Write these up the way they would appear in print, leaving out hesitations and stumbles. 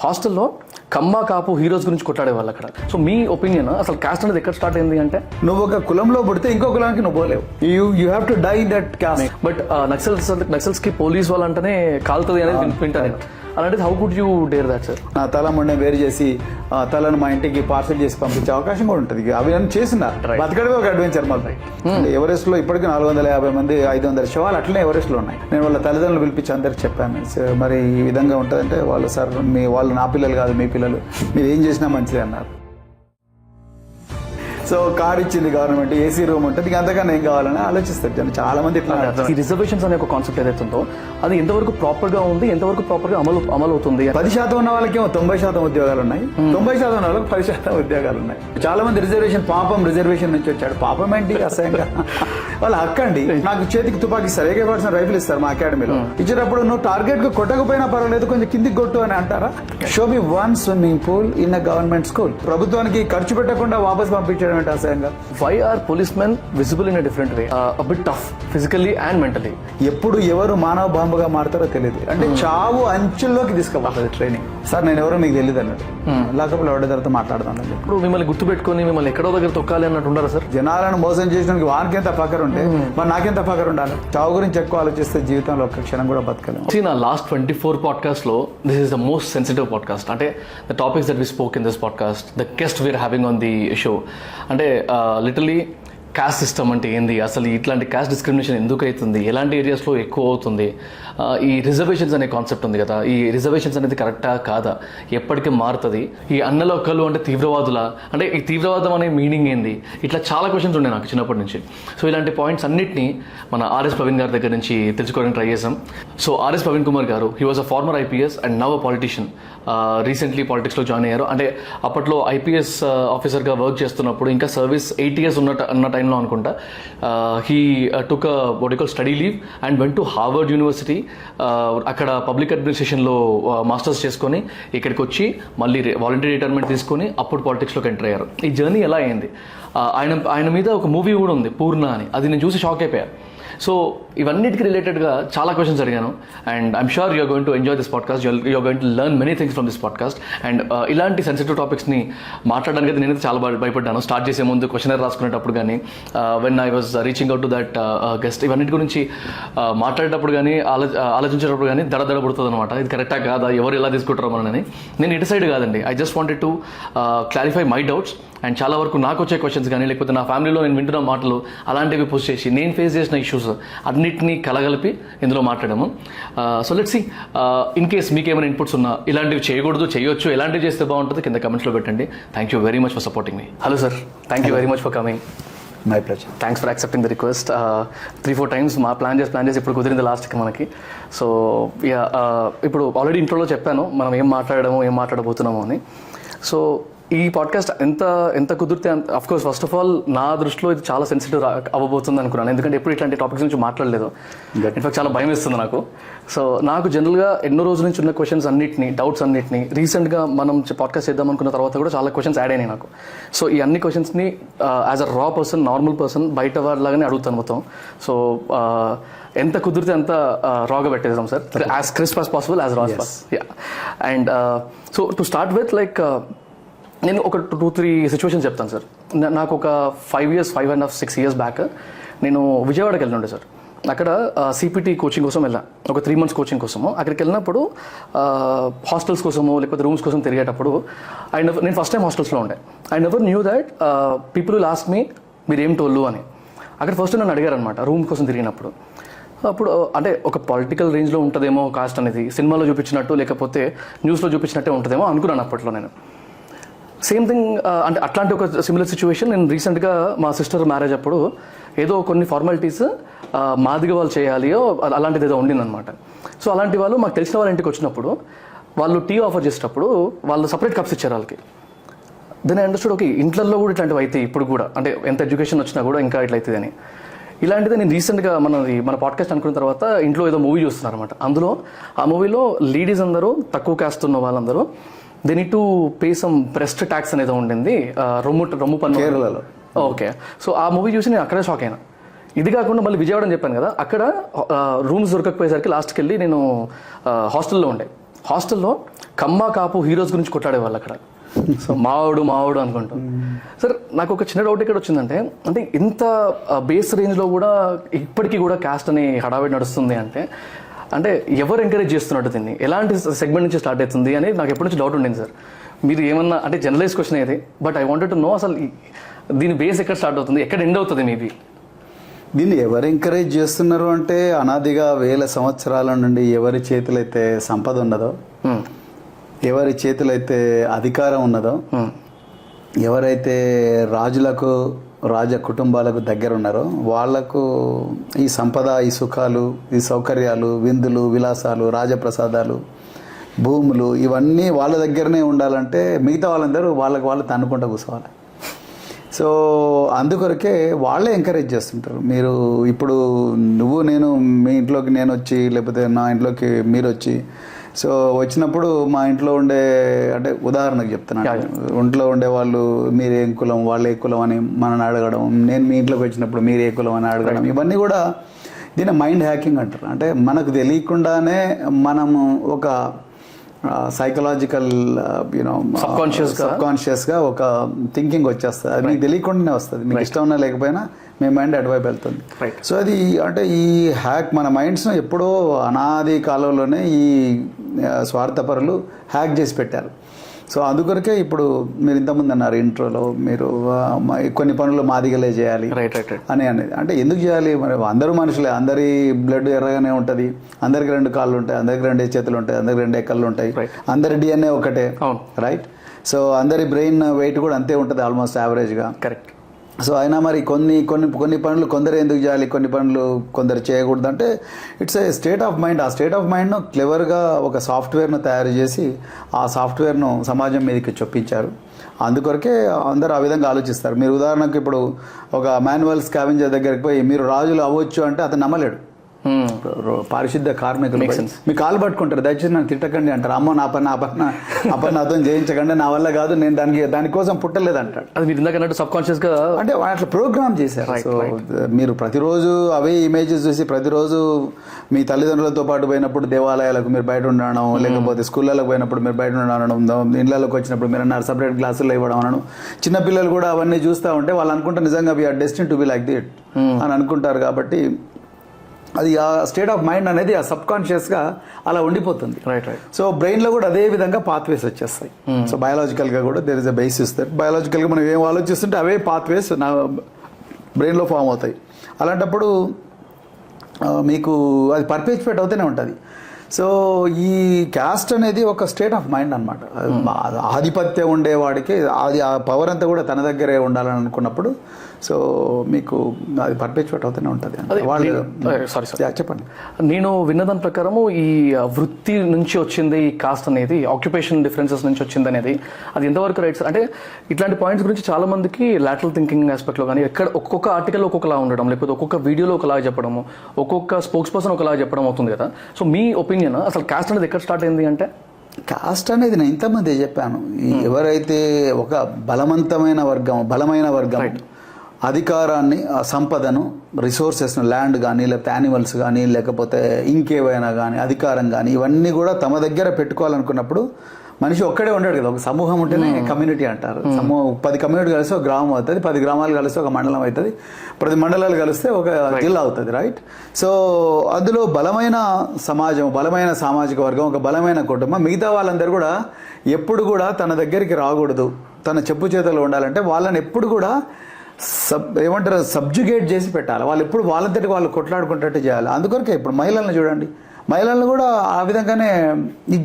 హాస్టల్లో కమ్మ కాపు హీరోస్ గురించి కొట్లాడేవాళ్ళు అక్కడ. సో మీ ఒపీనియన్ అసలు కాస్ట్ అనేది ఎక్కడ స్టార్ట్ అయింది అంటే, నువ్వు ఒక కులంలో పుడితే ఇంకో కులానికి నువ్వు పోలేవు. You have to die that caste. But Naxals కి పోలీస్ వాళ్ళు అంటేనే కాలుతుంది అనేది వింటాను. అలాంటిది how could you dare that sir? నా తల మొండెం వేరు చేసి తలను మా ఇంటికి పార్సల్ చేసి పంపించే అవకాశం కూడా ఉంటుంది. అవి నేను చేసిన బతకడమే ఒక అడ్వెంచర్. మళ్ళీ ఎవరెస్ట్ లో ఇప్పటికీ 450 మంది 500 శవాలు అట్లనే ఎవరెస్ట్ లో ఉన్నాయి. నేను వాళ్ళ తల్లిదండ్రులు పిలిపించి అందరికి చెప్పాను, మరి ఈ విధంగా ఉంటుందంటే వాళ్ళు సార్ వాళ్ళు నా పిల్లలు కాదు మీ పిల్లలు, మీరు ఏం చేసినా మంచిది అన్నారు. సో కార్ ఇచ్చింది గవర్నమెంట్, ఏసీ రూమ్ ఉంటుంది, అంతకన్నా ఏం కావాలని ఆలోచిస్తారు చాలా మంది. ఈ రిజర్వేషన్స్ అనే ఒక కాన్సెప్ట్ ఏదైతే ఉందో అది ఎంతవరకు ప్రాపర్ గా ఉంది, ఎంతవరకు ప్రాపర్ గా అమలు అవుతుంది? 10% ఉన్న వాళ్ళకి 90% ఉద్యోగాలు ఉన్నాయి, 90% ఉన్న వాళ్ళకి 10% ఉద్యోగాలు ఉన్నాయి. చాలా మంది రిజర్వేషన్ పాపం రిజర్వేషన్ నుంచి వచ్చాడు. పాపం ఏంటి అసహ్యంగా వాళ్ళు హక్కండి. నాకు చేతికి తుపాకి ఇస్తారు, AK-47 రైఫిల్ ఇస్తారు మా అకాడమీలో. ఇచ్చేటప్పుడు నువ్వు టార్గెట్ కు కొట్టకపోయినా పర్వాలేదు కొంచెం కిందికి కొట్టు అని అంటారా? Show me one swimming pool in a government school. ప్రభుత్వానికి ఖర్చు పెట్టకుండా వాపస్ పంపించడం ఏంటి అసహ్యంగా? Why are policemen visible in a different way? A bit tough physically and mentally. ఎప్పుడు ఎవరు మానవ బాంబుగా మారుతారో తెలియదు. అంటే చావు అంచుల్లోకి తీసుకుపోతుంది ట్రైనింగ్. సార్ నేను ఎవరో మీకు తెలియదు అన్నాడు, లేకపోతే ఎవరి దగ్గరతో మాట్లాడతాను. ఇప్పుడు మిమ్మల్ని గుర్తుపెట్టుకుని మిమ్మల్ని ఎక్కడో దగ్గర తొక్కాలి అన్నట్టు ఉండాలి సార్. జనాలను మోసం చేసినందుకు వానికేంత పక్కరు ఉంటే మరి నాకెంత పక్కరు ఉండాలి? చావు గురించి ఎక్కువ ఆలోచిస్తే జీవితంలో ఒక్క క్షణం కూడా బతకలేము. నా లాస్ట్ 24 పాడ్కాస్ట్ లో this is the most sensitive podcast. అంటే the topics that we spoke in this podcast, the guest we're having on the show, అంటే లిటరలీ కాస్ట్ సిస్టమ్ అంటే ఏంది, అసలు ఇట్లాంటి కాస్ట్ డిస్క్రిమినేషన్ ఎందుకు అవుతుంది, ఎలాంటి ఏరియాస్లో ఎక్కువ అవుతుంది, ఈ రిజర్వేషన్స్ అనే కాన్సెప్ట్ ఉంది కదా, ఈ రిజర్వేషన్స్ అనేది కరెక్టా కాదా, ఎప్పటికీ మారుతుంది, ఈ అన్నలొక్కలు అంటే తీవ్రవాదుల, అంటే ఈ తీవ్రవాదం అనే మీనింగ్ ఏంది, ఇట్లా చాలా క్వశ్చన్స్ ఉన్నాయి నాకు చిన్నప్పటి నుంచి. సో ఇలాంటి పాయింట్స్ అన్నింటినీ మన ఆర్ఎస్ ప్రవీణ్ గారి దగ్గర నుంచి తెలుసుకోవడానికి ట్రై చేసాం. సో ఆర్ఎస్ ప్రవీణ్ కుమార్ గారు, he was a former IPS and now a politician. Recently పాలిటిక్స్లో జాయిన్ అయ్యారు. అంటే అప్పట్లో IPS ఆఫీసర్గా వర్క్ చేస్తున్నప్పుడు, ఇంకా సర్వీస్ 8 years ఉన్న టైంలో అనుకుంటా, he took political study leave and went to Harvard university. అక్కడ పబ్లిక్ అడ్మినిస్ట్రేషన్లో మాస్టర్స్ చేసుకొని ఇక్కడికి వచ్చి మళ్ళీ వాలంటరీ రిటైర్మెంట్ తీసుకొని అప్పుడు పాలిటిక్స్లోకి ఎంటర్ అయ్యారు. ఈ జర్నీ ఎలా అయింది? ఆయన మీద ఒక మూవీ కూడా ఉంది, పూర్ణ అని, అది నేను చూసి షాక్ అయిపోయా. సో ఇవన్నిటికి రిలేటెడ్గా చాలా క్వశ్చన్స్ అడిగాను. And I'm sure you're going to enjoy this podcast, you're going to learn many things from this podcast. And ఇలాంటి సెన్సిటివ్ టాపిక్స్ని మాట్లాడడానికి అయితే నేనైతే చాలా భయపడ్డాను స్టార్ట్ చేసే ముందు, క్వశ్చనర్ రాసుకునేటప్పుడు కానీ, when I was reaching out to that guest, ఇవన్నిటి గురించి మాట్లాడేటప్పుడు కానీ ఆలోచించేటప్పుడు కానీ దడ పుడుతుంది అనమాట. ఇది కరెక్టా కాదా, ఎవరు ఎలా తీసుకుంటారో మనని. నేను ఇటు సైడ్ కాదండి, I just wanted to clarify my doubts. And చాలా వరకు నాకు వచ్చే క్వశ్చన్స్ కానీ, లేకపోతే నా ఫ్యామిలీలో నేను వింటున్న మాటలు అలాంటివి పోస్ట్ చేసి నేను ఫేస్ చేసిన ఇష్యూస్ అన్నిటినీ కలగలిపి ఇందులో మాట్లాడాము. So let's see, in case మీకు ఏమైనా ఇన్పుట్స్ ఉన్నా, ఇలాంటివి చేయకూడదు చేయొచ్చు, ఎలాంటివి చేస్తే బాగుంటుంది కింద కమెంట్స్లో పెట్టండి. Thank you very much for supporting me. Hello sir, thank you very much for coming. My pleasure. Thanks for accepting the request. 3-4 times మా ప్లాన్ చేసి ఇప్పుడు కుదిరింది లాస్ట్కి మనకి. సో ఇప్పుడు ఆల్రెడీ ఇంట్రోలో చెప్పాను మనం ఏం మాట్లాడబోతున్నాము అని. సో ఈ పాడ్కాస్ట్ ఎంత కుదిరితే of course first of all నా దృష్టిలో ఇది చాలా సెన్సిటివ్ అవ్వబోతుంది అనుకున్నాను, ఎందుకంటే ఎప్పుడు ఇట్లాంటి టాపిక్స్ నుంచి మాట్లాడలేదు. ఇన్ఫాక్ట్ చాలా భయం వేస్తుంది నాకు. సో నాకు జనరల్గా ఎన్నో రోజుల నుంచి ఉన్న క్వశ్చన్స్ అన్నింటినీ, డౌట్స్ అన్నింటినీ రీసెంట్గా మనం పాడ్కాస్ట్ చేద్దాం అనుకున్న తర్వాత కూడా చాలా క్వశ్చన్స్ యాడ్ అయినాయి నాకు. సో ఈ అన్ని క్వశ్చన్స్ని యాజ్ అ రా పర్సన్, నార్మల్ పర్సన్, బయట వాళ్ళలాగానే అడుగుతాను మొత్తం. సో ఎంత కుదిరితే అంత రాగా పెట్టేద్దాం sir, as crisp as possible, as రా as possible. Yeah. And so to start with, like నేను ఒక 2-3 సిచ్యువేషన్స్ చెప్తాను సార్. నాకు ఒక 5.5-6 years బ్యాక్ నేను విజయవాడకి వెళ్ళిండే సార్. అక్కడ CPT కోచింగ్ కోసం వెళ్ళాను, ఒక 3 months కోచింగ్ కోసము. అక్కడికి వెళ్ళినప్పుడు హాస్టల్స్ కోసము లేకపోతే రూమ్స్ కోసం తిరిగేటప్పుడు నేను ఫస్ట్ టైం హాస్టల్స్లో ఉండే. I never knew that people will ask me మీరు ఏం టోళ్ళు అని. అక్కడ ఫస్ట్ నన్ను అడిగారు అనమాట రూమ్ కోసం తిరిగినప్పుడు. అప్పుడు అంటే ఒక పొలిటికల్ రేంజ్లో ఉంటుందేమో కాస్ట్ అనేది, సినిమాలో చూపించినట్టు లేకపోతే న్యూస్లో చూపించినట్టే ఉంటుందేమో అనుకున్నాను అప్పట్లో నేను. సేమ్ థింగ్, అంటే అట్లాంటి ఒక సిమిలర్ సిచ్యువేషన్ నేను రీసెంట్గా మా సిస్టర్ మ్యారేజ్ అప్పుడు ఏదో కొన్ని ఫార్మాలిటీస్ మాదిగ వాళ్ళు చేయాలియో అలాంటిది ఏదో ఉండిందనమాట. సో అలాంటి వాళ్ళు మాకు తెలిసిన వాళ్ళ ఇంటికి వచ్చినప్పుడు వాళ్ళు టీ ఆఫర్ చేసేటప్పుడు వాళ్ళు సపరేట్ కప్స్ ఇచ్చారు వాళ్ళకి. దెన్ ఐ అండర్స్టూడ్, ఓకే ఇంట్లలో కూడా ఇట్లాంటివి అయితే ఇప్పుడు కూడా, అంటే ఎంత ఎడ్యుకేషన్ వచ్చినా కూడా ఇంకా ఇట్లా అవుతుంది అని. ఇలాంటిది నేను రీసెంట్గా మన పాడ్కాస్ట్ అనుకున్న తర్వాత ఇంట్లో ఏదో మూవీ చూస్తున్నారన్నమాట. అందులో ఆ మూవీలో లేడీస్ అందరూ, తక్కువ కాస్ట్ ఉన్న వాళ్ళందరూ they need to pay some breast tax అనేది ఉండింది, రొమ్ము పన్ను కేరళలో. ఓకే. సో ఆ మూవీ చూసి నేను అక్కడే షాక్ అయినా. ఇది కాకుండా మళ్ళీ విజయవాడ అని చెప్పాను కదా, అక్కడ రూమ్స్ దొరకకపోయేసరికి లాస్ట్కి వెళ్ళి నేను హాస్టల్లో ఉండే. హాస్టల్లో కమ్మ కాపు హీరోస్ గురించి కొట్లాడేవాళ్ళు అక్కడ. సో మావాడు అనుకుంటాం. సార్ నాకు ఒక చిన్న డౌట్ ఇక్కడ వచ్చిందంటే, అంటే ఇంత బేస్ రేంజ్లో కూడా ఇప్పటికీ కూడా క్యాస్ట్ అని హడావిడి నడుస్తుంది అంటే ఎవరు ఎంకరేజ్ చేస్తున్నట్టు దీన్ని, ఎలాంటి సెగ్మెంట్ నుంచి స్టార్ట్ అవుతుంది అని నాకు ఎప్పటి నుంచి డౌట్ ఉండింది సార్. మీరు ఏమన్నా అంటే జనరలైజ్ క్వశ్చన్ అయితే, but I wanted to know అసలు దీని బేస్ ఎక్కడ స్టార్ట్ అవుతుంది, ఎక్కడ ఎండ్ అవుతుంది మేబీ. దీన్ని ఎవరు ఎంకరేజ్ చేస్తున్నారు అంటే, అనాదిగా వేల సంవత్సరాల నుండి ఎవరి చేతులైతే సంపద ఉన్నదో, ఎవరి చేతులైతే అధికారం ఉన్నదో, ఎవరైతే రాజులకు రాజ కుటుంబాలకు దగ్గర ఉన్నారో వాళ్లకు ఈ సంపద, ఈ సుఖాలు, ఈ సౌకర్యాలు, విందులు, విలాసాలు, రాజప్రసాదాలు, భూములు ఇవన్నీ వాళ్ళ దగ్గరనే ఉండాలంటే మిగతా వాళ్ళందరూ వాళ్ళకి వాళ్ళు తన్నుకుంటూ కూర్చోవాలి. సో అందుకొరకే వాళ్ళే ఎంకరేజ్ చేస్తుంటారు. మీరు ఇప్పుడు నేను మీ ఇంట్లోకి నేను వచ్చి, లేకపోతే నా ఇంట్లోకి మీరు వచ్చి, సో వచ్చినప్పుడు మా ఇంట్లో ఉండే, అంటే ఉదాహరణకు చెప్తున్నాను, ఇంట్లో ఉండే వాళ్ళు మీరు ఏ కులం వాళ్ళు ఏ కులం అని మనని అడగడం, నేను మీ ఇంట్లోకి వచ్చినప్పుడు మీరు ఏ కులం అని అడగడం, ఇవన్నీ కూడా దీన్ని మైండ్ హ్యాకింగ్ అంటారు. అంటే మనకు తెలియకుండానే మనము ఒక సైకలాజికల్ సబ్కాన్షియస్గా ఒక థింకింగ్ వచ్చేస్తుంది. అది మీకు తెలియకుండానే వస్తుంది, మీకు ఇష్టం ఉన్నా లేకపోయినా మీ మైండ్ అటువైపు వెళ్తుంది. సో అది అంటే ఈ హ్యాక్ మన మైండ్స్ను ఎప్పుడో అనాది కాలంలోనే ఈ స్వార్థపరులు హ్యాక్ చేసి పెట్టారు. సో అందుకొరకే ఇప్పుడు మీరు ఇంతకుముందు అన్నారు ఇంట్రోలో, మీరు కొన్ని పనులు మాదిగలే చేయాలి అనేది. అంటే ఎందుకు చేయాలి? మరి అందరూ మనుషులే, అందరి బ్లడ్ ఎర్రగానే ఉంటుంది, అందరికి 2 కాళ్ళు ఉంటాయి, అందరికి 2 చేతులు ఉంటాయి, అందరికి 2 కళ్ళు ఉంటాయి, అందరి DNA ఒకటే, రైట్? సో అందరి బ్రెయిన్ వెయిట్ కూడా అంతే ఉంటుంది ఆల్మోస్ట్ యావరేజ్గా. కరెక్ట్. సో అయినా మరి కొన్ని పనులు కొందరు ఎందుకు చేయాలి, కొన్ని పనులు కొందరు చేయకూడదు అంటే it's a state of mind. ఆ స్టేట్ ఆఫ్ మైండ్ను క్లెవర్గా ఒక సాఫ్ట్వేర్ను తయారు చేసి ఆ సాఫ్ట్వేర్ను సమాజం మీదకి చొప్పించారు. అందుకొరకే అందరూ ఆ విధంగా ఆలోచిస్తారు. మీరు ఉదాహరణకు ఇప్పుడు ఒక మాన్యువల్ స్కావెంజర్ దగ్గరికి పోయి మీరు రాజులు అవ్వచ్చు అంటే అతను నమ్మలేడు. పారిశుద్ధ కార్మికులు మీ కాలు పట్టుకుంటారు, దయచేసి నన్ను తిట్టకండి అంటారు. అమ్మో నా పని నాతో చేయించకండి, నా వల్ల కాదు, నేను దానికోసం పుట్టలేదు అంటాడు. అది మీరు ఇందాక సబ్కాన్షియస్ గా అంటే అట్లా ప్రోగ్రామ్ చేశారు. సో మీరు ప్రతిరోజు అవే ఇమేజెస్ చూసి ప్రతిరోజు మీ తల్లిదండ్రులతో పాటు పోయినప్పుడు దేవాలయాలకు మీరు బయట ఉండడం, లేకపోతే స్కూళ్ళకి పోయినప్పుడు మీరు బయట ఉండడం, ఇళ్లలోకి వచ్చినప్పుడు మీరు అన్నారు సపరేట్ క్లాసుల్లో ఇవ్వడం అనడం, చిన్నపిల్లలు కూడా అవన్నీ చూస్తూ ఉంటే వాళ్ళు అనుకుంటారు నిజంగా వీఆర్ డెస్టిన్ టు బి లైక్ దిట్ అని అనుకుంటారు. కాబట్టి అది ఆ స్టేట్ ఆఫ్ మైండ్ అనేది ఆ సబ్ కాన్షియస్గా అలా ఉండిపోతుంది. సో బ్రెయిన్లో కూడా అదే విధంగా పాత్వేస్ వచ్చేస్తాయి. సో బయాలజికల్గా కూడా there is a basis that బయాలజికల్గా మనం ఏం ఆలోచిస్తుంటే అవే పాత్వేస్ నా బ్రెయిన్లో ఫామ్ అవుతాయి. అలాంటప్పుడు మీకు అది పర్పేచువేట్ అవుతూనే ఉంటుంది. సో ఈ క్యాస్ట్ అనేది ఒక స్టేట్ ఆఫ్ మైండ్ అనమాట. ఆధిపత్యం ఉండేవాడికి అది ఆ పవర్ అంతా కూడా తన దగ్గరే ఉండాలని అనుకున్నప్పుడు సో మీకు అది పర్పేచువేట్ అవుతూనే ఉంటుంది. చెప్పండి. నేను విన్నదాని ప్రకారము ఈ వృత్తి నుంచి వచ్చింది ఈ కాస్ట్ అనేది, ఆక్యుపేషన్ డిఫరెన్సెస్ నుంచి వచ్చింది అనేది, అది ఎంతవరకు రైట్ సార్? అంటే ఇట్లాంటి పాయింట్స్ గురించి చాలా మందికి లాటరల్ థింకింగ్ ఆస్పెక్ట్లో కానీ ఎక్కడ ఒక్కొక్క ఆర్టికల్ ఒక్కొక్కలా ఉండడం, లేకపోతే ఒక్కొక్క వీడియోలో ఒకలా చెప్పడము, ఒక్కొక్క స్పోక్స్ పర్సన్ ఒకలా చెప్పడం అవుతుంది కదా. సో మీ ఒపీనియన్ అసలు కాస్ట్ అనేది ఎక్కడ స్టార్ట్ అయింది అంటే? కాస్ట్ అనేది నేను ఇంతమంది చెప్పాను, ఎవరైతే ఒక బలమైన వర్గం అధికారాన్ని, సంపదను, రిసోర్సెస్ను, ల్యాండ్ కానీ లేకపోతే యానిమల్స్ కానీ లేకపోతే ఇంకేవైనా కానీ అధికారం కానీ ఇవన్నీ కూడా తమ దగ్గర పెట్టుకోవాలనుకున్నప్పుడు మనిషి ఒక్కడే ఉండడు కదా. ఒక సమూహం ఉంటేనే కమ్యూనిటీ అంటారు. 10 కమ్యూనిటీ కలిస్తే ఒక గ్రామం అవుతుంది, 10 గ్రామాలు కలిస్తే ఒక మండలం అవుతుంది, 10 మండలాలు కలిస్తే ఒక జిల్లా అవుతుంది, రైట్? సో అందులో బలమైన సమాజం, బలమైన సామాజిక వర్గం, ఒక బలమైన కుటుంబం, మిగతా వాళ్ళందరూ కూడా ఎప్పుడు కూడా తన దగ్గరికి రాకూడదు, తన చెప్పు చేతలు ఉండాలంటే వాళ్ళని ఎప్పుడు కూడా ఏమంటారు సబ్జుగేట్ చేసి పెట్టాలి. వాళ్ళు ఎప్పుడు వాళ్ళంతటి వాళ్ళు కొట్లాడుకుంటట్టు చేయాలి. అందుకొరకే ఇప్పుడు మహిళలను చూడండి, మహిళలను కూడా ఆ విధంగానే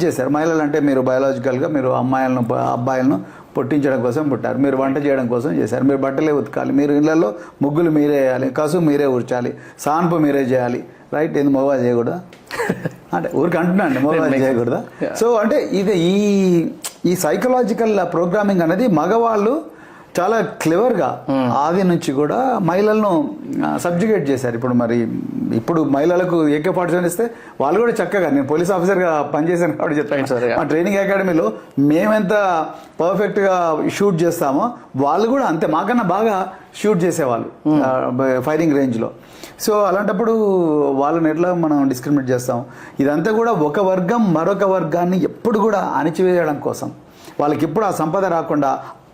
చేశారు. మహిళలు అంటే మీరు బయాలజికల్గా మీరు అబ్బాయిలను పుట్టించడం కోసం పుట్టారు, మీరు వంట చేయడం కోసం చేశారు, మీరు బట్టలే ఉతకాలి, మీరు ఇళ్లలో ముగ్గులు మీరే వేయాలి, కసు మీరే ఊర్చాలి, సాన్పు మీరే చేయాలి, రైట్? ఎందుకు మగవాళ్ళు చేయకూడదా? అంటే ఊరికి అంటున్నా అండి, మగవాళ్ళు చేయకూడదా? సో అంటే ఇది ఈ సైకలాజికల్ ప్రోగ్రామింగ్ అనేది మగవాళ్ళు చాలా క్లెవర్గా ఆది నుంచి కూడా మహిళలను సబ్జుగేట్ చేశారు. ఇప్పుడు మహిళలకు AK-47 ఇస్తే వాళ్ళు కూడా చక్కగా, నేను పోలీస్ ఆఫీసర్గా పనిచేశాను కాబట్టి చెప్తాను, మా ట్రైనింగ్ అకాడమీలో మేమెంత పర్ఫెక్ట్గా షూట్ చేస్తామో వాళ్ళు కూడా అంతే, మాకన్నా బాగా షూట్ చేసేవాళ్ళు ఫైరింగ్ రేంజ్లో. సో అలాంటప్పుడు వాళ్ళని ఎట్లా మనం డిస్క్రిమినేట్ చేస్తాం? ఇదంతా కూడా ఒక వర్గం మరొక వర్గాన్ని ఎప్పుడు కూడా అణిచివేయడం కోసం, వాళ్ళకి ఎప్పుడు ఆ సంపద రాకుండా,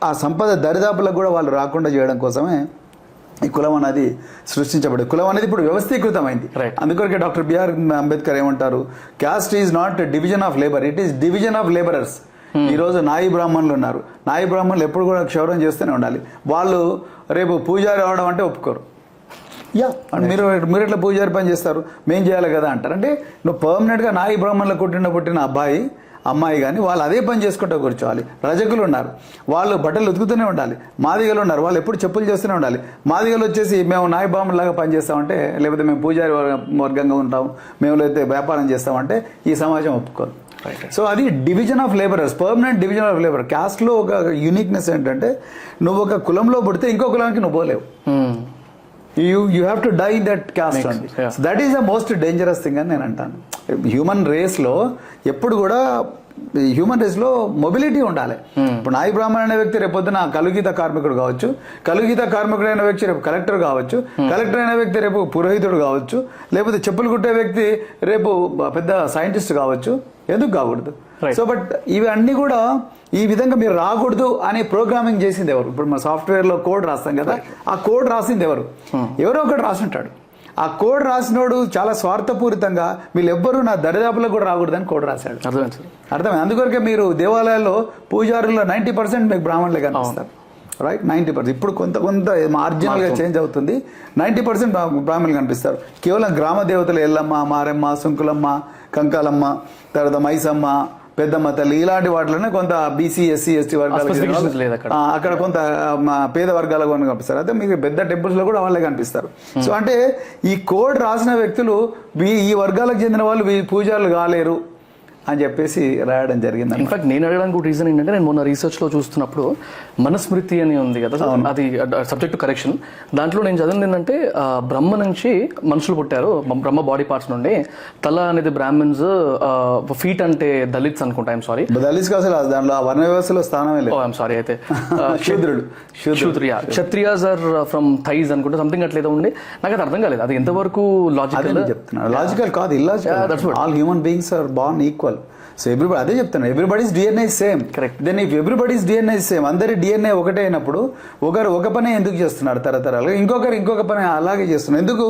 ఆ సంపద దరిదాపులకు కూడా వాళ్ళు రాకుండా చేయడం కోసమే ఈ కులం అనేది సృష్టించబడింది. కులం అనేది ఇప్పుడు వ్యవస్థీకృతమైంది. అందుకొరకే డాక్టర్ బిఆర్ అంబేద్కర్ ఏమంటారు, caste is not division of labour, it is division of labourers. ఈరోజు నాయి బ్రాహ్మణులు ఉన్నారు, నాయి బ్రాహ్మణులు ఎప్పుడు కూడా క్షౌరం చేస్తూనే ఉండాలి. వాళ్ళు రేపు పూజారి అవడం అంటే ఒప్పుకోరు. మీరు ఎట్లా పూజారి పని చేస్తారు, మేం చేయాలి కదా అంటారు. అంటే నువ్వు పర్మనెంట్గా నాయి బ్రాహ్మణులకు పుట్టిన అబ్బాయి అమ్మాయి కానీ వాళ్ళు అదే పని చేసుకుంటూ కూర్చోవాలి. రజకులు ఉన్నారు, వాళ్ళు బట్టలు ఉతుకుతూనే ఉండాలి. మాదిగలు ఉన్నారు, వాళ్ళు ఎప్పుడు చెప్పులు చేస్తూనే ఉండాలి. మాదిగలు వచ్చేసి మేము నాయ బ్రాహ్మణులాగా పని చేస్తామంటే, లేకపోతే మేము పూజారి వర్గంగా ఉంటాం, మేము లేకపోతే వ్యాపారం చేస్తామంటే ఈ సమాజం ఒప్పుకోదు. సో అది division of labourers, permanent division of labour. క్యాస్ట్లో ఒక యూనిక్నెస్ ఏంటంటే, నువ్వు ఒక కులంలో పుడితే ఇంకో కులానికి నువ్వు పోలేవు. You have to die that caste అండి. That is the most dangerous thing అని నేను అంటాను. హ్యూమన్ రేస్లో ఎప్పుడు కూడా మొబిలిటీ ఉండాలి. ఇప్పుడు నాయి బ్రాహ్మణ అనే వ్యక్తి రేపు పొద్దున కలుగీత కార్మికుడు కావచ్చు, కలుగీత కార్మికుడు అయిన వ్యక్తి రేపు కలెక్టర్ కావచ్చు, కలెక్టర్ అయిన వ్యక్తి రేపు పురోహితుడు కావచ్చు, లేకపోతే చెప్పులు కుట్టే వ్యక్తి రేపు పెద్ద సైంటిస్ట్ కావచ్చు. ఎందుకు కాకూడదు? సో బట్ ఇవి అన్ని కూడా ఈ విధంగా మీరు రాకూడదు అని ప్రోగ్రామింగ్ చేసింది ఎవరు? ఇప్పుడు మన సాఫ్ట్వేర్లో కోడ్ రాస్తాం కదా, ఆ కోడ్ రాసింది ఎవరు? ఎవరో ఒకటి రాసింటాడు. ఆ కోడ్ రాసినోడు చాలా స్వార్థపూరితంగా వీళ్ళెవ్వరూ నా దరిదాపులకు కూడా రాకూడదని కోడ్ రాశాడు. అర్థమైంది. అందుకొరకే మీరు దేవాలయాల్లో పూజారుల్లో 90% మీకు బ్రాహ్మణులే కనిపిస్తారు. రైట్, 90%. ఇప్పుడు కొంత మార్జినల్గా చేంజ్ అవుతుంది. 90% బ్రాహ్మణులు కనిపిస్తారు. కేవలం గ్రామ దేవతలు ఎల్లమ్మ, మారెమ్మ, సుంకులమ్మ, కంకాలమ్మ, తర్వాత మైసమ్మ, పెద్దమ్మ తల్లి, ఇలాంటి వాటిలోనే కొంత బీసీ, ఎస్సీ, ఎస్టీ వర్గాలు, అక్కడ కొంత పేద వర్గాలకు కనిపిస్తారు. అయితే మీకు పెద్ద టెంపుల్స్ లో కూడా వాళ్ళే కనిపిస్తారు. సో అంటే ఈ కోడ్ రాసిన వ్యక్తులు ఈ వర్గాలకు చెందిన వాళ్ళు పూజారులు కాలేరు అని చెప్పేసి రాయడం జరిగింది. ఇన్ఫాక్ట్ నేను అడగడానికి రీజన్ ఏంటంటే, నేను మొన్న రీసెర్చ్లో చూస్తున్నప్పుడు మనుస్మృతి అని ఉంది కదా, అది సబ్జెక్ట్ టు కరెక్షన్. దాంట్లో నేను చదివింది ఏంటంటే, బ్రహ్మ నుంచి మనుషులు పుట్టారు, బ్రహ్మ బాడీ పార్ట్స్ నుండి. తల అనేది బ్రాహ్మణ్స్, ఫీట్ అంటే దళిత్స్ అనుకుంటా. ఐఎమ్ సారీ, దళిత్స్ అసలు దాంట్లో వర్ణ వ్యవస్థలో స్థానమే లేదు. I'm sorry. అయితే క్షత్రియాస్ ఆర్ ఫ్రమ్ థైజ్ అనుకుంటా, సంథింగ్ అట్లేదో ఉండి. నాకు అది అర్థం కాలేదు, అది ఎంతవరకు లాజికల్ చెప్తున్నారు. లాజికల్ కాదు, illogical. All human beings are born equal. So everybody, అదే చెప్తాను, everybody's DNA is same. Correct. Then if everybody's DNA is same, అందరి DNA ఒకటే అయినప్పుడు ఒకరు ఒక పని ఎందుకు చేస్తున్నారు తరతరాలుగా, ఇంకొక పని అలాగే చేస్తున్నారు? ఎందుకు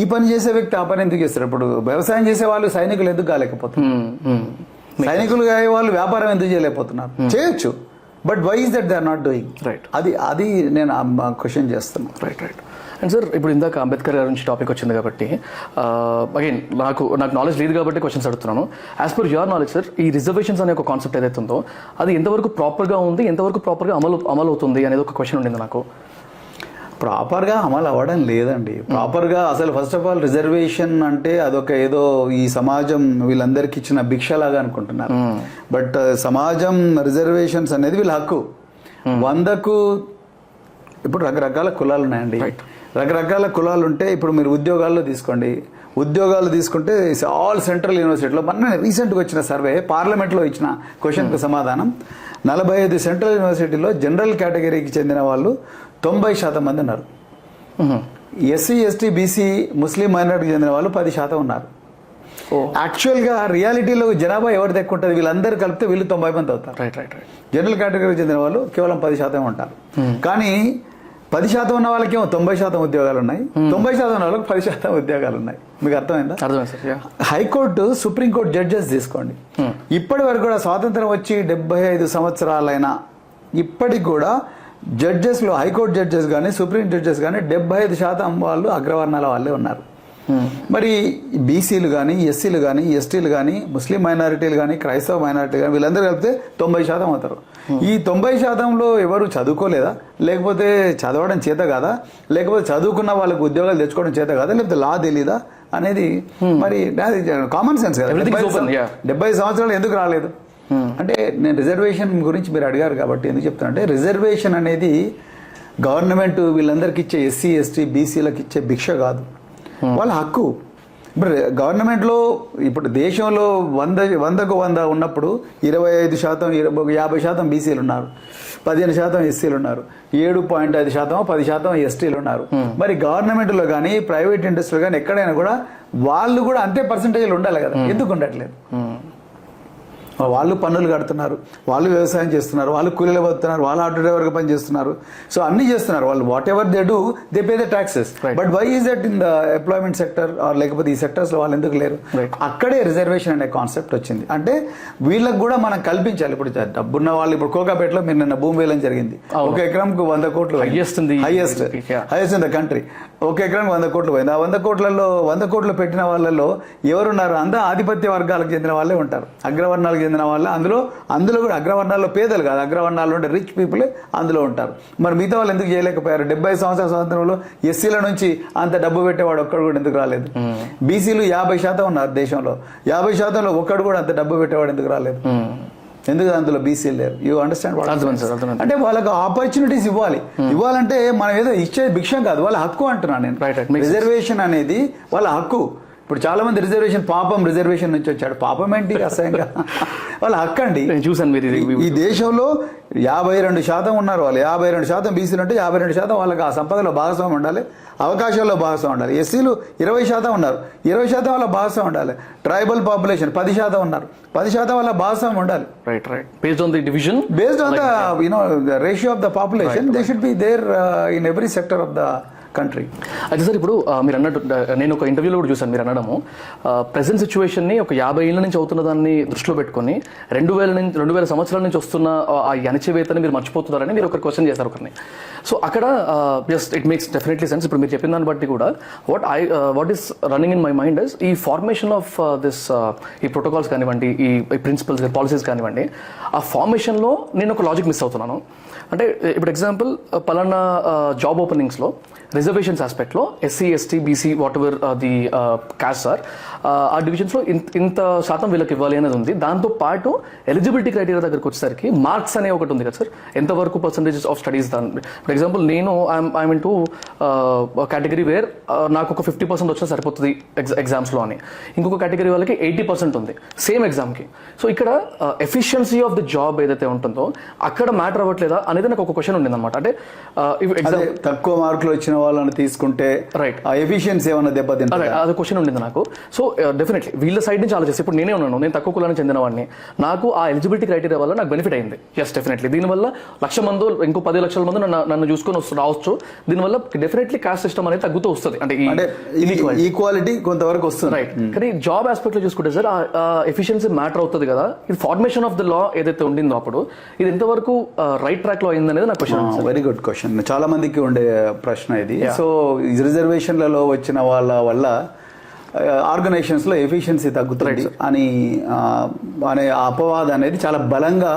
ఈ పని చేసే వ్యక్తి ఆ పని ఎందుకు చేస్తారు? ఇప్పుడు వ్యవసాయం చేసే వాళ్ళు సైనికులు ఎందుకు కాలేకపోతున్నారు? సైనికులు అయ్యే వాళ్ళు వ్యాపారం ఎందుకు చేయలేకపోతున్నారు? చేయొచ్చు, but why is that they are not doing? Right. అది నేను క్వశ్చన్ చేస్తున్నాను. రైట్. అండ్ సార్, ఇప్పుడు ఇందాక అంబేద్కర్ గారి నుంచి టాపిక్ వచ్చింది కాబట్టి, అగైన్ నాకు నాలెడ్జ్ లేదు కాబట్టి క్వశ్చన్స్ అడుగుతున్నాను. As per your knowledge sir, ఈ రిజర్వేషన్స్ అనే ఒక కాన్సెప్ట్ ఏదైతే ఉందో అది ఎంతవరకు ప్రాపర్గా ఉంది, ఎంతవరకు ప్రాపర్గా అమలు అవుతుంది అనేది ఒక క్వశ్చన్ ఉండింది నాకు. ప్రాపర్గా అమలు అవ్వడం లేదండి. ప్రాపర్గా అసలు ఫస్ట్ ఆఫ్ ఆల్ రిజర్వేషన్ అంటే అదొక ఏదో ఈ సమాజం వీళ్ళందరికీ ఇచ్చిన భిక్షలాగా అనుకుంటున్నారు. బట్ సమాజం రిజర్వేషన్స్ అనేది వీళ్ళ హక్కు. 100కు ఇప్పుడు రకరకాల కులాలు ఉన్నాయండి. రకరకాల కులాలు ఉంటే, ఇప్పుడు మీరు ఉద్యోగాల్లో తీసుకోండి, ఉద్యోగాలు తీసుకుంటే ఆల్ సెంట్రల్ యూనివర్సిటీలో మన రీసెంట్గా వచ్చిన సర్వే, పార్లమెంట్లో ఇచ్చిన క్వశ్చన్కు సమాధానం, 45 సెంట్రల్ యూనివర్సిటీలో జనరల్ కేటగిరీకి చెందిన వాళ్ళు 90% మంది ఉన్నారు. SC, ST, BC, ముస్లిం మైనారిటీకి చెందిన వాళ్ళు 10% ఉన్నారు. యాక్చువల్గా రియాలిటీలో జనాభా ఎవరు ఎక్కువ ఉంటుంది, వీళ్ళందరూ కలిపితే వీళ్ళు 90 మంది అవుతారు. జనరల్ కేటగిరీకి చెందిన వాళ్ళు కేవలం 10% ఉంటారు. కానీ 10% ఉన్న వాళ్ళకేమో 90% ఉద్యోగాలు ఉన్నాయి, 90% ఉన్న వాళ్ళకి 10% ఉద్యోగాలు ఉన్నాయి. మీకు అర్థమైందా? హైకోర్టు, సుప్రీంకోర్టు జడ్జెస్ తీసుకోండి, ఇప్పటి వరకు కూడా స్వాతంత్రం వచ్చి 75 సంవత్సరాలైనా ఇప్పటికి కూడా జడ్జెస్లో, హైకోర్టు జడ్జెస్ కానీ సుప్రీం జడ్జెస్ కానీ 75% వాళ్ళు అగ్రవర్ణాల వాళ్ళే ఉన్నారు. మరి బీసీలు కానీ, ఎస్సీలు కానీ, ఎస్టీలు కానీ, ముస్లిం మైనారిటీలు కానీ, క్రైస్తవ మైనారిటీలు కానీ, వీళ్ళందరూ కలిపితే 90% అవుతారు. ఈ 90%లో ఎవరు చదువుకోలేదా, లేకపోతే చదవడం చేత కాదా, లేకపోతే చదువుకున్న వాళ్ళకి ఉద్యోగాలు తెచ్చుకోవడం చేత కాదా, లేకపోతే లా తెలీదా అనేది మరి కామన్ సెన్స్ కదా. 70 సంవత్సరాలు ఎందుకు రాలేదు అంటే, నేను రిజర్వేషన్ గురించి మీరు అడిగారు కాబట్టి ఎందుకు చెప్తానంటే, రిజర్వేషన్ అనేది గవర్నమెంట్ వీళ్ళందరికి ఇచ్చే ఎస్సీ ఎస్టీ బీసీలకు ఇచ్చే భిక్ష కాదు, వాళ్ళ హక్కు. ఇప్పుడు గవర్నమెంట్లో ఇప్పుడు దేశంలో 100కు 100 ఉన్నప్పుడు 25%, 50% బీసీలు ఉన్నారు, 15% ఎస్సీలు ఉన్నారు, 7.5%, 10% ఎస్టీలు ఉన్నారు. మరి గవర్నమెంట్లో కానీ ప్రైవేట్ ఇండస్ట్రీలో కానీ ఎక్కడైనా కూడా వాళ్ళు కూడా అంతే పర్సంటేజ్లు ఉండాలి కదా, ఎందుకు ఉండట్లేదు? వాళ్ళు పన్నులు కడుతున్నారు, వాళ్ళు వ్యవసాయం చేస్తున్నారు, వాళ్ళు కూలీలు పోతున్నారు, వాళ్ళు ఆటో డ్రైవర్గా పని చేస్తున్నారు, సో అన్ని చేస్తున్నారు వాళ్ళు. Whatever they do they pay the taxes. But why is that in the employment sector or లేకపోతే ఈ సెక్టర్స్ లో వాళ్ళు ఎందుకు లేరు? అక్కడే రిజర్వేషన్ అనే కాన్సెప్ట్ వచ్చింది. అంటే వీళ్ళకి కూడా మనం కల్పించాలి. ఇప్పుడు డబ్బున్న వాళ్ళు, ఇప్పుడు కోకాపేటలో మీరు నిన్న భూమి వేలం జరిగింది, ఒక ఎకరంకు 100 కోట్లు, హైయెస్ట్ ఇన్ ద కంట్రీ. ఒక ఎకరానికి 100 కోట్లు పోయింది. ఆ 100 కోట్లు పెట్టిన వాళ్ళలో ఎవరున్నారు? అంతా ఆధిపత్య వర్గాలకు చెందిన వాళ్ళే ఉంటారు, అగ్రవర్ణాలకు చెందిన వాళ్ళు. అందులో కూడా అగ్రవర్ణాల్లో పేదలు కాదు, అగ్రవర్ణాల్లో ఉండే రిచ్ పీపుల్ అందులో ఉంటారు. మరి మిగతా వాళ్ళు ఎందుకు చేయలేకపోయారు? 70 సంవత్సరాల స్వాతంత్రంలో ఎస్సీల నుంచి అంత డబ్బు పెట్టేవాడు ఒక్కడు కూడా ఎందుకు రాలేదు? బీసీలు 50% ఉన్నారు దేశంలో, 50%లో ఒక్కడు కూడా అంత డబ్బు పెట్టేవాడు ఎందుకు రాలేదు? ఎందుకు అందులో బీసీలు లేరు? You understand? అంటే వాళ్ళకి ఆపర్చునిటీస్ ఇవ్వాలంటే మనం ఏదో ఇచ్చే భిక్షం కాదు, వాళ్ళ హక్కు అంటున్నాను నేను. రిజర్వేషన్ అనేది వాళ్ళ హక్కు. ఇప్పుడు చాలా మంది రిజర్వేషన్ పాపం రిజర్వేషన్ నుంచి వచ్చాడు, పాపం ఏంటి అసహ్యంగా? వాళ్ళ హక్కు అండి. చూసాను మీరు ఈ దేశంలో 52% ఉన్నారు వాళ్ళు, 52% బీసీలు అంటే 52% వాళ్ళకి ఆ సంపదలో భాగస్వామ్యం ఉండాలి, అవకాశాల్లో భాగస్వామ్యం ఉండాలి. ఎస్సీలు 20% ఉన్నారు, 20% వాళ్ళ భాగస్వామ్యం ఉండాలి. ట్రైబల్ పాపులేషన్ 10% ఉన్నారు, 10% వాళ్ళ భాగస్వామ్యం ఉండాలి. Based on the division, based on the ratio of the population, they should be there in every sector of the country. అయితే సార్ ఇప్పుడు మీరు అన్నట్టు, నేను ఒక ఇంటర్వ్యూలో కూడా చూసాను మీరు అనడము, ప్రెసెంట్ సిచ్యువేషన్ని ఒక 50 ఏళ్ళ నుంచి అవుతున్న దాన్ని దృష్టిలో పెట్టుకొని 2000 సంవత్సరాల నుంచి వస్తున్న ఆ అణచివేతని మీరు మర్చిపోతున్నారని మీరు ఒక క్వశ్చన్ చేశారు ఒకరిని. సో అక్కడ just it makes definitely sense. ఇప్పుడు మీరు చెప్పిన దాన్ని బట్టి కూడా what is running in my mind is ఈ ఫార్మేషన్ ఆఫ్ దిస్, ఈ ప్రోటోకాల్స్ కానివ్వండి, ఈ ప్రిన్సిపల్స్ పాలసీస్ కానివ్వండి, ఆ ఫార్మేషన్లో నేను ఒక లాజిక్ మిస్ అవుతున్నాను. అంటే ఇప్పుడు ఎగ్జాంపుల్ పలానా జాబ్ ఓపెనింగ్స్లో రిజర్వేషన్స్ ఆస్పెక్ట్లో SC ST BC whatever the caste sir, ఆ డివిజన్స్లో ఇంత శాతం వీళ్ళకి ఇవ్వాలి అనేది ఉంది. దాంతో పాటు ఎలిజిబిలిటీ క్రైటీరియా దగ్గరకు వచ్చేసరికి మార్క్స్ అనే ఒకటి ఉంది కదా సార్, ఎంతవరకు పర్సంటేజెస్ ఆఫ్ స్టడీస్ దాని. ఫర్ ఎగ్జాంపుల్ నేను I'm in to category wear నాకు ఒక 50% వచ్చినా సరిపోతుంది ఎగ్జామ్స్లో అని, ఇంకొక కేటగిరీ వాళ్ళకి 80% ఉంది సేమ్ ఎగ్జామ్కి. సో ఇక్కడ ఎఫిషియన్సీ ఆఫ్ ది జాబ్ ఏదైతే ఉంటుందో అక్కడ మ్యాటర్ అవ్వట్లేదా అనేది నాకు ఒక క్వశ్చన్ ఉండింది అనమాట. అంటే తక్కువ మార్కులు వచ్చిన వాళ్ళని తీసుకుంటే రైట్ ఆ ఎఫిషియన్సీ ఏమైనా దెబ్బతింటుంది, అది క్వశ్చన్ ఉండింది నాకు. సో డెఫినెట్లీ వీళ్ళ సైడ్ నుంచి ఆలోచిస్తే ఇప్పుడు నేనే ఉన్నాను, నేను తక్కువ కులానికి చెందిన వాడిని, నాకు ఆ ఎలిజిబిలిటీ క్రైటీరియా వల్ల నాకు బెనిఫిట్ అయింది. ఎస్ డెఫినెట్లీ దీనివల్ల 1,00,000 మంది ఇంకో 10 లక్షల మంది నన్ను చూసుకొని రావచ్చు. దీనివల్ల డెఫినెట్లీ కాస్ట్ సిస్టమ్ అనేది తగ్గుతూ వస్తుంది, అంటే ఈక్వాలిటీ కొంతవరకు వస్తుంది రైట్. కానీ జాబ్ ఆస్పెక్ట్ లో చూసుకుంటే సార్ ఎఫిషియన్సీ మ్యాటర్ అవుతుంది కదా. ఇది ఫార్మేషన్ ఆఫ్ ద లా ఏదైతే ఉండిందో అప్పుడు ఇది ఎంతవరకు రైట్ ట్రాక్ లో అయింది అనేది నా క్వశ్చన్. వెరీ గుడ్ క్వశ్చన్, చాలా మందికి ఉండే ప్రశ్న ఇది. సో రిజర్వేషన్లలో వచ్చిన వాళ్ళ వల్ల ఆర్గనైజేషన్స్లో ఎఫిషియన్సీ తగ్గుతుంది అనే అపవాదం అనేది చాలా బలంగా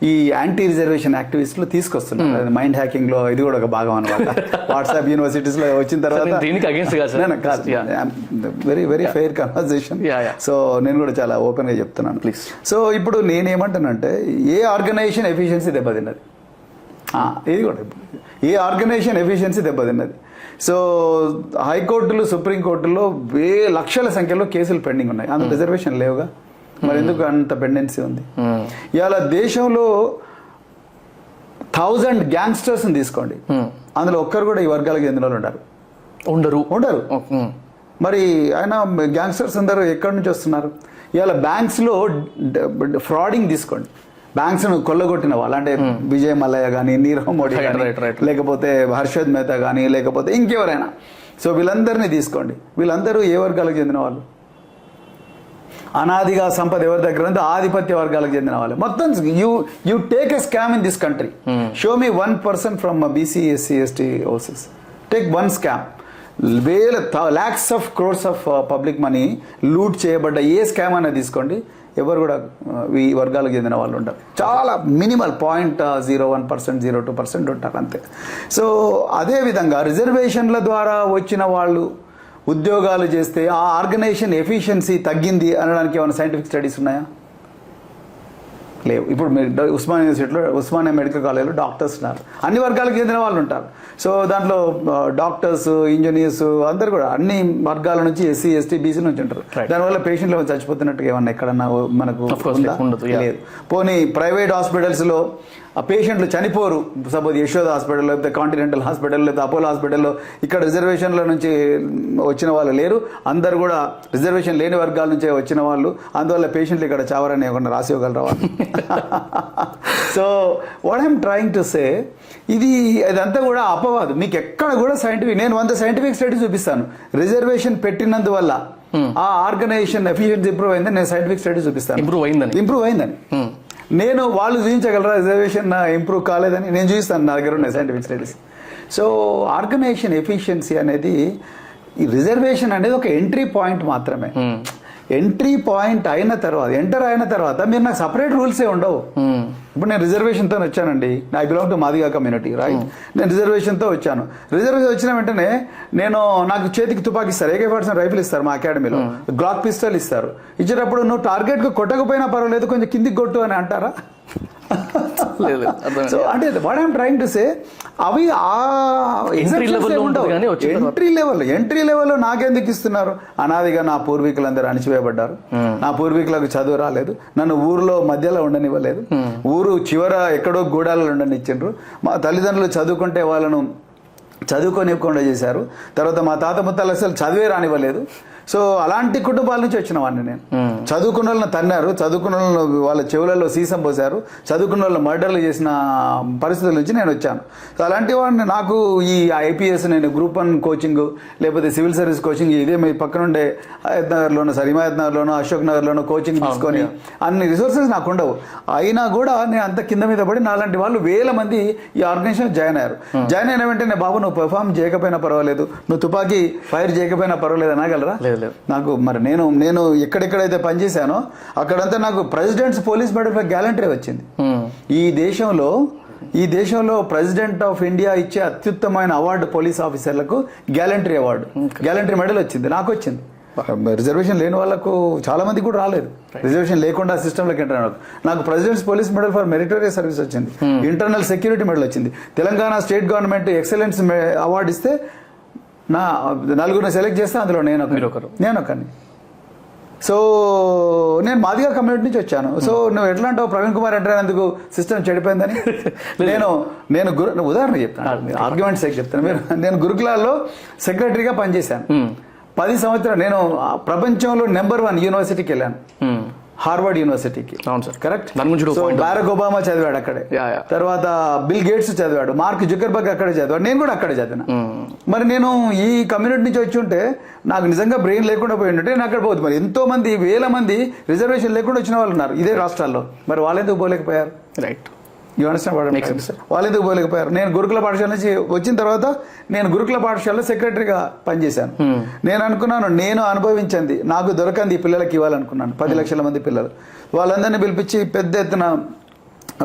ఈ యాంటీ రిజర్వేషన్ యాక్టివిస్టులు తీసుకొస్తున్నారు. మైండ్ హ్యాకింగ్ లో ఇది కూడా ఒక భాగం అనమాట. వాట్సాప్ యూనివర్సిటీస్ లో వచ్చిన తర్వాత very very fair conversation. So నేను కూడా చాలా ఓపెన్ గా చెప్తున్నాను ప్లీజ్. సో ఇప్పుడు నేనేమంటానంటే ఏ ఆర్గనైజేషన్ ఎఫిషియన్సీ దెబ్బతిన్నది, ఇది కూడా ఏ ఆర్గనైజేషన్ ఎఫిషియన్సీ దెబ్బతిన్నది. సో హైకోర్టులు సుప్రీంకోర్టులో లక్షల సంఖ్యలో కేసులు పెండింగ్ ఉన్నాయి, అందులో రిజర్వేషన్ లేవుగా, మరి ఎందుకు అంత పెండెన్సీ ఉంది? ఇవాళ దేశంలో 1000 గ్యాంగ్స్టర్స్ తీసుకోండి, అందులో ఒక్కరు కూడా ఈ వర్గాలకు చెందిన వాళ్ళు ఉండరు. మరి ఆయన గ్యాంగ్స్టర్స్ అందరూ ఎక్కడి నుంచి వస్తున్నారు? ఇవాళ బ్యాంక్స్లో ఫ్రాడింగ్ తీసుకోండి, బ్యాంక్స్ ను కొల్లగొట్టిన వాళ్ళు అంటే విజయ్ మల్లయ్య కానీ, నీరవ్ మోడీ కానీ, లేకపోతే హర్షద్ మెహతా కానీ, లేకపోతే ఇంకెవరైనా. సో వీళ్ళందరినీ తీసుకోండి, వీళ్ళందరూ ఏ వర్గాలకు చెందిన వాళ్ళు? అనాదిగా సంపద ఎవరి దగ్గర ఉందో ఆధిపత్య వర్గాలకు చెందిన వాళ్ళు. మొత్తం you take a scam in this country, show me 1% from BC SC ST houses, take one scam. lakhs of crores of public money loot చేయబడ్డ ఏ స్కామ్ అనేది తీసుకోండి, ఎవరు కూడా ఈ వర్గాలకు చెందిన వాళ్ళు ఉంటారు. చాలా మినిమల్ 0.01%, 0.2% ఉంటారు అంతే. సో అదేవిధంగా రిజర్వేషన్ల ద్వారా వచ్చిన వాళ్ళు ఉద్యోగాలు చేస్తే ఆ ఆర్గనైజేషన్ ఎఫిషియన్సీ తగ్గింది అనడానికి ఏమైనా సైంటిఫిక్ స్టడీస్ ఉన్నాయా? లేవు. ఇప్పుడు మీరు ఉస్మానియా యూనివర్సిటీలో ఉస్మానియా మెడికల్ కాలేజ్లో డాక్టర్స్ ఉన్నారు, అన్ని వర్గాలకు చెందిన వాళ్ళు ఉంటారు. సో దాంట్లో డాక్టర్స్, ఇంజనీర్స్ అందరు కూడా అన్ని వర్గాల నుంచి ఎస్సీ, ఎస్టీ, బీసీ నుంచి ఉంటారు. దానివల్ల పేషెంట్లు చచ్చిపోతున్నట్టుగా ఏమన్నా ఎక్కడన్నా మనకు లేదు. పోనీ ప్రైవేట్ హాస్పిటల్స్లో ఆ పేషెంట్లు చనిపోరు. సపోజ్ యశోద హాస్పిటల్, లేకపోతే కాంటినెంటల్ హాస్పిటల్, లేకపోతే అపోలో హాస్పిటల్లో ఇక్కడ రిజర్వేషన్ల నుంచి వచ్చిన వాళ్ళు లేరు, అందరు కూడా రిజర్వేషన్ లేని వర్గాల నుంచే వచ్చిన వాళ్ళు. అందువల్ల పేషెంట్లు ఇక్కడ చావరని ఏమన్నా రాసి ఇవ్వగలరా వాళ్ళు? So what I'm trying to say, ఇదంతా కూడా అపవాదు. మీకు ఎక్కడ కూడా సైంటిఫిక్, నేను 100 సైంటిఫిక్ స్టడీ చూపిస్తాను. రిజర్వేషన్ పెట్టినందువల్ల ఆ ఆర్గనైజేషన్ ఎఫిషియన్సీ ఇంప్రూవ్ అయిందని నేను సైంటిఫిక్ స్టడీ చూపిస్తాను. ఇంప్రూవ్ అయిందని నేను వాళ్ళు చూపించగలరా రిజర్వేషన్ ఇంప్రూవ్ కాలేదని? నేను చూపిస్తాను, నా దగ్గర ఉన్నాయి scientific studies. So organization efficiency అనేది, ఈ రిజర్వేషన్ అనేది ఒక ఎంట్రీ పాయింట్ మాత్రమే. ఎంట్రీ పాయింట్ ఎంటర్ అయిన తర్వాత మీరు నాకు సపరేట్ రూల్సే ఉండవు. ఇప్పుడు నేను రిజర్వేషన్తో వచ్చానండి, I belong to Madiga community, right? నేను రిజర్వేషన్తో వచ్చాను. రిజర్వేషన్ వచ్చిన వెంటనే నాకు చేతికి తుపాకి ఇస్తారు, AK-47 రైఫిల్ ఇస్తారు మా అకాడమీలో, గ్లాక్ పిస్టల్ ఇస్తారు. ఇచ్చేటప్పుడు నువ్వు టార్గెట్కి కొట్టకపోయినా పర్వాలేదు, కొంచెం కిందికి కొట్టు అని అంటారా? సో అంటే what I'm trying to say, అవి ఎంట్రీ లెవెల్లో నాకెందుకు ఇస్తున్నారు? అనాదిగా నా పూర్వీకులందరూ అణిచివేయబడ్డారు, నా పూర్వీకులకు చదువు రాలేదు, నన్ను ఊరిలో మధ్యలో ఉండనివ్వలేదు, ఊరు చివర ఎక్కడో గూడాలలో ఉండనిచ్చిండ్రు, మా తల్లిదండ్రులు చదువుకుంటే వాళ్ళను చదువుకోనివ్వకుండా చేశారు, తర్వాత మా తాత ముత్తాలు అసలు చదివే రానివ్వలేదు. సో అలాంటి కుటుంబాల నుంచి వచ్చిన వాడిని నేను. చదువుకున్న వాళ్ళని తన్నారు, చదువుకున్న వాళ్ళని వాళ్ళ చెవులలో సీసం పోసారు, చదువుకున్న వాళ్ళు మర్డర్లు చేసిన పరిస్థితుల నుంచి నేను వచ్చాను. సో అలాంటి వాడిని నాకు ఈ IPS, నేను గ్రూప్ 1 కోచింగ్, లేకపోతే సివిల్ సర్వీస్ కోచింగ్, ఇదే మీ పక్కన ఉండే హయత్ నగర్లోనో, హిమాయత్ నగర్లోనో, అశోక్ నగర్లోనో కోచింగ్ తీసుకొని అన్ని రిసోర్సెస్ నాకు ఉండవు. అయినా కూడా నేను అంత కింద మీద పడి నాలాంటి వాళ్ళు వేల మంది ఈ ఆర్గనైజేషన్ జాయిన్ అయ్యారు. జాయిన్ అయిన వెంటనే, బాబు నువ్వు పెర్ఫార్మ్ చేయకపోయినా పర్వాలేదు, నువ్వు తుపాకీ ఫైర్ చేయకపోయినా పర్వాలేదు అనగలరా? నాకు మరి నేను ఎక్కడెక్కడైతే పనిచేశానో అక్కడంతా నాకు president's police medal for gallantry వచ్చింది. ఈ దేశంలో ప్రెసిడెంట్ ఆఫ్ ఇండియా ఇచ్చే అత్యుత్తమైన అవార్డు పోలీస్ ఆఫీసర్లకు గ్యాలంటరీ అవార్డు, గ్యాలంటరీ మెడల్ వచ్చింది, నాకు వచ్చింది. రిజర్వేషన్ లేని వాళ్ళకు చాలా మంది కూడా రాలేదు. రిజర్వేషన్ లేకుండా సిస్టంలోకి ఎంటర్ అయిన నాకు president's police medal for meritorious service వచ్చింది, ఇంటర్నల్ సెక్యూరిటీ మెడల్ వచ్చింది. Telangana state government excellence award ఇస్తే నా 4 సెలెక్ట్ చేస్తే అందులో నేను ఒకరిని. సో నేను మాదిగా కమ్యూనిటీ నుంచి వచ్చాను. సో నువ్వు ఎట్లా అంటావు ప్రవీణ్ కుమార్ ఎంటర్ అయినందుకు సిస్టమ్ చెడిపోయిందని? నేను ఉదాహరణ చెప్తాను, ఆర్గ్యుమెంట్స్ చెప్తాను. నేను గురుకులాల్లో సెక్రటరీగా పనిచేశాను 10 సంవత్సరాలు. నేను ప్రపంచంలో నెంబర్ 1 యూనివర్సిటీకి వెళ్ళాను, హార్వర్డ్ యూనివర్సిటీకి. అవును sir, correct. So Barack Obama చదివాడు అక్కడే, తర్వాత బిల్ గేట్స్ చదివాడు, మార్క్ జుకర్బర్గ్ అక్కడే చదివాడు, నేను కూడా అక్కడే చదివిన. మరి నేను ఈ కమ్యూనిటీ నుంచి వచ్చి ఉంటే, నాకు నిజంగా బ్రెయిన్ లేకుండా పోయి ఉంటే నేను అక్కడ పోతుంది. మరి ఎంతో మంది, వేల మంది రిజర్వేషన్ లేకుండా వచ్చిన వాళ్ళు ఉన్నారు ఇదే రాష్ట్రాల్లో, మరి వాళ్ళు ఎందుకు పోలేకపోయారు? Right, you understand? వాళ్ళు ఎందుకు పోలేకపోయారు? నేను గురుకుల పాఠశాల నుంచి వచ్చిన తర్వాత నేను గురుకుల పాఠశాలలో సెక్రటరీగా పనిచేశాను. నేను అనుకున్నాను, నేను అనుభవించింది నాకు దొరకంది ఈ పిల్లలకి ఇవ్వాలనుకున్నాను. 10 లక్షల మంది పిల్లలు, వాళ్ళందరినీ పిలిపించి పెద్ద ఎత్తున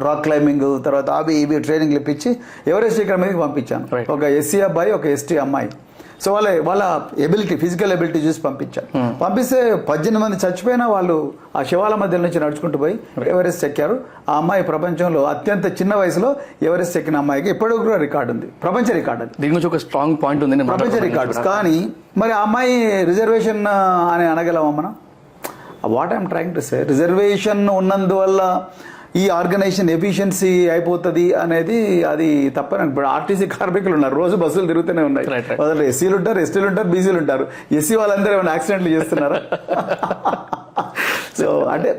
రాక్ క్లైంబింగ్, తర్వాత ఇవి ట్రైనింగ్ ఇప్పించి ఎవరెస్ట్ ఇక్కడ మీదకి పంపించాను. ఒక SC అబ్బాయి, ఒక ST అమ్మాయి. సో వాళ్ళ ఎబిలిటీ, ఫిజికల్ ఎబిలిటీ చూసి పంపించాను. పంపిస్తే 18 మంది చచ్చిపోయినా వాళ్ళు ఆ శివాల మధ్య నుంచి నడుచుకుంటూ పోయి ఎవరెస్ట్ ఎక్కారు. ఆ అమ్మాయి ప్రపంచంలో అత్యంత చిన్న వయసులో ఎవరెస్ట్ ఎక్కిన అమ్మాయికి ఇప్పటికి కూడా రికార్డు ఉంది, ప్రపంచ రికార్డు. దీని నుంచి ఒక స్ట్రాంగ్ పాయింట్ ఉంది, ప్రపంచ రికార్డు. కానీ మరి ఆ అమ్మాయి రిజర్వేషన్ అని అనగలమా మనం? What I'm trying to say, reservation ఉన్నందువల్ల ఈ ఆర్గనైజేషన్ ఎఫిషియన్సీ అయిపోతుంది అనేది అది తప్పని. ఇప్పుడు RTC కార్మికులు ఉన్నారు, రోజు బస్సులు తిరుగుతూనే ఉన్నాయి. వాళ్ళు SCలు ఉంటారు, STలు ఉంటారు, BCలు ఉంటారు. SC వాళ్ళందరూ ఏమైనా యాక్సిడెంట్లు చేస్తున్నారా? సో అంటే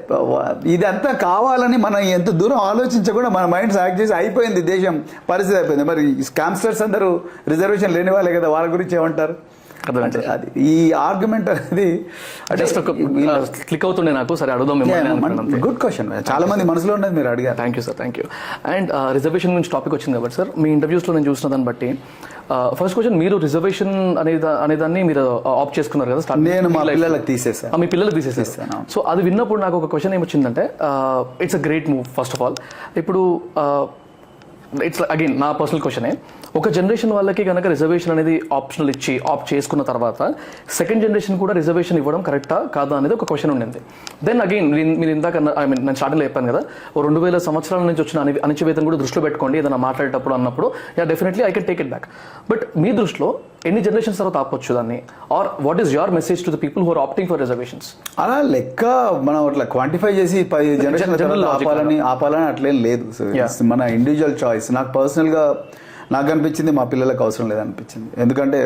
ఇదంతా కావాలని మనం ఎంత దూరం ఆలోచించకుండా మన మైండ్స్ యాక్ట్ చేసి అయిపోయింది, దేశం పరిస్థితి అయిపోయింది. మరి స్కామ్స్టర్స్ అందరూ రిజర్వేషన్ లేని వాళ్ళే కదా, వాళ్ళ గురించి ఏమంటారు? అది ఈ ఆర్గ్యుమెంట్ అనేది క్లిక్ అవుతుండే నాకు. సరే అడుగుదాం. గుడ్ క్వశ్చన్, చాలా మంది మనసులో ఉన్నది మీరు అడిగారు. Thank you sir, thank you. And reservation గురించి టాపిక్ వచ్చింది కాబట్టి సార్, మీ ఇంటర్వ్యూస్లో నేను చూసిన దాన్ని బట్టి ఫస్ట్ క్వశ్చన్, మీరు రిజర్వేషన్ అనేదాన్ని మీరు ఆప్ట్ చేసుకున్నారు కదా? నేను మా పిల్లలకు తీసేసాను. మీ పిల్లలకు తీసేసాను. సో అది విన్నప్పుడు నాకు ఒక క్వశ్చన్ ఏమొచ్చిందంటే, it's a great move first of all. ఇప్పుడు ఇట్స్ అగైన్ నా పర్సనల్ క్వశ్చనే, ఒక జనరేషన్ వాళ్ళకి కనుక రిజర్వేషన్ అనేది ఆప్షనల్ ఇచ్చి ఆప్ట్ చేసుకున్న తర్వాత సెకండ్ జనరేషన్ కూడా రిజర్వేషన్ ఇవ్వడం కరెక్టా కాదా అనేది ఒక క్వశ్చన్ ఉండింది. దెన్ అగైన్ మీరు ఇందాక నేను స్టార్టింగ్లో చెప్పాను కదా, 2000 సంవత్సరాల నుంచి వచ్చిన అణచివేతను కూడా దృష్టిలో పెట్టుకోండి ఏదైనా మాట్లాడేటప్పుడు అన్నప్పుడు, yeah definitely I can take it back. But మీ దృష్టిలో ఎన్ని జనరేషన్స్ తర్వాత ఆపొచ్చు దాన్ని, or what is your message to the people who are opting for reservations? అలా లెక్క మనం అట్లా క్వాంటిఫై చేసి 10 జనరేషన్ ఆపాలని అట్లేం లేదు. మన ఇండివిజువల్ చాయిస్. నాకు పర్సనల్గా నాకు అనిపించింది మా పిల్లలకు అవసరం లేదనిపించింది. ఎందుకంటే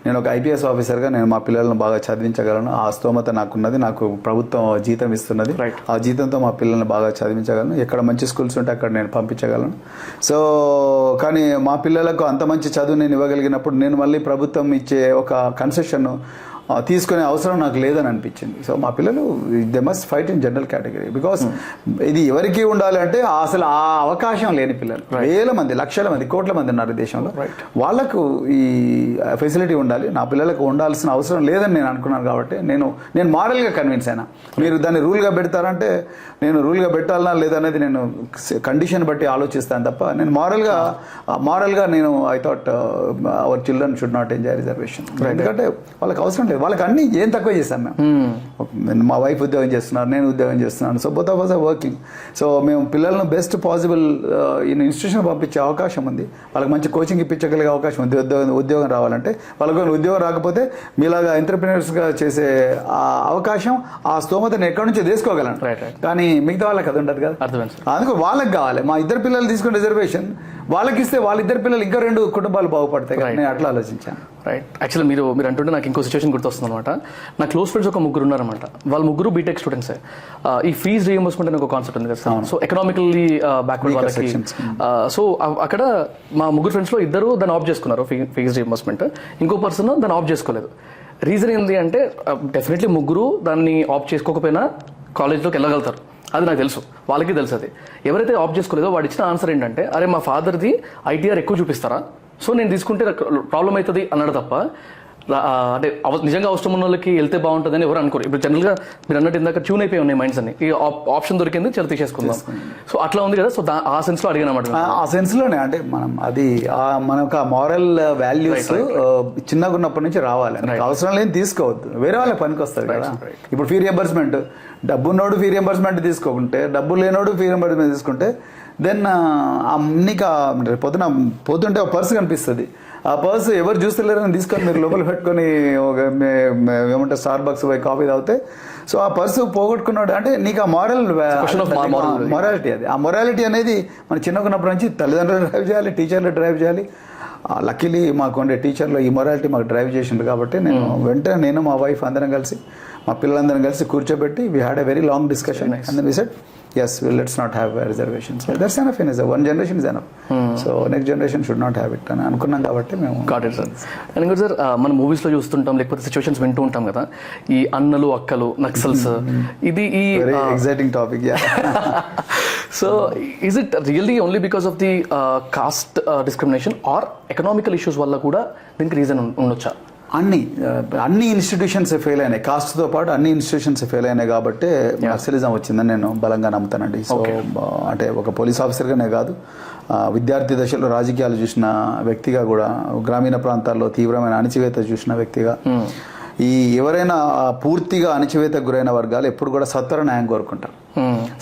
నేను ఒక ఐపీఎస్ ఆఫీసర్గా నేను మా పిల్లలను బాగా చదివించగలను, ఆ స్తోమత నాకున్నది, నాకు ప్రభుత్వం జీతం ఇస్తున్నది, ఆ జీతంతో మా పిల్లల్ని బాగా చదివించగలను, ఎక్కడ మంచి స్కూల్స్ ఉంటే అక్కడ నేను పంపించగలను. సో కానీ మా పిల్లలకు అంత మంచి చదువు నేను ఇవ్వగలిగినప్పుడు నేను మళ్ళీ ప్రభుత్వం ఇచ్చే ఒక కన్సెషన్ తీసుకునే అవసరం నాకు లేదని అనిపించింది. సో మా పిల్లలు they must fight in general category, because ఇది ఎవరికి ఉండాలి అంటే అసలు ఆ అవకాశం లేని పిల్లలు వేల మంది, లక్షల మంది, కోట్ల మంది ఉన్నారు దేశంలో. వాళ్ళకు ఈ ఫెసిలిటీ ఉండాలి, నా పిల్లలకు ఉండాల్సిన అవసరం లేదని నేను అనుకున్నాను. కాబట్టి నేను మోడల్గా కన్విన్స్ అయినా. మీరు దాన్ని రూల్గా పెడతారంటే నేను రూల్గా పెట్టాలనా లేదనేది నేను కండిషన్ బట్టి ఆలోచిస్తాను తప్ప నేను మారల్గా నేను I thought our children should not enjoy reservation. ఎందుకంటే వాళ్ళకి అవసరం లేదు, వాళ్ళకి అన్ని ఏం తక్కువ చేశాం మేము. మా వైఫ్ ఉద్యోగం చేస్తున్నారు, నేను ఉద్యోగం చేస్తున్నాను. So both of us are working. So మేము పిల్లలను బెస్ట్ పాసిబుల్ ఇన్స్టిట్యూషన్ పంపించే అవకాశం ఉంది, వాళ్ళకి మంచి కోచింగ్ ఇప్పించగలిగే అవకాశం ఉంది. ఉద్యోగం రావాలంటే వాళ్ళకి ఉద్యోగం రాకపోతే మీలాగా ఎంటర్ప్రినర్స్గా చేసే ఆ అవకాశం, ఆ స్తోమతను ఎక్కడి నుంచి తీసుకోగలను. కానీ మిగతా వాళ్ళకి అది ఉండదు కదా, అందుకు వాళ్ళకి కావాలి. మా ఇద్దరు పిల్లలు తీసుకున్న రిజర్వేషన్ వాళ్ళకి ఇస్తే వాళ్ళిద్దరు పిల్లలు ఇంకా 2 కుటుంబాలు బాగుపడతాయి. నేను అట్లా ఆలోచించాను. రైట్. యాక్చువల్లీ మీరు అంటుంటే నాకు ఇంకో సిచ్యువేషన్ గుర్తొస్తుంది అనమాట. నా క్లోజ్ ఫ్రెండ్స్ ఒక 3 ఉన్నారనమాట. వాళ్ళు 3 బీటెక్ స్టూడెంట్సే. ఈ ఫీజ్ రీఎంబర్స్మెంట్ అనే ఒక కాన్సెప్ట్ ఉంది కదా, సో ఎకనామికల్లీ బ్యాక్వర్డ్ వాళ్ళకి. సో అక్కడ మా 3 ఫ్రెండ్స్లో 2 దాన్ని ఆప్ట్ చేసుకున్నారు ఫీజ్ రీఎంబర్స్మెంట్, ఇంకో పర్సన్ దాన్ని ఆప్ట్ చేసుకోలేదు. రీజన్ ఏంటి అంటే డెఫినెట్లీ 3 దాన్ని ఆప్ట్ చేసుకోకపోయినా కాలేజ్లోకి వెళ్ళగలుగుతారు, అది నాకు తెలుసు, వాళ్ళకి తెలుసు. అది ఎవరైతే ఆప్ట్ చేసుకోలేదో వాడు ఇచ్చిన ఆన్సర్ ఏంటంటే, అరే మా ఫాదర్ది ఐటీఆర్ ఎక్కువ చూపిస్తారా, సో నేను తీసుకుంటే ప్రాబ్లం అవుతుంది అన్నాడు తప్ప అంటే నిజంగా అవసరం ఉన్న వాళ్ళకి వెళ్తే బాగుంటుందని ఎవరు అనుకోరు. ఇప్పుడు జనరల్గా మీరు అన్నట్టు ఇందాక ట్యూన్ అయిపోయి ఉన్నాయి మైండ్స్ అన్ని, ఈ ఆప్షన్ దొరికింది చాలా తీసేసుకుందాం. సో అట్లా ఉంది కదా, సో ఆ సెన్స్ లో అడిగినమాట. ఆ సెన్స్ లోనే అంటే మనం అది మనకు ఆ మారల్ వాల్యూస్ చిన్నగా ఉన్నప్పటి నుంచి రావాలి. అవసరం లేని తీసుకోవద్దు, వేరే వాళ్ళకి పనికి వస్తుంది కదా. ఇప్పుడు ఫీ రియంబర్స్మెంట్, డబ్బున్నోడు ఫీ రియంబర్స్మెంట్ తీసుకోకుంటే, డబ్బు లేనోడు ఫీ రియంబర్స్మెంట్ తీసుకుంటే, దెన్ నీకు పొద్దున పోతుంటే ఒక పర్స్ కనిపిస్తుంది, ఆ పర్స్ ఎవరు చూస్తలేరని తీసుకొని మీరు లోపల పెట్టుకొని ఏమంటే స్టార్ బక్స్ పోయి కాఫీ తాగితే, సో ఆ పర్సు పోగొట్టుకున్నాడు అంటే నీకు ఆ మొరాలిటీ. అది ఆ మొరాలిటీ అనేది మన చిన్నకున్నప్పటి నుంచి తల్లిదండ్రులు డ్రైవ్ చేయాలి, టీచర్లు డ్రైవ్ చేయాలి. లక్కీలీ మాకు ఉండే టీచర్లు ఈ మొరాలిటీ మాకు డ్రైవ్ చేసిండు. కాబట్టి వెంటనే నేను మా వైఫ్ అందరం కలిసి, మా పిల్లలందరం కలిసి కూర్చోబెట్టి we had a very long discussion and then we said yes, let's not have reservations. That's enough in one generation is enough. So next generation should not have it అని అనుకున్నాం. కాబట్టి మేము గాట్ ఇట్ సార్. అండ్ ఇంకోటి sir, మన మూవీస్లో చూస్తుంటాం లేకపోతే situations వింటూ ఉంటాం కదా, ఈ అన్నలు అక్కలు నక్సల్స్, ఇది ఈ very exciting topic. So is it really only because of the caste discrimination or economical issues వల్ల కూడా దీనికి రీజన్ ఉండొచ్చా? అన్ని ఇన్స్టిట్యూషన్స్ ఫెయిల్ అయినాయి, కాస్ట్తో పాటు అన్ని ఇన్స్టిట్యూషన్స్ ఫెయిల్ అయినాయి. కాబట్టి నక్సలిజం వచ్చిందని నేను బలంగా నమ్ముతానండి. సో అంటే ఒక పోలీస్ ఆఫీసర్గానే కాదు, విద్యార్థి దశలో రాజకీయాలు చూసిన వ్యక్తిగా కూడా, గ్రామీణ ప్రాంతాల్లో తీవ్రమైన అణచివేత చూసిన వ్యక్తిగా, ఈ ఎవరైనా పూర్తిగా అణచివేతకు గురైన వర్గాలు ఎప్పుడు కూడా సత్వర న్యాయం కోరుకుంటారు.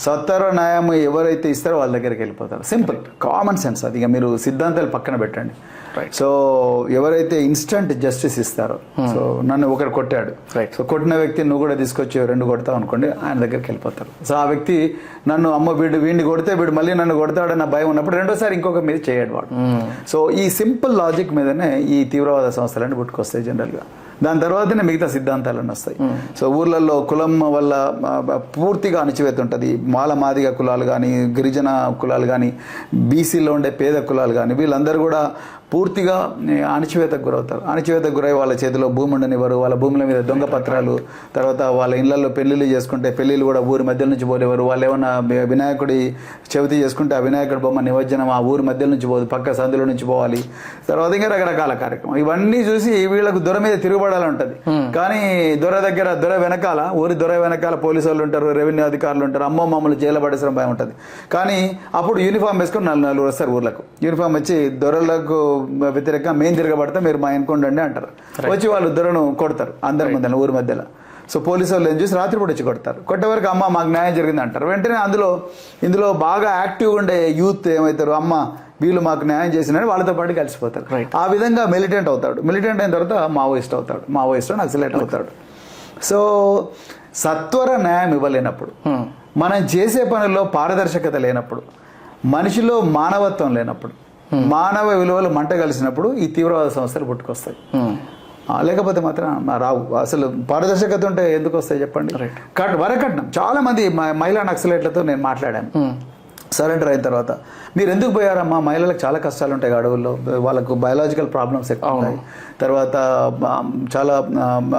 సత్వర న్యాయం ఎవరైతే ఇస్తారో వాళ్ళ దగ్గరికి వెళ్ళిపోతారు. Simple common sense. అది ఇక మీరు సిద్ధాంతాలు పక్కన పెట్టండి. సో ఎవరైతే ఇన్స్టంట్ జస్టిస్ ఇస్తారో, సో నన్ను ఒకరు కొట్టాడు, సో కొట్టిన వ్యక్తి నువ్వు కూడా తీసుకొచ్చి 2 కొడతావు అనుకోండి, ఆయన దగ్గరికి వెళ్ళిపోతారు. సో ఆ వ్యక్తి నన్ను అమ్మ వీడిని కొడితే వీడు మళ్ళీ నన్ను కొడతాడన్న భయం ఉన్నప్పుడు రెండోసారి ఇంకొక మీద చేయడు వాడు. సో ఈ సింపుల్ లాజిక్ మీదనే ఈ తీవ్రవాద సంస్థలన్నీ పుట్టుకొస్తాయి జనరల్గా. దాని తర్వాతనే మిగతా సిద్ధాంతాలన్నీ వస్తాయి. సో ఊర్లలో కులం వల్ల పూర్తిగా అణచివేత ఉంటుంది. మాదిగ కులాలు కానీ, గిరిజన కులాలు కానీ, బీసీలో ఉండే పేద కులాలు కానీ, వీళ్ళందరూ కూడా పూర్తిగా అణచివేతకు గురవుతారు. అణచివేతకు గురై వాళ్ళ చేతిలో భూమి ఉండనివ్వరు, వాళ్ళ భూముల మీద దొంగ పత్రాలు, తర్వాత వాళ్ళ ఇళ్లలో పెళ్లిళ్ళు చేసుకుంటే పెళ్లిళ్ళు కూడా ఊరి మధ్య నుంచి పోలేవారు. వాళ్ళు ఏమన్నా వినాయకుడి చవితి చేసుకుంటే ఆ వినాయకుడి బొమ్మ నిమజ్జనం ఆ ఊరి మధ్య నుంచి పోదు, పక్క సందులో నుంచి పోవాలి. తర్వాత ఇంకా రకరకాల కార్యక్రమం ఇవన్నీ చూసి వీళ్ళకు దొర మీద తిరుగుబడాలని ఉంటుంది. కానీ దొర వెనకాల ఊరి దొర వెనకాల పోలీసు వాళ్ళు ఉంటారు, రెవెన్యూ అధికారులు ఉంటారు, అమ్మో మమ్మల్ని జైలు పడేసడం భయం ఉంటుంది. కానీ అప్పుడు యూనిఫామ్ వేసుకొని నలుగురు వస్తారు ఊర్లకు. యూనిఫామ్ వచ్చి దొరలకు వ్యతిరేకంగా మేము తిరగబడితే మీరు మా ఎన్నుకోండి అంటారు. వచ్చి వాళ్ళు దొరను కొడతారు అందరి మధ్యలో, ఊరి మధ్యలో. సో పోలీసు వాళ్ళు ఏం చూసి రాత్రిపూట వచ్చి కొడతారు. కొట్టే వరకు అమ్మ మాకు న్యాయం జరిగింది అంటారు. వెంటనే ఇందులో బాగా యాక్టివ్గా ఉండే యూత్ ఏమవుతారు, అమ్మ వీళ్ళు మాకు న్యాయం చేసినని వాళ్ళతో పాటు కలిసిపోతారు. ఆ విధంగా మిలిటెంట్ అవుతాడు. మిలిటెంట్ అయిన తర్వాత మావోయిస్ట్ అవుతాడు, మావోయిస్ట్ నక్సలైట్ అవుతాడు. సో సత్వర న్యాయం ఇవ్వలేనప్పుడు, మనం చేసే పనుల్లో పారదర్శకత లేనప్పుడు, మనిషిలో మానవత్వం లేనప్పుడు, మానవ విలువలు మంట కలిసినప్పుడు ఈ తీవ్రవాద సంస్థలు పుట్టుకొస్తాయి. లేకపోతే మాత్రం రావు. అసలు పారదర్శకత ఉంటే ఎందుకు వస్తాయి చెప్పండి. వరకట్నం చాలా మంది మహిళా నక్సలైట్లతో నేను మాట్లాడాను. సరెండర్ అయిన తర్వాత మీరు ఎందుకు పోయారమ్మా, మహిళలకు చాలా కష్టాలు ఉంటాయి అడవుల్లో, వాళ్ళకు బయాలజికల్ ప్రాబ్లమ్స్ ఎక్కువ ఉంటాయి, తర్వాత చాలా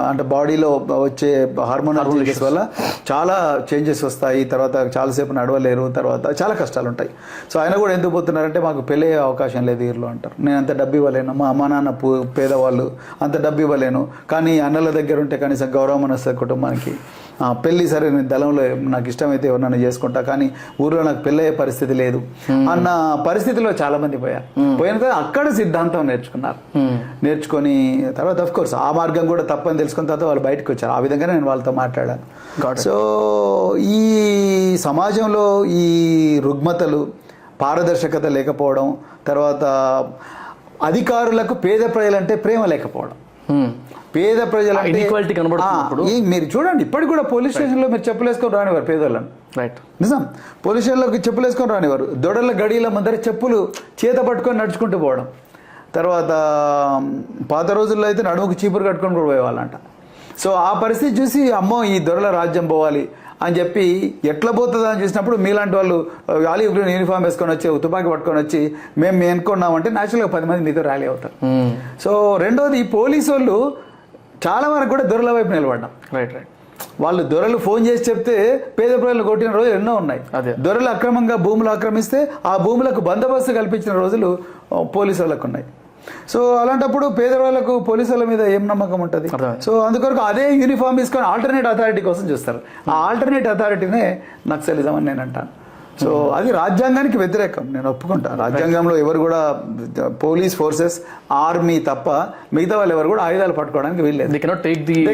అంటే బాడీలో వచ్చే హార్మోనల్ చేంజెస్ వల్ల చాలా చేంజెస్ వస్తాయి, తర్వాత చాలాసేపు నడవలేరు, తర్వాత చాలా కష్టాలు ఉంటాయి. సో ఆయన కూడా ఎందుకు పోతున్నారంటే మాకు పెళ్ళి అయ్యే అవకాశం లేదు ఊర్లో అంటారు. నేను అంత డబ్బు ఇవ్వలేను, మా అమ్మ నాన్న పేదవాళ్ళు, అంత డబ్బు ఇవ్వలేను, కానీ అన్నల దగ్గర ఉంటే కనీసం గౌరవం వస్తుంది కుటుంబానికి. పెళ్ళి సరే నేను దళంలో నాకు ఇష్టమైతే ఎవరినైనా చేసుకుంటా, కానీ ఊర్లో నాకు పెళ్ళి అయ్యే పరిస్థితి లేదు అన్న పరిస్థితిలో చాలా మంది పోయారు. పోయిన తర్వాత అక్కడ సిద్ధాంతం నేర్చుకొని తర్వాత అఫ్ కోర్స్ ఆ మార్గం కూడా తప్పని తెలుసుకున్న తర్వాత వాళ్ళు బయటకు వచ్చారు. ఆ విధంగా నేను వాళ్ళతో మాట్లాడాను. సో ఈ సమాజంలో ఈ రుగ్మతలు, పారదర్శకత లేకపోవడం, తర్వాత అధికారులకు పేద ప్రజలంటే ప్రేమ లేకపోవడం, పేద ప్రజలు మీరు చూడండి ఇప్పటికి కూడా పోలీస్ స్టేషన్లో మీరు చెప్పులేసుకొని రానివారు పేదోళ్ళను. నిజం, పోలీస్ స్టేషన్లోకి చెప్పులేసుకొని రానివారు. దొడల గడిల ముందర చెప్పులు చేత పట్టుకొని నడుచుకుంటూ పోవడం. తర్వాత పాత రోజుల్లో అయితే నడుముకు చీపురు కట్టుకొని కూడా పోయేవాళ్ళంట. సో ఆ పరిస్థితి చూసి అమ్మో ఈ దొరల రాజ్యం పోవాలి అని చెప్పి ఎట్లా పోతుందా అని చూసినప్పుడు మీలాంటి వాళ్ళు ఆలివ్ గ్రీన్ యూనిఫామ్ వేసుకొని వచ్చి తుపాకీ పట్టుకొని వచ్చి మేము ఎన్నుకున్నామంటే న్యాచురల్గా 10 మంది మీతో ర్యాలీ అవుతారు. సో రెండోది ఈ పోలీసు వాళ్ళు చాలా వరకు కూడా దొరల వైపు నిలబడ్డాం. వాళ్ళు దొరలు ఫోన్ చేసి చెప్తే పేద ప్రజలు కొట్టిన రోజులు ఎన్నో ఉన్నాయి. దొరలు అక్రమంగా భూములు ఆక్రమిస్తే ఆ భూములకు బందోబస్తు కల్పించిన రోజులు పోలీసు వాళ్ళకు ఉన్నాయి. సో అలాంటప్పుడు పేదవాళ్ళకు పోలీసు వాళ్ళ మీద ఏం నమ్మకం ఉంటుంది. సో అందుకొరకు అదే యూనిఫామ్ తీసుకొని ఆల్టర్నేట్ అథారిటీ కోసం చూస్తారు. ఆ ఆల్టర్నేట్ అథారిటీనే నక్సలిజం అని నేను అంటాను. సో అది రాజ్యాంగానికి వ్యతిరేకం, నేను ఒప్పుకుంటాను. రాజ్యాంగంలో ఎవరు కూడా పోలీస్ ఫోర్సెస్, ఆర్మీ తప్ప మిగతా వాళ్ళు ఎవరు కూడా ఆయుధాలు పట్టుకోవడానికి వీల్లేదు. They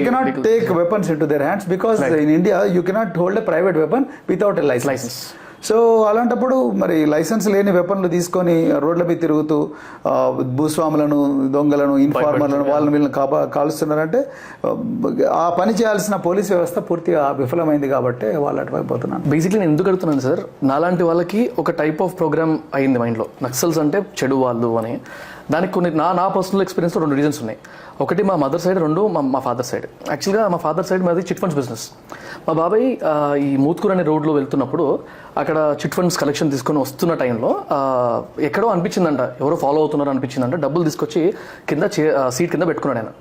cannot take weapons into their hands because in India you cannot hold a private weapon without a license. So అలాంటప్పుడు మరి లైసెన్స్ లేని వెపన్లు తీసుకొని రోడ్ల మీద తిరుగుతూ భూస్వాములను, దొంగలను, ఇన్ఫార్మర్లను వాళ్ళని వీళ్ళని కాలుస్తున్నారంటే ఆ పని చేయాల్సిన పోలీస్ వ్యవస్థ పూర్తిగా విఫలమైంది కాబట్టి వాళ్ళు అటువైపు పోతున్నాను. బేసిక్లీ నేను ఎందుకు అడుగుతున్నాను సార్, నాలాంటి వాళ్ళకి ఒక టైప్ ఆఫ్ ప్రోగ్రామ్ అయింది మైండ్లో, నక్సల్స్ అంటే చెడు వాళ్ళు అని. దానికి కొన్ని నా పర్సనల్ ఎక్స్పీరియన్స్లో 2 రీజన్స్ ఉన్నాయి. ఒకటి మా మదర్ సైడ్, 2 మా ఫాదర్ సైడ్. యాక్చువల్గా మా ఫాదర్ సైడ్ మాది చిట్ ఫండ్స్ బిజినెస్. మా బాబాయ్ ఈ మూత్కూర్ అనే రోడ్లో వెళ్తున్నప్పుడు అక్కడ చిట్ ఫండ్స్ కలెక్షన్ తీసుకొని వస్తున్న టైంలో ఎక్కడో అనిపించిందంట, ఎవరో ఫాలో అవుతున్నారో అనిపించిందంట. డబ్బులు తీసుకొచ్చి కింద సీట్ కింద పెట్టుకున్నాడు ఆయన.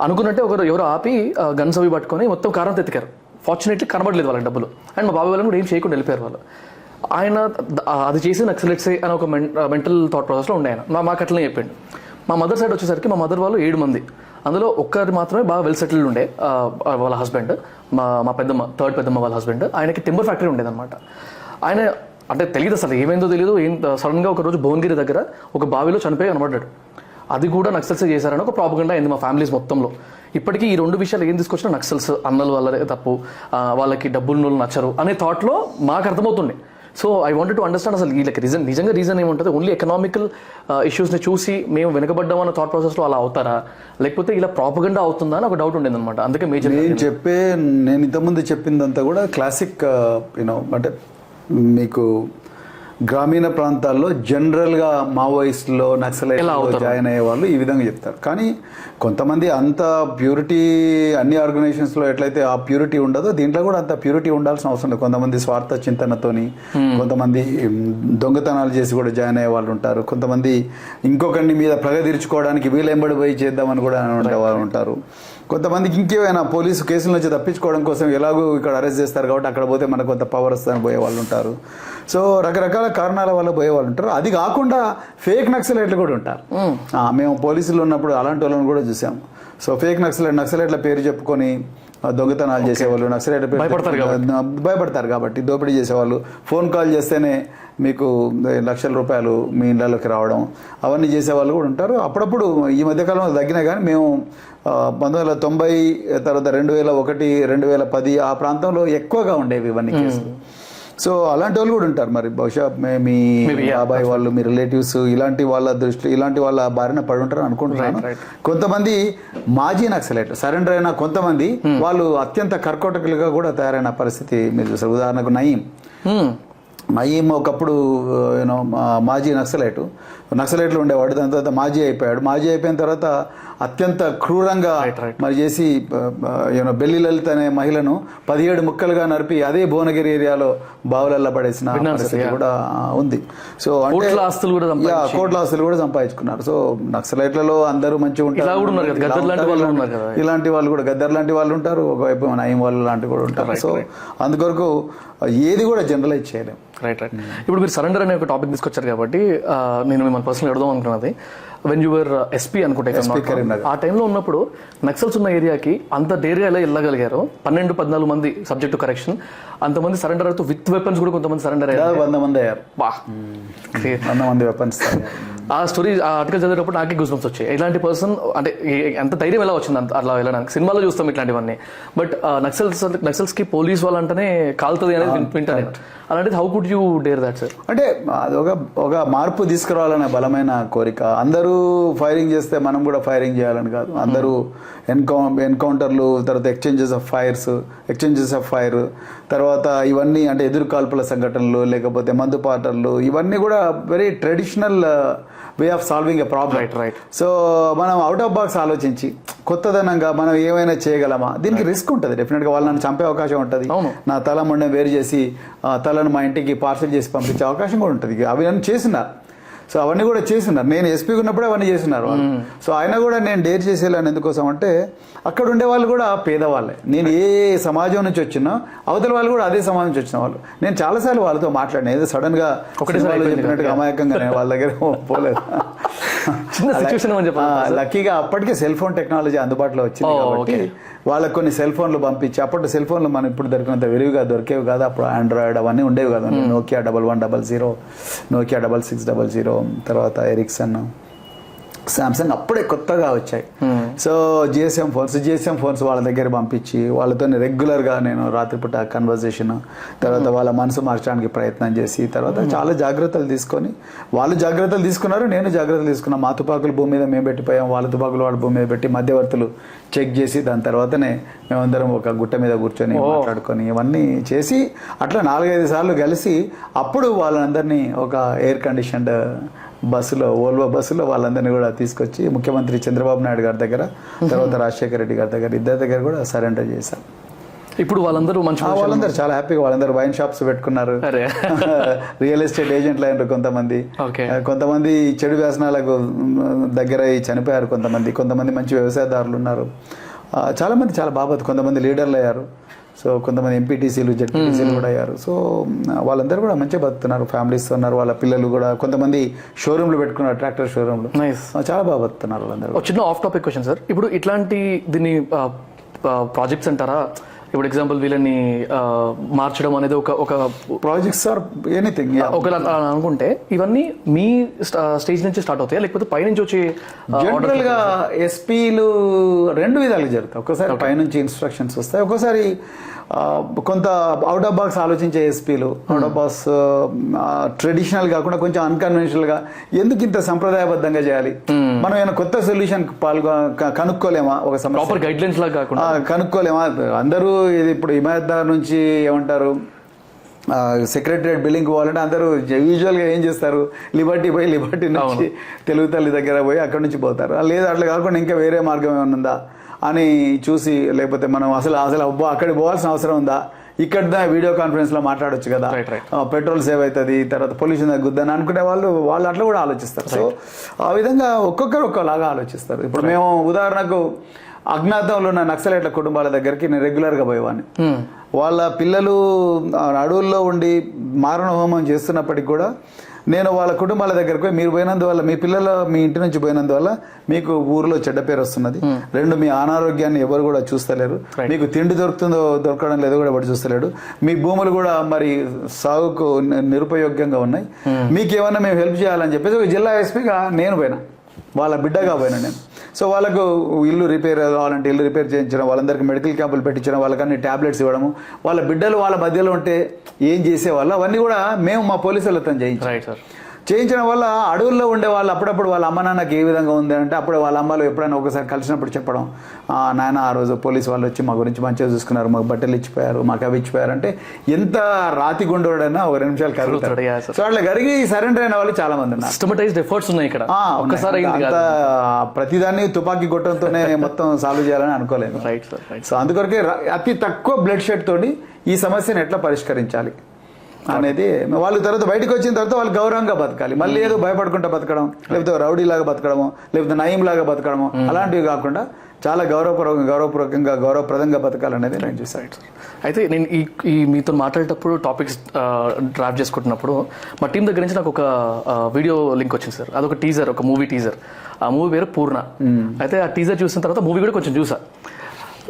అనుకున్నట్టే ఎవరో ఆపి గన్స్ అవి పట్టుకొని మొత్తం కారం తెత్తికారు. ఫార్చునేట్లీ కనబడలేదు వాళ్ళకి డబ్బులు. అండ్ మా బాబాయ్ వాళ్ళని కూడా ఏం చేయకుండా వెళ్ళిపోయారు వాళ్ళు. ఆయన అది చేసి నక్సలైట్సే అని ఒక మెంటల్ థాట్ ప్రాసెస్లో ఉండే ఆయన. మాకు అట్లనే చెప్పాడు. మా మదర్ సైడ్ వచ్చేసరికి మా మదర్ వాళ్ళు 7 మంది, అందులో ఒక్కరి మాత్రమే బాగా వెల్ సెటిల్డ్ ఉండే. వాళ్ళ హస్బెండ్, మా పెద్దమ్మ, థర్డ్ పెద్దమ్మ వాళ్ళ హస్బెండ్, ఆయనకి టింబర్ ఫ్యాక్టరీ ఉండేదన్నమాట. ఆయన అంటే తెలియదు అసలు ఏమైందో తెలియదు. సడన్గా ఒకరోజు భువనగిరి దగ్గర ఒక బావిలో చనిపోయి కనబడ్డాడు. అది కూడా నక్సల్స్ చేశారని ఒక ప్రాపగండా అయింది మా ఫ్యామిలీస్ మొత్తంలో. ఇప్పటికీ ఈ 2 విషయాలు ఏం తీసుకొచ్చినా నక్సల్స్ అన్నల వల్లనే తప్పు, వాళ్ళకి డబ్బులు నచ్చరు అనే థాట్లో మాకు అర్థమవుతుండే. So I wanted to understand అసలు వీళ్ళకి నిజంగా రీజన్ ఏముంటుంది. ఓన్లీ ఎకనామికల్ ఇష్యూస్ని చూసి మేము వెనకబడ్డాం అన్న థాట్ ప్రాసెస్లో అలా అవుతారా, లేకపోతే ఇలా ప్రాపగండా అవుతుందా అని ఒక డౌట్ ఉండేది అనమాట. అందుకే నేను ఇంతకుముందు చెప్పిందంతా కూడా క్లాసిక్ యూనో అంటే మీకు గ్రామీణ ప్రాంతాల్లో జనరల్గా మావోయిస్టులో నక్సలైట్లో ఎలా అవుతారు? జాయిన్ అయ్యే వాళ్ళు ఈ విధంగా చెప్తారు. కానీ కొంతమంది అంత ప్యూరిటీ అన్ని ఆర్గనైజేషన్స్లో ఎట్లయితే ఆ ప్యూరిటీ ఉండదో దీంట్లో కూడా అంత ప్యూరిటీ ఉండాల్సిన అవసరం లేదు. కొంతమంది స్వార్థ చింతనతోని, కొంతమంది దొంగతనాలు చేసి కూడా జాయిన్ అయ్యే వాళ్ళు ఉంటారు. కొంతమంది ఇంకొకరిని మీద ప్రగ తీర్చుకోవడానికి వీళ్ళెంబడి పోయి చేద్దామని కూడా వాళ్ళు ఉంటారు. కొంతమందికి ఇంకేమైనా పోలీసు కేసుల నుంచి తప్పించుకోవడం కోసం ఎలాగో ఇక్కడ అరెస్ట్ చేస్తారు కాబట్టి అక్కడ పోతే మనకు కొంత పవర్ వస్తుందని పోయే వాళ్ళు ఉంటారు. సో రకరకాల కారణాల వల్ల పోయే వాళ్ళు ఉంటారు. అది కాకుండా ఫేక్ నక్సలైట్లు కూడా ఉంటారు. మేము పోలీసులు ఉన్నప్పుడు అలాంటి వాళ్ళని కూడా చూసాం. సో ఫేక్ నక్సలైట్ల పేరు చెప్పుకొని దొంగతనాలు చేసేవాళ్ళు, నక్సలైట్ల పేరు భయపడతారు కాబట్టి దోపిడీ చేసేవాళ్ళు. ఫోన్ కాల్ చేస్తేనే మీకు లక్షల రూపాయలు మీ ఇళ్ళలోకి రావడం, అవన్నీ చేసేవాళ్ళు కూడా ఉంటారు. అప్పుడప్పుడు ఈ మధ్యకాలంలో తగ్గినా కానీ మేము 1990 తర్వాత 2001, 2010 ఆ ప్రాంతంలో ఎక్కువగా ఉండేవి ఇవన్నీ కేసులు. సో అలాంటి వాళ్ళు కూడా ఉంటారు. మరి బహుశా మీ బాబాయ్ వాళ్ళు, మీ రిలేటివ్స్ ఇలాంటి వాళ్ళ దృష్టి ఇలాంటి వాళ్ళ బారిన పడి ఉంటారు అనుకుంటున్నాను. కొంతమంది మాజీ నక్సలైట్ సరెండర్ అయిన కొంతమంది వాళ్ళు అత్యంత కర్కోటకులుగా కూడా తయారైన పరిస్థితి మీరు చూసారు. ఉదాహరణకు నయీం ఒకప్పుడు మాజీ నక్సలైట్లు ఉండేవాడు. దాని తర్వాత మాజీ అయిపోయిన తర్వాత అత్యంత క్రూరంగా మరి చేసి బెల్లి లలిత అనే మహిళను 17 ముక్కలుగా నరిపి అదే భువనగిరి ఏరియాలో బావులల్లో పడేసిన పరిస్థితి కూడా ఉంది. సో అంటే కోట్ల ఆస్తులు కూడా సంపాదించుకున్నారు. సో నక్సలైట్లలో అందరూ మంచిగా ఉంటారు. ఇలాంటి వాళ్ళు కూడా గద్దర్ లాంటి వాళ్ళు ఉంటారు, ఒకవైపు నయీం వాళ్ళు లాంటి కూడా ఉంటారు. సో అందుకొరకు ఏది కూడా జనరలైజ్ చేయలేము. రైట్. ఇప్పుడు మీరు సరెండర్ అనే ఒక టాపిక్ తీసుకొచ్చారు కాబట్టి నేను మిమ్మల్ని పర్సనల్ అడుగుదాం అనుకున్నది, వెన్ యువర్ ఎస్పీ అనుకుంటే ఆ టైంలో ఉన్నప్పుడు నక్సల్స్ ఉన్న ఏరియాకి అంత డేరియా ఎలా వెళ్ళగలిగారు? 12-14 మంది సబ్జెక్ట్ టు కరెక్షన్, అంతమంది సరెండర్ అవుతూ విత్ వెపన్స్ కూడా కొంతమంది సరెండర్ అయ్యారు. 100 మంది అయ్యారు. 100 మంది వెపన్స్. ఆ స్టోరీ ఆ ఆర్టికల్ చదివేటప్పుడు నాకే గూస్ బంప్స్ వచ్చాయి. ఇలాంటి పర్సన్ అంటే ఎంత ధైర్యం ఎలా వచ్చింది అలా వెళ్ళడానికి? సినిమాలో చూస్తాం ఇట్లాంటివన్నీ, బట్ నక్సల్స్ కి పోలీస్ వాళ్ళు అంటేనే కాలుతుంది అనేది వింటాను. అలాంటిది how could you dare that sir? అంటే అది ఒక మార్పు తీసుకురావాలనే బలమైన కోరిక. అందరూ ఫైరింగ్ చేస్తే మనం కూడా ఫైరింగ్ చేయాలని కాదు. అందరూ ఎన్కౌంటర్లు, తర్వాత ఎక్స్చేంజెస్ ఆఫ్ ఫైర్, తర్వాత ఇవన్నీ అంటే ఎదురు కాల్పుల సంఘటనలు, లేకపోతే మందు పాటర్లు, ఇవన్నీ కూడా very traditional way of solving a problem. Right. So మనం అవుట్ ఆఫ్ బాక్స్ ఆలోచించి కొత్తదనంగా మనం ఏమైనా చేయగలమా? దీనికి రిస్క్ ఉంటుంది. డెఫినెట్గా వాళ్ళని చంపే అవకాశం ఉంటుంది. నా తల మొండెం వేరు చేసి తలను మా ఇంటికి పార్సల్ చేసి పంపించే అవకాశం కూడా ఉంటుంది. అవన్నీ చేసినారు. సో అవన్నీ కూడా చేస్తున్నారు. నేను ఎస్పీగా ఉన్నప్పుడే అవన్నీ చేస్తున్నారు వాళ్ళు. సో ఆయన కూడా నేను డేర్ చేసేలాను ఎందుకోసం అంటే అక్కడ ఉండే వాళ్ళు కూడా పేదవాళ్ళే. నేను ఏ సమాజం నుంచి వచ్చినా అవతల వాళ్ళు కూడా అదే సమాజం నుంచి వచ్చిన వాళ్ళు. నేను చాలాసార్లు వాళ్ళతో మాట్లాడినా. ఏదో సడన్ గా చెప్పినట్టుగా అమాయకంగా వాళ్ళ దగ్గర పోలేదు. లక్కీగా అప్పటికే సెల్ ఫోన్ టెక్నాలజీ అందుబాటులో వచ్చింది కాబట్టి వాళ్ళకి కొన్ని సెల్ ఫోన్లు పంపించి, అప్పట్లో సెల్ ఫోన్లు మనం ఇప్పుడు దొరికినంత విరివిగా దొరికేవి కాదు. అప్పుడు ఆండ్రాయిడ్ అవన్నీ ఉండేవి కాదు. నోకియా 1100, నోకియా 6600, తర్వాత ఎరిక్సన్, శాంసంగ్ అప్పుడే కొత్తగా వచ్చాయి. సో జిఎస్ఎం ఫోన్స్ వాళ్ళ దగ్గర పంపించి వాళ్ళతో రెగ్యులర్గా నేను రాత్రిపూట కన్వర్జేషన్, తర్వాత వాళ్ళ మనసు మార్చడానికి ప్రయత్నం చేసి, తర్వాత చాలా జాగ్రత్తలు తీసుకొని, వాళ్ళు జాగ్రత్తలు తీసుకున్నారు, నేను జాగ్రత్తలు తీసుకున్నాను. మా తుపాకులు భూమి మీద మేము పెట్టిపోయాం, వాళ్ళ తుపాకులు వాళ్ళ భూమి మీద పెట్టి మధ్యవర్తులు చెక్ చేసి దాని తర్వాతనే మేమందరం ఒక గుట్ట మీద కూర్చొని మాట్లాడుకొని ఇవన్నీ చేసి అట్లా 4-5 సార్లు కలిసి అప్పుడు వాళ్ళందరినీ ఒక ఎయిర్ కండిషన్డ్ బస్సులో, ఓల్వో బస్సులో వాళ్ళందరినీ కూడా తీసుకొచ్చి ముఖ్యమంత్రి చంద్రబాబు నాయుడు గారి దగ్గర, తర్వాత రాజశేఖర రెడ్డి గారి దగ్గర, ఇద్దరి దగ్గర కూడా సరెండర్ చేశాం. ఇప్పుడు వాళ్ళందరూ వాళ్ళందరూ చాలా హ్యాపీగా వాళ్ళందరూ వైన్ షాప్స్ పెట్టుకున్నారు, రియల్ ఎస్టేట్ ఏజెంట్లు అయినారు కొంతమంది చెడు వ్యసనాలకు దగ్గర చనిపోయారు, కొంతమంది మంచి వ్యవసాయదారులు ఉన్నారు, చాలా మంది చాలా బాగా, కొంతమంది లీడర్లు అయ్యారు. సో కొంతమంది ఎంపీటీసీలు, జెడ్పీటీసీలు కూడా అయ్యారు. సో వాళ్ళందరూ కూడా మంచిగా బతుకుతున్నారు, ఫ్యామిలీస్ ఉన్నారు, వాళ్ళ పిల్లలు కూడా, కొంతమంది షోరూమ్లు పెట్టుకున్నారు, ట్రాక్టర్ షోరూమ్లు, చాలా బాగా బతుకుతున్నారు వాళ్ళందరూ. చిన్న ఆఫ్ టాపిక్ క్వశ్చన్ సార్, ఇప్పుడు ఇట్లాంటి దీన్ని ప్రాజెక్ట్స్ అంటారా? ఇప్పుడు ఎగ్జాంపుల్ వీళ్ళని మార్చడం అనేది ఒక ప్రాజెక్ట్స్ ఆర్ ఎనీథింగ్ ఒకవేళ అనుకుంటే ఇవన్నీ మీ స్టేజ్ నుంచి స్టార్ట్ అవుతాయి, లేకపోతే పైనుంచి వచ్చి? జనరల్ గా ఎస్పీలు 2 విధాలుగా జరుగుతాయి. ఒకసారి పైనుంచి ఇన్స్ట్రక్షన్స్ వస్తాయి, ఒక్కోసారి కొంత అవుట్ ఆఫ్ బాక్స్ ఆలోచించే ఎస్పీలు, అవుట్ ఆఫ్ బాక్స్ ట్రెడిషనల్ కాకుండా కొంచెం అన్కన్వెన్షనల్ గా ఎందుకు ఇంత సంప్రదాయబద్ధంగా చేయాలి, మనం ఏమైనా కొత్త సొల్యూషన్ కనుక్కోలేమా, ఒక సమస్య గైడ్ లైన్స్ లాగా కనుక్కోలేమా? అందరూ ఇది ఇప్పుడు హిమాయత్దార్ నుంచి ఏమంటారు సెక్రటరియట్ బిల్డింగ్ పోవాలంటే అందరూ యూజువల్గా ఏం చేస్తారు, లిబర్టీ పోయి లిబర్టీ నుంచి తెలుగు తల్లి దగ్గర పోయి అక్కడి నుంచి పోతారు. లేదు అట్లా కాకుండా ఇంకా వేరే మార్గం ఏమైనా ఉందా అని చూసి, లేకపోతే మనం అసలు అబ్బో అక్కడికి పోవాల్సిన అవసరం ఉందా, ఇక్కడ వీడియో కాన్ఫరెన్స్లో మాట్లాడొచ్చు కదా, పెట్రోల్ సేవ్ అవుతుంది, తర్వాత పొల్యూషన్ తగ్గుద్దని అనుకునే వాళ్ళు అట్లా కూడా ఆలోచిస్తారు. సో ఆ విధంగా ఒక్కొక్కరు ఒక్కలాగా ఆలోచిస్తారు. ఇప్పుడు మేము ఉదాహరణకు అజ్ఞాతంలో ఉన్న నక్సలైట్ల కుటుంబాల దగ్గరికి నేను రెగ్యులర్గా పోయేవాడిని. వాళ్ళ పిల్లలు అడవుల్లో ఉండి మారణ హోమం చేస్తున్నప్పటికి కూడా నేను వాళ్ళ కుటుంబాల దగ్గరకు పోయి, మీరు పోయినందువల్ల మీ పిల్లలు మీ ఇంటి నుంచి పోయినందువల్ల మీకు ఊరిలో చెడ్డ పేరు వస్తున్నది, రెండు మీ అనారోగ్యాన్ని ఎవరు కూడా చూస్తలేరు, మీకు తిండి దొరకడం లేదో కూడా ఎవరు చూస్తలేడు, మీ భూములు కూడా మరి సాగుకు నిరుపయోగ్యంగా ఉన్నాయి, మీకు ఏమన్నా మేము హెల్ప్ చేయాలని చెప్పేసి ఒక జిల్లా ఎస్పీగా నేను పోయినా, వాళ్ళ బిడ్డగా పోయినా నేను. సో వాళ్ళకు ఇల్లు రిపేర్ కావాలంటే ఇల్లు రిపేర్ చేయించడం, వాళ్ళందరికీ మెడికల్ క్యాంపులు పెట్టించడం, వాళ్ళకన్నీ ట్యాబ్లెట్స్ ఇవ్వడము, వాళ్ళ బిడ్డలు వాళ్ళ మధ్యలో ఉంటే ఏం చేసేవాళ్ళు అవన్నీ కూడా మేము మా పోలీసులతో చేయించడం వల్ల అడవుల్లో ఉండే వాళ్ళు అప్పుడప్పుడు వాళ్ళ అమ్మ నాన్నకి ఏ విధంగా ఉంది అంటే అప్పుడు వాళ్ళ అమ్మలు ఎప్పుడైనా ఒకసారి కలిసినప్పుడు చెప్పడం, నాయన ఆ రోజు పోలీసు వాళ్ళు వచ్చి మా గురించి మంచిగా చూసుకున్నారు, మాకు బట్టలు ఇచ్చిపోయారు, మాకు అవి ఇచ్చిపోయారు అంటే ఎంత రాతి గుండోడైనా ఒక 2 నిమిషాలు కరుగుతాడు. సో అట్లా కరిగి సరెండర్ అయిన వాళ్ళు చాలా మంది ఉన్నారు. సిస్టమటైజ్డ్ ఎఫర్ట్స్ ఉన్నాయి ఇక్కడ. ప్రతిదాన్ని తుపాకీ కొట్టడంతోనే మొత్తం సాల్వ్ చేయాలని అనుకోలేదు. సో అందుకొరకే అతి తక్కువ బ్లడ్ షెడ్ తోటి ఈ సమస్యను ఎట్లా పరిష్కరించాలి అనేది వాళ్ళు తర్వాత బయటకు వచ్చిన తర్వాత వాళ్ళు గౌరవంగా బతకాలి. మళ్ళీ ఏదో భయపడుకుంటా బతకడం, లేకపోతే రౌడీ లాగా బతకడము, లేకపోతే నయం లాగా బతకడము అలాంటివి కాకుండా చాలా గౌరవపూర్వకంగా గౌరవప్రదంగా బతకాలనేది నేను చూసాను. అయితే నేను ఈ మీతో మాట్లాడేటప్పుడు టాపిక్స్ డ్రాఫ్ట్ చేసుకుంటున్నప్పుడు మా టీం దగ్గర నుంచి నాకు ఒక వీడియో లింక్ వచ్చింది సార్. అదొక టీజర్, ఒక మూవీ టీజర్. ఆ మూవీ పేరు పూర్ణ. అయితే ఆ టీజర్ చూసిన తర్వాత మూవీ కూడా కొంచెం చూసా.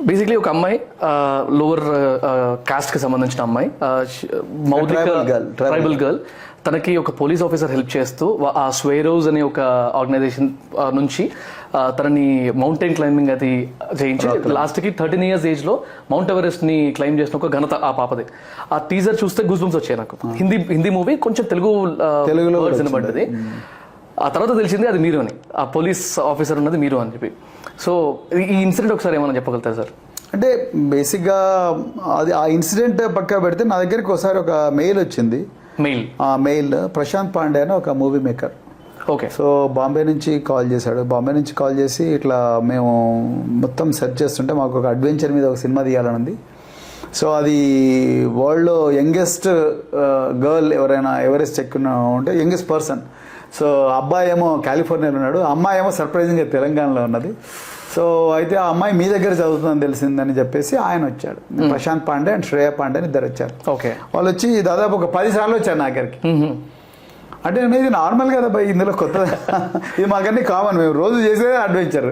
బేసిక్లీ ఒక అమ్మాయి లోవర్ కాస్ట్ కి సంబంధించిన అమ్మాయి, ట్రైబల్ గర్ల్, తనకి ఒక పోలీస్ ఆఫీసర్ హెల్ప్ చేస్తూ ఆ స్వేరోస్ అనే ఒక ఆర్గనైజేషన్ నుంచి తనని మౌంటైన్ క్లైంబింగ్ అది చేయించి లాస్ట్కి 13 years ఏజ్ లో మౌంట్ ఎవరెస్ట్ ని క్లైంబ్ చేసిన ఒక ఘనత ఆ పాపది. ఆ టీజర్ చూస్తే గూస్ బంప్స్ వచ్చాయి నాకు. హిందీ మూవీ, కొంచెం తెలుగులో వినబడ్డది. ఆ తర్వాత తెలిసింది అది మీరు అని, ఆ పోలీస్ ఆఫీసర్ ఉన్నది మీరు అని చెప్పి. సో ఈ ఇన్సిడెంట్ ఒకసారి ఏమైనా చెప్పగలుగుతారు సార్? అంటే బేసిక్గా అది ఆ ఇన్సిడెంట్ పక్కా పెడితే నా దగ్గరికి ఒకసారి ఒక మెయిల్ వచ్చింది. మెయిల్ ప్రశాంత్ పాండే అని ఒక movie maker. Okay. So Bombay నుంచి కాల్ చేశాడు. బాంబే నుంచి కాల్ చేసి ఇట్లా మేము మొత్తం సెర్చ్ చేస్తుంటే మాకు ఒక అడ్వెంచర్ మీద ఒక సినిమా తీయాలని ఉంది. సో అది వరల్డ్లో యంగెస్ట్ గర్ల్ ఎవరైనా ఎవరెస్ట్ ఎక్కువ ఉంటే యంగెస్ట్ పర్సన్. సో అబ్బాయి ఏమో కాలిఫోర్నియాలో ఉన్నాడు, అమ్మాయి ఏమో సర్ప్రైజింగ్గా తెలంగాణలో ఉన్నది. సో అయితే ఆ అమ్మాయి మీ దగ్గర చదువుతుందని తెలిసిందని చెప్పేసి ఆయన వచ్చాడు. ప్రశాంత్ పాండే అండ్ శ్రేయ పాండే ఇద్దరు వచ్చారు. ఓకే. వాళ్ళు వచ్చి దాదాపు ఒక 10 సార్లు వచ్చారు నా దగ్గరికి. అంటే ఇది నార్మల్ కదా భయ్, ఇందులో కొత్త ఇది మాకన్నీ కామన్, మేము రోజు చేసేదే అడ్వెంచర్,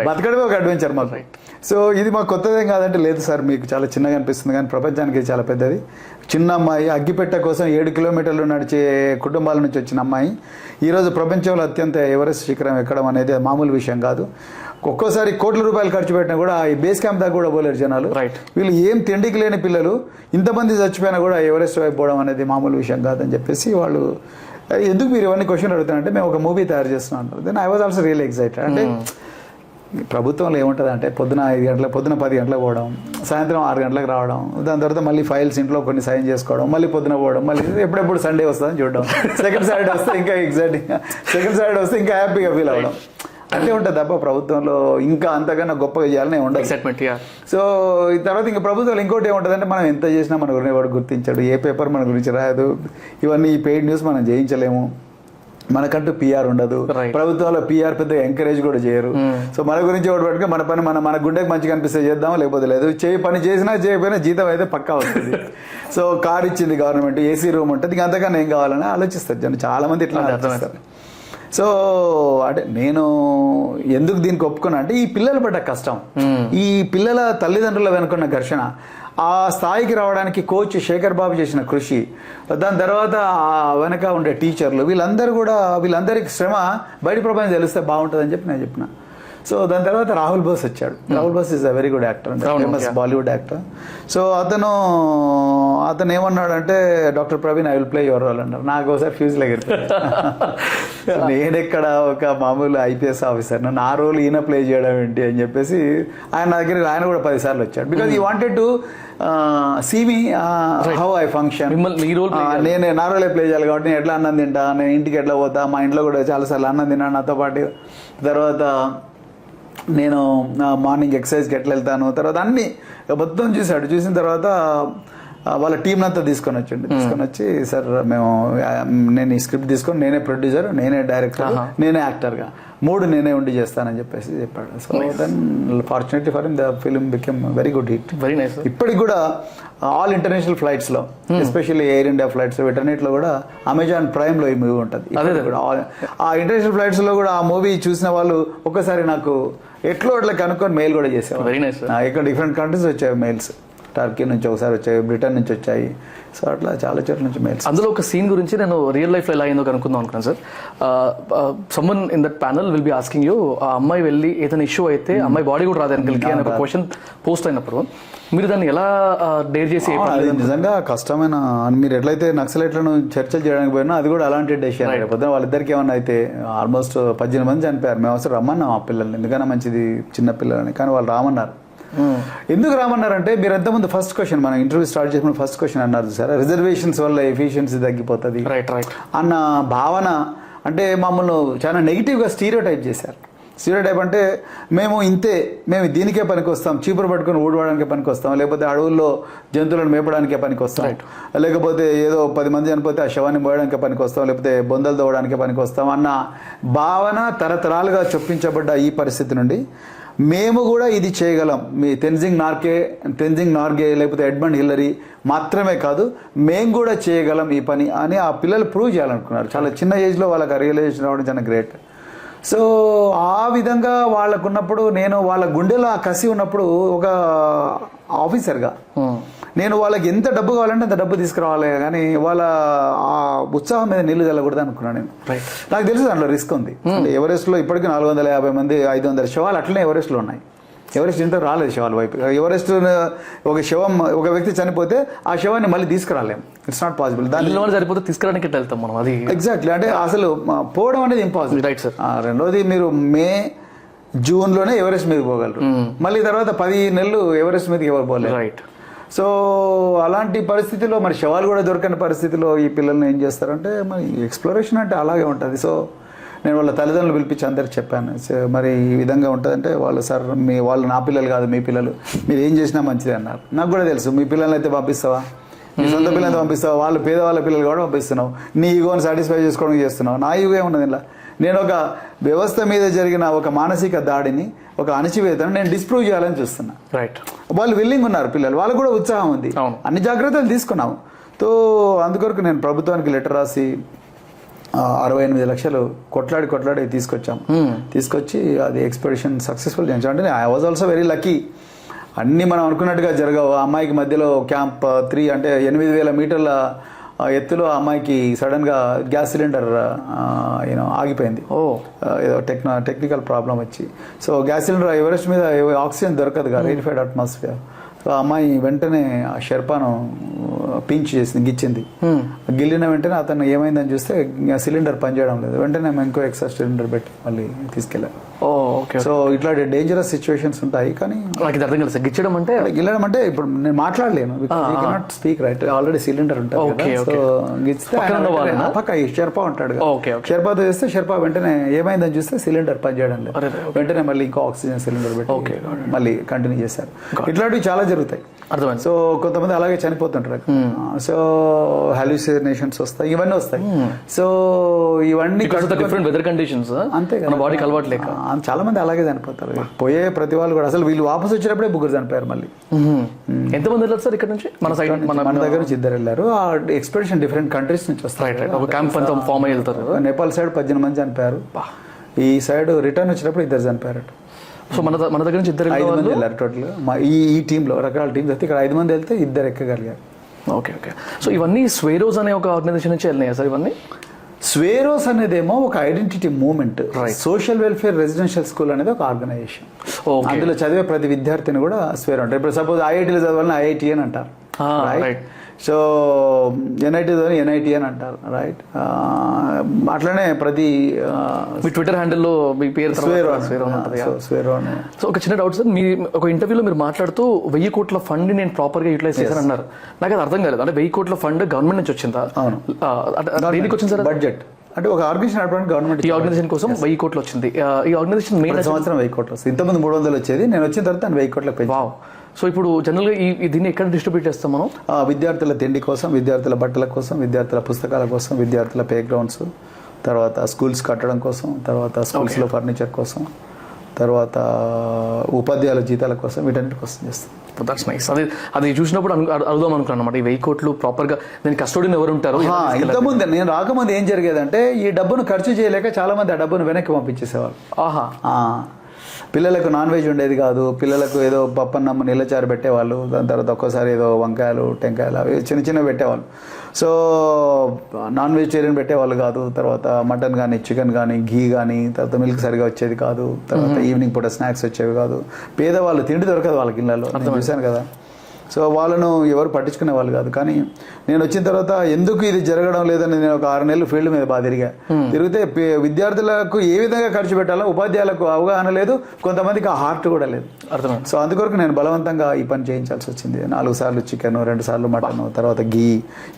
బతకడమే ఒక అడ్వెంచర్ మాకు. సో ఇది మాకు కొత్తదేం కాదంటే, లేదు సార్ మీకు చాలా చిన్నగా అనిపిస్తుంది కానీ ప్రపంచానికి చాలా పెద్దది. చిన్న అమ్మాయి అగ్గిపెట్ట కోసం 7 kilometers నడిచే కుటుంబాల నుంచి వచ్చిన అమ్మాయి ఈరోజు ప్రపంచంలో అత్యంత ఎవరెస్ట్ శిఖరం ఎక్కడం అనేది మామూలు విషయం కాదు. ఒక్కోసారి కోట్ల రూపాయలు ఖర్చు పెట్టినా కూడా ఈ బేస్ క్యాంప్ దాకా కూడా పోలేరు జనాలు. వీళ్ళు ఏం తిండికి లేని పిల్లలు ఇంతమంది చచ్చిపోయినా కూడా ఎవరెస్ట్ వైపు పోవడం అనేది మామూలు విషయం కాదని చెప్పేసి వాళ్ళు, ఎందుకు మీరు ఇవన్నీ క్వశ్చన్ అడుగుతారంటే మేము ఒక మూవీ తయారు చేస్తున్నాం అంటారు. Then I was also real excited. అంటే ప్రభుత్వంలో ఏముంటుంది అంటే పొద్దున 5 గంటలకు, పొద్దున 10 గంటలకు పోవడం, సాయంత్రం 6 గంటలకు రావడం, దాని తర్వాత మళ్ళీ ఫైల్స్ ఇంట్లో కొన్ని సైన్ చేసుకోవడం, మళ్ళీ పొద్దున పోవడం, మళ్ళీ ఎప్పుడెప్పుడు సండే వస్తుందని చూడడం, సెకండ్ సాటర్డే వస్తే ఇంకా ఎగ్జైటింగ్, సెకండ్ సాటర్డే వస్తే ఇంకా హ్యాపీగా ఫీల్ అవ్వడం అంటే ఉంటుంది తప్ప ప్రభుత్వంలో ఇంకా అంతకన్నా గొప్పగా చేయాలని ఉండదు. సో ఈ తర్వాత ఇంకా ప్రభుత్వంలో ఇంకోటి ఏముంటుందంటే మనం ఎంత చేసినా మన గురించి వాడు గుర్తించాడు, ఏ పేపర్ మన గురించి రాయదు, ఇవన్నీ ఈ పెయిడ్ న్యూస్ మనం చేయించలేము, మనకంటూ పిఆర్ ఉండదు, ప్రభుత్వంలో పిఆర్ పెద్ద ఎంకరేజ్ కూడా చేయరు. సో మన గురించి ఒకటి పట్టుకుని మన పని మన గుండెకి మంచిగా అనిపిస్తే చేద్దాం, లేకపోతే లేదు. పని చేసినా చేయకపోయినా జీతం అయితే పక్కా వస్తుంది. సో కార్ ఇచ్చింది గవర్నమెంట్, ఏసీ రూమ్ ఉంటుంది, ఇంకా అంతకన్నా ఏం కావాలని ఆలోచిస్తారు జనం, చాలా మంది ఇట్లా ఆలోచిస్తారు. సో అంటే నేను ఎందుకు దీనికి ఒప్పుకున్నా అంటే ఈ పిల్లలు పడ్డ కష్టం, ఈ పిల్లల తల్లిదండ్రుల వెనుకున్న ఘర్షణ, ఆ స్థాయికి రావడానికి కోచ్ శేఖర్ బాబు చేసిన కృషి, దాని తర్వాత వెనక ఉండే టీచర్లు, వీళ్ళందరికీ శ్రమ బయట ప్రపంచం తెలిస్తే బాగుంటుందని చెప్పి నేను చెప్పిన. సో దాని తర్వాత రాహుల్ బోస్ వచ్చాడు. Rahul Bose is a very good actor, famous Bollywood actor. So అతను ఏమన్నాడంటే, doctor Praveen I will play your role అన్నారు. నాకు ఒకసారి ఫ్యూజ్ నేనెక్కడ ఒక మామూలు ఐపీఎస్ ఆఫీసర్, నా రోల్ ఈయన ప్లే చేయడం ఏంటి అని చెప్పేసి ఆయన దగ్గర ఆయన కూడా 10 సార్లు వచ్చాడు. Because he wanted to see me how I function. నేను నా రోలే ప్లే చేయాలి కాబట్టి నేను ఎట్లా అన్నం తింటా, నేను ఇంటికి ఎట్లా పోతా, మా ఇంట్లో కూడా చాలాసార్లు అన్నం తిన్నాను నాతో పాటు, తర్వాత నేను మార్నింగ్ ఎక్సర్సైజ్కి ఎట్లా వెళ్తాను, తర్వాత అన్నీ మొత్తం చూశాడు. చూసిన తర్వాత వాళ్ళ టీం అంతా తీసుకొని వచ్చి, సార్ నేను ఈ స్క్రిప్ట్ తీసుకొని నేనే ప్రొడ్యూసర్, నేనే డైరెక్టర్, నేనే యాక్టర్గా 3 నేనే ఉండి చేస్తానని చెప్పేసి చెప్పాడు. So then fortunately for him the film became very good hit. Very nice. ఇప్పటికి కూడా ఆల్ ఇంటర్నేషనల్ ఫ్లైట్స్లో, ఎస్పెషల్లీ ఎయిర్ ఇండియా ఫ్లైట్స్ వీటన్నిటిలో కూడా అమెజాన్ ప్రైమ్లో ఈ మూవీ ఉంటుంది. ఆ ఇంటర్నేషనల్ ఫ్లైట్స్లో కూడా ఆ మూవీ చూసిన వాళ్ళు ఒక్కసారి నాకు ఎట్లో అట్లా కనుక్కొని మెయిల్ కూడా చేసేవారు. Very nice. ఇక్కడ డిఫరెంట్ కంట్రీస్ వచ్చాయి మెయిల్స్, టర్కీ నుంచి ఒకసారి వచ్చాయి, బ్రిటన్ నుంచి వచ్చాయి. సో అట్లా చాలా చోట్ల నుంచి మెయిల్స్. అందులో ఒక సీన్ గురించి నేను రియల్ లైఫ్లో ఎలా అయిందో కనుక్కుందాం అనుకున్నాను sir. Someone in that panel will be asking you, ఆ అమ్మాయి వెళ్ళి ఏదైనా ఇష్యూ అయితే అమ్మాయి బాడీ కూడా రాదు వెనకలికి అని ఒక క్వశ్చన్ పోస్ట్ అయినప్పుడు మీరు దాన్ని ఎలా డేర్ చేసి? నిజంగా కష్టమైన, మీరు ఎట్లయితే నక్సలైట్లను చర్చలు చేయడానికి పోయినా అది కూడా అలాంటి డెసిషన్. పొద్దున వాళ్ళిద్దరికి ఏమన్నా అయితే ఆల్మోస్ట్ 18 మంది చనిపోయారు. మేము అసలు రమ్మన్నాం ఆ పిల్లల్ని, ఎందుకన్నా మంచిది చిన్న పిల్లలని, కానీ వాళ్ళు రామన్నారు. ఎందుకు రామన్నారంటే, మీరు ఎంతమంది ఫస్ట్ క్వశ్చన్ మనం ఇంటర్వ్యూ స్టార్ట్ చేసిన ఫస్ట్ క్వశ్చన్ అన్నారు సార్, రిజర్వేషన్స్ వల్ల ఎఫిషియన్సీ తగ్గిపోతుంది అన్న భావన. అంటే మమ్మల్ని చాలా నెగిటివ్గా స్టీరియోటైప్ చేశారు. స్టీరియోటైప్ అంటే మేము ఇంతే, మేము దీనికే పనికి వస్తాం, చీపురు పట్టుకొని ఊడవడానికే పనికి వస్తాం, లేకపోతే అడవుల్లో జంతువులను మేపడానికే పనికి వస్తాం, లేకపోతే ఏదో 10 మంది చనిపోతే ఆ శవాన్ని మోయడానికే పనికి వస్తాం, లేకపోతే బొందలు తోవడానికే పనికి వస్తాం అన్న భావన తరతరాలుగా చొప్పించబడ్డ ఈ పరిస్థితి నుండి మేము కూడా ఇది చేయగలం. మీ తెన్జింగ్ నార్గే లేకపోతే ఎడ్మండ్ హిల్లరీ మాత్రమే కాదు, మేము కూడా చేయగలం ఈ పని అని ఆ పిల్లలు ప్రూవ్ చేయాలనుకున్నారు. చాలా చిన్న ఏజ్లో వాళ్ళకి రియలైజేషన్ రావడం చాలా గ్రేట్. సో ఆ విధంగా వాళ్ళకున్నప్పుడు, నేను వాళ్ళ గుండెలో ఆ కసి ఉన్నప్పుడు ఒక ఆఫీసర్గా నేను వాళ్ళకి ఎంత డబ్బు కావాలంటే అంత డబ్బు తీసుకురావాలి, కానీ వాళ్ళ ఆ ఉత్సాహం మీద నీళ్లు చల్లకూడదు అనుకున్నాను నేను. నాకు తెలుసు దాంట్లో రిస్క్ ఉంది. ఎవరెస్ట్లో ఇప్పటికీ 450 మంది 500 శవాలు అట్లనే ఎవరెస్ట్లో ఉన్నాయి. ఎవరెస్ట్ ఇంట్లో రాలేదు శవాల వైపు. ఎవరెస్ట్ ఒక శవం, ఒక వ్యక్తి చనిపోతే ఆ శవాన్ని మళ్ళీ తీసుకురాలేము, ఇట్స్ నాట్ పాసిబుల్. దానిలో సరిపోతే తీసుకురానికి వెళ్తాం మనం. అది ఎగ్జాక్ట్లీ, అంటే అసలు పోవడం అనేది ఇంపాసిబుల్. Right sir. రెండోది, మీరు జూన్లోనే ఎవరెస్ట్ మీదకి పోగలరు, మళ్ళీ తర్వాత 10 నెలలు ఎవరెస్ట్ మీదకి ఎవరు పోలేదు. రైట్. సో అలాంటి పరిస్థితిలో మరి శవాలు కూడా దొరకని పరిస్థితిలో ఈ పిల్లల్ని ఏం చేస్తారంటే, మరి ఎక్స్ప్లోరేషన్ అంటే అలాగే ఉంటుంది. సో నేను వాళ్ళ తల్లిదండ్రులు పిలిపించి అందరికి చెప్పాను, మరి ఈ విధంగా ఉంటుందంటే వాళ్ళు, సార్ వాళ్ళు నా పిల్లలు కాదు, మీ పిల్లలు, మీరు ఏం చేసినా మంచిది అన్నారు. నాకు కూడా తెలుసు, మీ పిల్లల్ని అయితే పంపిస్తావా, నీ సొంత పిల్లలతో పంపిస్తావా, వాళ్ళు పేదవాళ్ళ పిల్లలు కూడా పంపిస్తున్నావు, నీ ఈగోని సాటిస్ఫై చేసుకోవడం చేస్తున్నావు. నా ఈగో ఏమున్నది ఇలా? నేను ఒక వ్యవస్థ మీద జరిగిన ఒక మానసిక దాడిని, ఒక అణచివేతను నేను డిస్ప్రూవ్ చేయాలని చూస్తున్నా. రైట్. వాళ్ళు విల్లింగ్ ఉన్నారు పిల్లలు, వాళ్ళకు కూడా ఉత్సాహం ఉంది, అన్ని జాగ్రత్తలు తీసుకున్నాము. తో అందుకొరకు నేను ప్రభుత్వానికి లెటర్ రాసి 68 లక్షలు కొట్లాడి తీసుకొచ్చి అది ఎక్స్పెడిషన్ సక్సెస్ఫుల్ చేయించాం. అంటే I was also very lucky. అన్నీ మనం అనుకున్నట్టుగా జరగవు. అమ్మాయికి మధ్యలో క్యాంప్ 3 అంటే 8,000 మీటర్ల ఎత్తులో అమ్మాయికి సడన్గా గ్యాస్ సిలిండర్ ఆగిపోయింది. ఏదో టెక్నికల్ ప్రాబ్లం వచ్చి. సో గ్యాస్ సిలిండర్ ఎవరెస్ట్ మీద ఆక్సిజన్ దొరకదు కదా, రేరిఫైడ్ అట్మాస్ఫియర్. సో అమ్మాయి వెంటనే ఆ షెర్పాను పించ్ చేసింది, గిచ్చింది. గిల్లిన వెంటనే అతను ఏమైందని చూస్తే సిలిండర్ పనిచేయడం లేదు. వెంటనే ఇంకో ఎక్స్ట్రా సిలిండర్ పెట్టి మళ్ళీ తీసుకెళ్ళారు. సో ఇట్లాంటి డేంజరస్ సిచ్యువేషన్స్ ఉంటాయి. కానీ గిచ్చడం అంటే ఇప్పుడు నేను మాట్లాడలేను, cannot speak right. Already cylinder ఉంటుంది, సో గిచ్చితే పక్క షెర్పా ఉంటాడు, షెర్పాతో చేస్తే షెర్పా వెంటనే ఏమైందని చూస్తే సిలిండర్ పనిచేయడం లేదు. వెంటనే మళ్ళీ ఇంకో ఆక్సిజన్ సిలిండర్ పెట్టి మళ్ళీ కంటిన్యూ చేశారు. ఇట్లాంటివి చాలా జరుగుతాయి. సో కొంతమంది అలాగే చనిపోతుంటారు. సో హాల్యూసినేషన్స్ వస్తాయి, ఇవన్నీ వస్తాయి. సో ఇవన్నీ డిఫరెంట్ వెదర్ కండిషన్స్, అంతే కదా, బాడీకి అలవాటు లేక చాలా మంది అలాగే చనిపోతారు. పోయే ప్రతి వాళ్ళు కూడా, అసలు వీళ్ళు వాపసు వచ్చేటప్పుడే 3 చనిపోయారు. మళ్ళీ ఎంతమంది వెళ్ళారు సార్ ఇక్కడ నుంచి? మన దగ్గర నుంచి 2 వెళ్ళారు. ఆ ఎక్స్పెడిషన్ డిఫరెంట్ కంట్రీస్ నుంచి వస్తారు. ఫామ్ అయ్యి వెళ్తారు. నేపాల్ సైడ్ 18 మంది చనిపోయారు. ఈ సైడ్ రిటర్న్ వచ్చినప్పుడు 2 చనిపోయారు. సో మన దగ్గర నుంచి 5 మంది వెళ్ళారు టోటల్. ఈ టీంలో రకరకాల టీమ్స్ అయితే ఇక్కడ 5 మంది వెళ్తే 2 ఎక్కగలిగారు. ఓకే. సో ఇవన్నీ స్వేరోస్ అనే ఒక ఆర్గనైజేషన్ నుంచి వెళ్ళినాయా సార్? ఇవన్నీ స్వేరోస్ అనేదేమో ఒక identity movement, Right. Social welfare residential school అనేది ఒక ఆర్గనైజేషన్. Okay. అందులో చదివే ప్రతి విద్యార్థిని కూడా స్వేరో అంటారు. ఇప్పుడు సపోజ్ ఐఐటీలో చదవాలని ఐఐటి అని అంటారు, right. సో ఎన్ఐటి చదవాలి ఎన్ఐటి అని అంటారు, రైట్. అట్లనే ప్రతి మీ ట్విట్టర్ హ్యాండిల్లో మీ పేరు స్వేరో స్వేరో అని ఉంటుంది. స్వేరో అని. సో ఒక చిన్న డౌట్ సార్, మీ ఒక ఇంటర్వ్యూలో మీరు మాట్లాడుతూ 1000 కోట్ల ఫండ్ నేను ప్రాపర్గా యూటిలైజ్ చేశాను అన్నారు. నాకు అది అర్థం కాలేదు. అంటే 1000 కోట్ల ఫండ్ గవర్నమెంట్ నుంచి వచ్చిందా? అవును. దేనికి వచ్చింది సార్? బడ్జెట్ అంటే ఒక ఆర్గనైజేషన్ నడపడానికి గవర్నమెంట్ ఈ ఆర్గనైజేషన్ కోసం 1000 కోట్లు వచ్చింది. ఈ ఆర్గనైజేషన్ మెయిన్ సంవత్సరం 1000 కోట్లు వస్తుంది. ఇంతకుముందు 300 వచ్చేది, నేను వచ్చిన తర్వాత 1000 కోట్లకు పెంచాను. వావ్. సో ఇప్పుడు జనరల్గా దీన్ని ఎక్కడ డిస్ట్రిబ్యూట్ చేస్తాం మనం? విద్యార్థుల తిండి కోసం, విద్యార్థుల బట్టల కోసం, విద్యార్థుల పుస్తకాల కోసం, విద్యార్థుల ప్లే గ్రౌండ్స్, తర్వాత స్కూల్స్ కట్టడం కోసం, తర్వాత స్కూల్స్లో ఫర్నిచర్ కోసం, తర్వాత ఉపాధ్యాయుల జీతాల కోసం, వీటన్నిటి కోసం చేస్తాం. That's nice. అది చూసినప్పుడు అడుగుదాం అనుకున్నాను అనమాట. ఈ 1000 కోట్లు ప్రాపర్గా దీని కస్టోడియన్ ఎవరు ఉంటారు? ఇంతకుముందు నేను రాకముందు ఏం జరిగేదంటే, ఈ డబ్బును ఖర్చు చేయలేక చాలా మంది ఆ డబ్బును వెనక్కి పంపించేసేవాళ్ళు. ఆహా. పిల్లలకు నాన్ వెజ్ ఉండేది కాదు, పిల్లలకు ఏదో పప్పన్నమ్మ నీళ్ళచారు పెట్టేవాళ్ళు, దాని తర్వాత ఒక్కోసారి ఏదో వంకాయలు టెంకాయలు అవి చిన్న చిన్నవి పెట్టేవాళ్ళు. సో నాన్ వెజిటేరియన్ పెట్టేవాళ్ళు కాదు. తర్వాత మటన్ కానీ, చికెన్ కానీ, ఘీ కానీ, తర్వాత మిల్క్ సరిగా వచ్చేది కాదు. తర్వాత ఈవినింగ్ పూట స్నాక్స్ వచ్చేవి కాదు. పేదవాళ్ళు తిండి దొరకదు వాళ్ళకి ఇళ్ళలో, నేను చూశాను కదా. సో వాళ్ళను ఎవరు పట్టించుకునే వాళ్ళు కాదు. కానీ నేను వచ్చిన తర్వాత ఎందుకు ఇది జరగడం లేదని నేను ఒక 6 నెలలు ఫీల్డ్ మీద బాగా తిరిగితే విద్యార్థులకు ఏ విధంగా ఖర్చు పెట్టాలో ఉపాధ్యాయులకు అవగాహన లేదు, కొంతమందికి ఆ హార్ట్ కూడా లేదు. అర్థమైంది. సో అందుకొరకు నేను బలవంతంగా ఈ పని చేయించాల్సి వచ్చింది. 4 సార్లు చికెన్, 2 సార్లు మటన్, తర్వాత ఘీ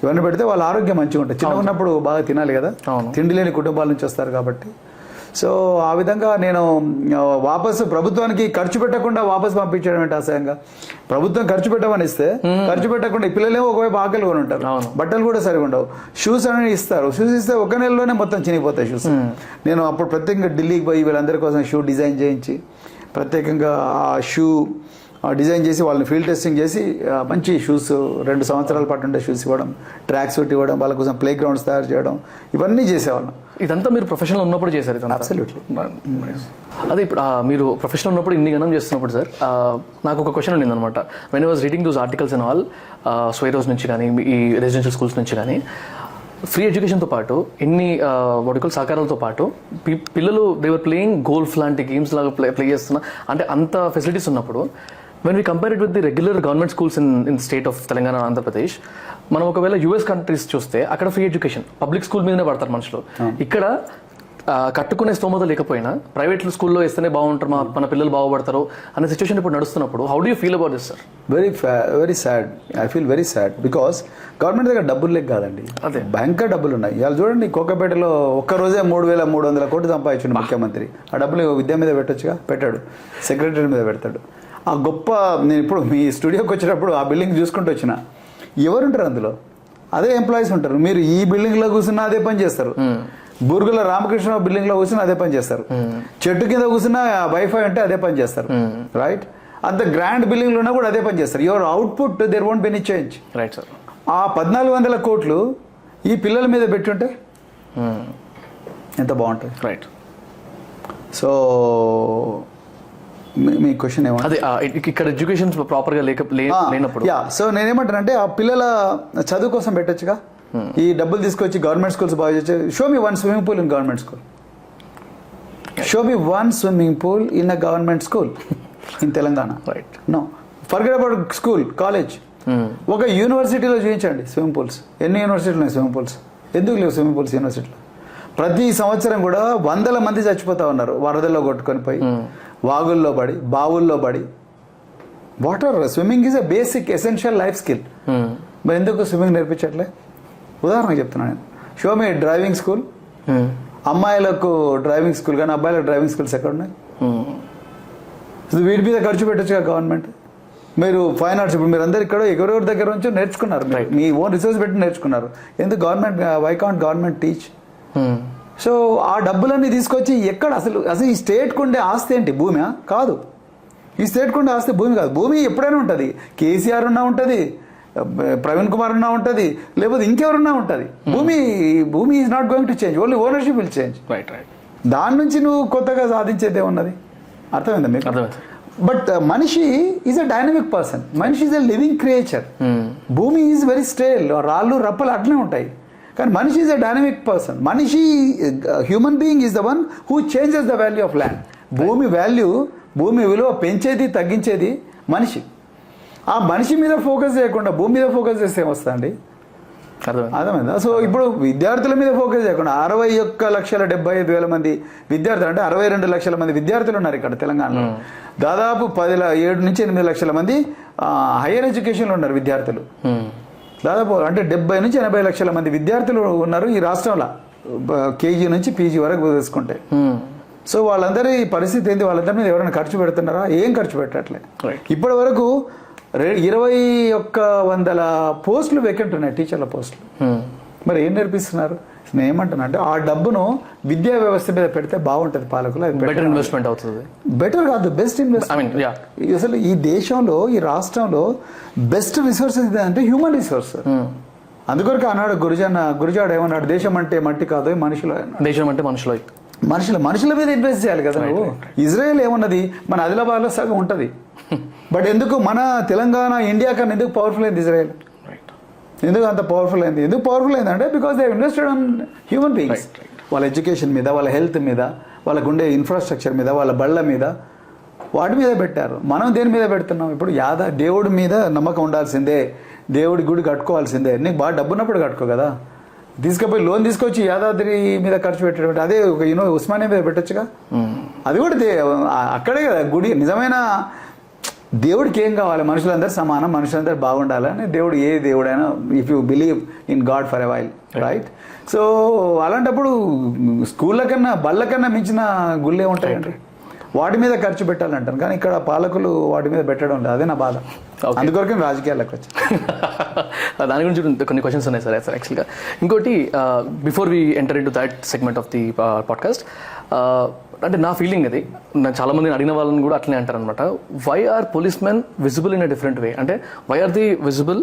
ఇవన్నీ పెడితే వాళ్ళ ఆరోగ్యం మంచిగా ఉంటుంది. చిన్న ఉన్నప్పుడు బాగా తినాలి కదా, తిండి లేని కుటుంబాల నుంచి వస్తారు కాబట్టి. సో ఆ విధంగా నేను వాపసు ప్రభుత్వానికి ఖర్చు పెట్టకుండా వాపసు పంపించడం ఏంటి అసహ్యంగా. ప్రభుత్వం ఖర్చు పెట్టమని ఇస్తే ఖర్చు పెట్టకుండా ఈ పిల్లలేమో ఒకవైపు ఆకలి కొని ఉంటారు, బట్టలు కూడా సరిగా ఉండవు. షూస్ అనేది ఇస్తారు, షూస్ ఇస్తే ఒక నెలలోనే మొత్తం చినిగిపోతాయి షూస్. నేను అప్పుడు ప్రత్యేకంగా ఢిల్లీకి పోయి వీళ్ళందరి కోసం షూ డిజైన్ చేయించి ప్రత్యేకంగా ఆ షూ డిజైన్ చేసి వాళ్ళని ఫీల్డ్ టెస్టింగ్ చేసి మంచి షూస్ 2 సంవత్సరాల పాటు ఉండే షూస్ ఇవ్వడం, ట్రాక్ సూట్ ఇవ్వడం, వాళ్ళ కోసం ప్లే గ్రౌండ్స్ తయారు చేయడం, ఇవన్నీ చేసేవాళ్ళం. ఇదంతా మీరు ప్రొఫెషనల్ ఉన్నప్పుడు చేశారు? అబ్సల్యూట్లీ. అదే ఇప్పుడు మీరు ప్రొఫెషనల్ ఉన్నప్పుడు ఇన్ని గణం చేస్తున్నప్పుడు సార్, నాకు ఒక క్వశ్చన్ ఉండింది అనమాట. When I was reading those articles and all, Swaeroes నుంచి కానీ ఈ రెసిడెన్షియల్ స్కూల్స్ నుంచి కానీ, ఫ్రీ ఎడ్యుకేషన్తో పాటు ఎన్ని వాటికల్ సహకారాలతో పాటు పిల్లలు దేవర్ ప్లేయింగ్ గోల్ఫ్ లాంటి గేమ్స్ లాగా ప్లే చేస్తున్నా, అంటే అంత ఫెసిలిటీస్ ఉన్నప్పుడు when we compare it with the regular government schools in state of Telangana, Andhra Pradesh, మనం ఒకవేళ యూఎస్ కంట్రీస్ చూస్తే అక్కడ ఫ్రీ ఎడ్యుకేషన్ పబ్లిక్ స్కూల్ మీదనే పడతారు మనుషులు. ఇక్కడ కట్టుకునే స్తోమత లేకపోయినా ప్రైవేట్ స్కూల్లో వేస్తేనే బాగుంటారు, మన పిల్లలు బాగుపడతారు అనే సిచ్యువేషన్ ఇప్పుడు నడుస్తున్నప్పుడు how do you feel about this sir? Very sad. I feel very sad because government దగ్గర డబ్బులు లేక కాదండి, అదే భయంకర డబ్బులు ఉన్నాయి. ఇవాళ చూడండి, కోకపేటలో ఒక్కరోజే 3300 కోట్లు సంపాదించండి ముఖ్యమంత్రి. ఆ డబ్బులు విద్య మీద పెట్టొచ్చుగా, పెట్టాడు, సెక్రటరీ మీద పెడతాడు. ఆ గొప్ప, నేను ఇప్పుడు మీ స్టూడియోకి వచ్చేటప్పుడు ఆ బిల్డింగ్ చూసుకుంటూ వచ్చిన, ఎవరుంటారు అందులో? అదే ఎంప్లాయీస్ ఉంటారు. మీరు ఈ బిల్డింగ్లో కూర్చున్నా అదే పని చేస్తారు, బూర్గుల రామకృష్ణ బిల్డింగ్ లో కూర్చుని అదే పని చేస్తారు, చెట్టు కింద కూర్చున్నా వైఫై ఉంటే అదే పని చేస్తారు, రైట్? అంత గ్రాండ్ బిల్డింగ్ లో ఉన్నా కూడా అదే పని చేస్తారు. Your output there won't be any change, right sir. ఆ 1400 కోట్లు ఈ పిల్లల మీద పెట్టుంటే ఎంత బాగుంటుంది, రైట్? సో మీ క్వశ్చన్ ఏమో అదే ఇక్కడ ఎడ్యుకేషన్ ప్రాపర్గా లేనప్పుడు. సో నేనేమంటానంటే ఆ పిల్లల చదువు కోసం పెట్టొచ్చుగా, ఈ డబ్బులు తీసుకొచ్చి గవర్నమెంట్ స్కూల్స్ బాగా చేసి, show me 1 swimming pool in government school, show me 1 swimming pool in a government school in Telangana, right? No forget about school, college, ఒక యూనివర్సిటీలో చూపించండి స్విమ్మింగ్ పూల్స్. ఎన్ని యూనివర్సిటీలు ఉన్నాయి స్విమ్మింగ్ పూల్స్? ఎందుకు లేవు స్విమ్మింగ్ పూల్స్ యూనివర్సిటీలో? ప్రతి సంవత్సరం కూడా 100 మంది చచ్చిపోతా ఉన్నారు వరదల్లో కొట్టుకొని పోయి, వాగుల్లో పడి, బావుల్లో పడి. Water swimming is a basic essential life skill. మరి ఎందుకు స్విమ్మింగ్ నేర్పించట్లే? ఉదాహరణకు చెప్తున్నాను నేను. షో మీ డ్రైవింగ్ స్కూల్, అమ్మాయిలకు డ్రైవింగ్ స్కూల్ కానీ అబ్బాయిలకు డ్రైవింగ్ స్కూల్స్ ఎక్కడ ఉన్నాయి? వీటి మీద ఖర్చు పెట్టచ్చుగా గవర్నమెంట్. మీరు ఫైన్ ఆర్ట్స్, ఇప్పుడు మీరు అందరు ఇక్కడ ఎవరెవరి దగ్గర నుంచి నేర్చుకున్నారు, మీ ఓన్ రిసోర్స్ పెట్టి నేర్చుకున్నారు. ఎందుకు government, why can't government teach? So ఆ డబ్బులన్నీ తీసుకొచ్చి ఎక్కడ అసలు ఈ స్టేట్కి ఉండే ఆస్తి ఏంటి? భూమి కాదు. ఈ స్టేట్కి ఉండే ఆస్తి భూమి కాదు. భూమి ఎప్పుడైనా ఉంటుంది, కేసీఆర్ ఉన్నా ఉంటుంది, ప్రవీణ్ కుమార్ ఉన్నా ఉంటుంది, లేకపోతే ఇంకెవరున్నా ఉంటుంది. భూమి is not going to change, only ownership will change. Right, right. దాని నుంచి నువ్వు కొత్తగా సాధించేది ఏమున్నది? అర్థమైందా మీకు? అర్థమైంది. బట్ మనిషి ఈజ్ అ డైనమిక్ పర్సన్, మనిషి ఈజ్ అ లివింగ్ క్రియేచర్. భూమి ఈజ్ వెరీ స్టేల్, రాళ్ళు రప్పలు అట్లనే ఉంటాయి. కానీ మనిషి ఈజ్ ఎ డైనమిక్ పర్సన్. మనిషి human being is the one who changes the value of land. భూమి విలువ పెంచేది తగ్గించేది మనిషి. ఆ మనిషి మీద ఫోకస్ చేయకుండా భూమి మీద ఫోకస్ చేస్తే ఏమొస్తుందండి? అర్థమైందా? సో ఇప్పుడు విద్యార్థుల మీద ఫోకస్ చేయకుండా 61,75,000 మంది విద్యార్థులు, అంటే 62 లక్షల మంది విద్యార్థులు ఉన్నారు ఇక్కడ తెలంగాణలో. దాదాపు 7 నుంచి 8 లక్షల మంది హైయర్ ఎడ్యుకేషన్లో ఉన్నారు విద్యార్థులు. దాదాపు అంటే 70 నుంచి 80 లక్షల మంది విద్యార్థులు ఉన్నారు ఈ రాష్ట్రంలో, కేజీ నుంచి పీజీ వరకు తీసుకుంటే. సో వాళ్ళందరి పరిస్థితి ఏంటి? వాళ్ళందరి మీద ఎవరైనా ఖర్చు పెడుతున్నారా? ఏం ఖర్చు పెట్టట్లే. ఇప్పటి వరకు 2,100 పోస్టులు వేకెంట్ ఉన్నాయి, టీచర్ల పోస్టులు. మరి ఏం నేర్పిస్తున్నారు? నేను ఏమంటున్నా అంటే ఆ డబ్బును విద్యా వ్యవస్థ మీద పెడితే బాగుంటుంది పాలకులు. అది బెటర్ ఇన్వెస్ట్మెంట్ అవుతుంది. బెటర్ కాదు, బెస్ట్ ఇన్వెస్ట్మెంట్. అసలు ఈ దేశంలో ఈ రాష్ట్రంలో బెస్ట్ రిసోర్సెస్ అంటే హ్యూమన్ రిసోర్స్. అందుకొరకు అన్నాడు గురుజాడు ఏమన్నాడు, దేశం అంటే మట్టి కాదు మనుషులు, దేశం అంటే మనుషుల మీద ఇన్వెస్ట్ చేయాలి కదా నువ్వు. ఇజ్రాయెల్ ఏమన్నది, మన ఆదిలాబాద్లో సగం ఉంటుంది, బట్ ఎందుకు మన తెలంగాణ ఇండియా కన్నా ఎందుకు పవర్ఫుల్ అయింది ఇజ్రాయెల్? ఎందుకు అంత పవర్ఫుల్ అయింది? ఎందుకు పవర్ఫుల్ అయింది అంటే because they invested on human beings. వాళ్ళ ఎడ్యుకేషన్ మీద, వాళ్ళ హెల్త్ మీద, వాళ్ళకు ఉండే ఇన్ఫ్రాస్ట్రక్చర్ మీద, వాళ్ళ బళ్ళ మీద, వాటి మీద పెట్టారు. మనం దేని మీద పెడుతున్నాం? ఇప్పుడు దేవుడి మీద నమ్మకం ఉండాల్సిందే, దేవుడి గుడి కట్టుకోవాల్సిందే. నీకు బాగా డబ్బున్నప్పుడు కట్టుకో కదా. తీసుకుపోయి లోన్ తీసుకొచ్చి యాదాద్రి మీద ఖర్చు పెట్టడం, అదే ఒక ఉస్మానియా మీద పెట్టొచ్చుగా. అది కూడా అక్కడే కదా గుడి. నిజమైన దేవుడికి ఏం కావాలి? మనుషులందరూ సమానం, మనుషులందరూ బాగుండాలని దేవుడు, ఏ దేవుడైనా, if you believe in god for a while, right? So అలాంటప్పుడు స్కూళ్ళ కన్నా బళ్ళ కన్నా మించిన గుళ్ళే ఉంటాయండి. వాటి మీద ఖర్చు పెట్టాలంటాను, కానీ ఇక్కడ పాలకులు వాటి మీద పెట్టడం లేదు. అదే నా బాధ. అందుకొరకు రాజకీయాలకు వచ్చి దాని గురించి కొన్ని క్వశ్చన్స్ ఉన్నాయి సార్ యాక్చువల్గా. ఇంకోటి, before we enter in to that segment of the podcast, అంటే నా ఫీలింగ్ అది, చాలా మందిని అడిగిన వాళ్ళని కూడా అట్లనే అంటారు అనమాట. Why are police men visible in a different way? అంటే why are the visible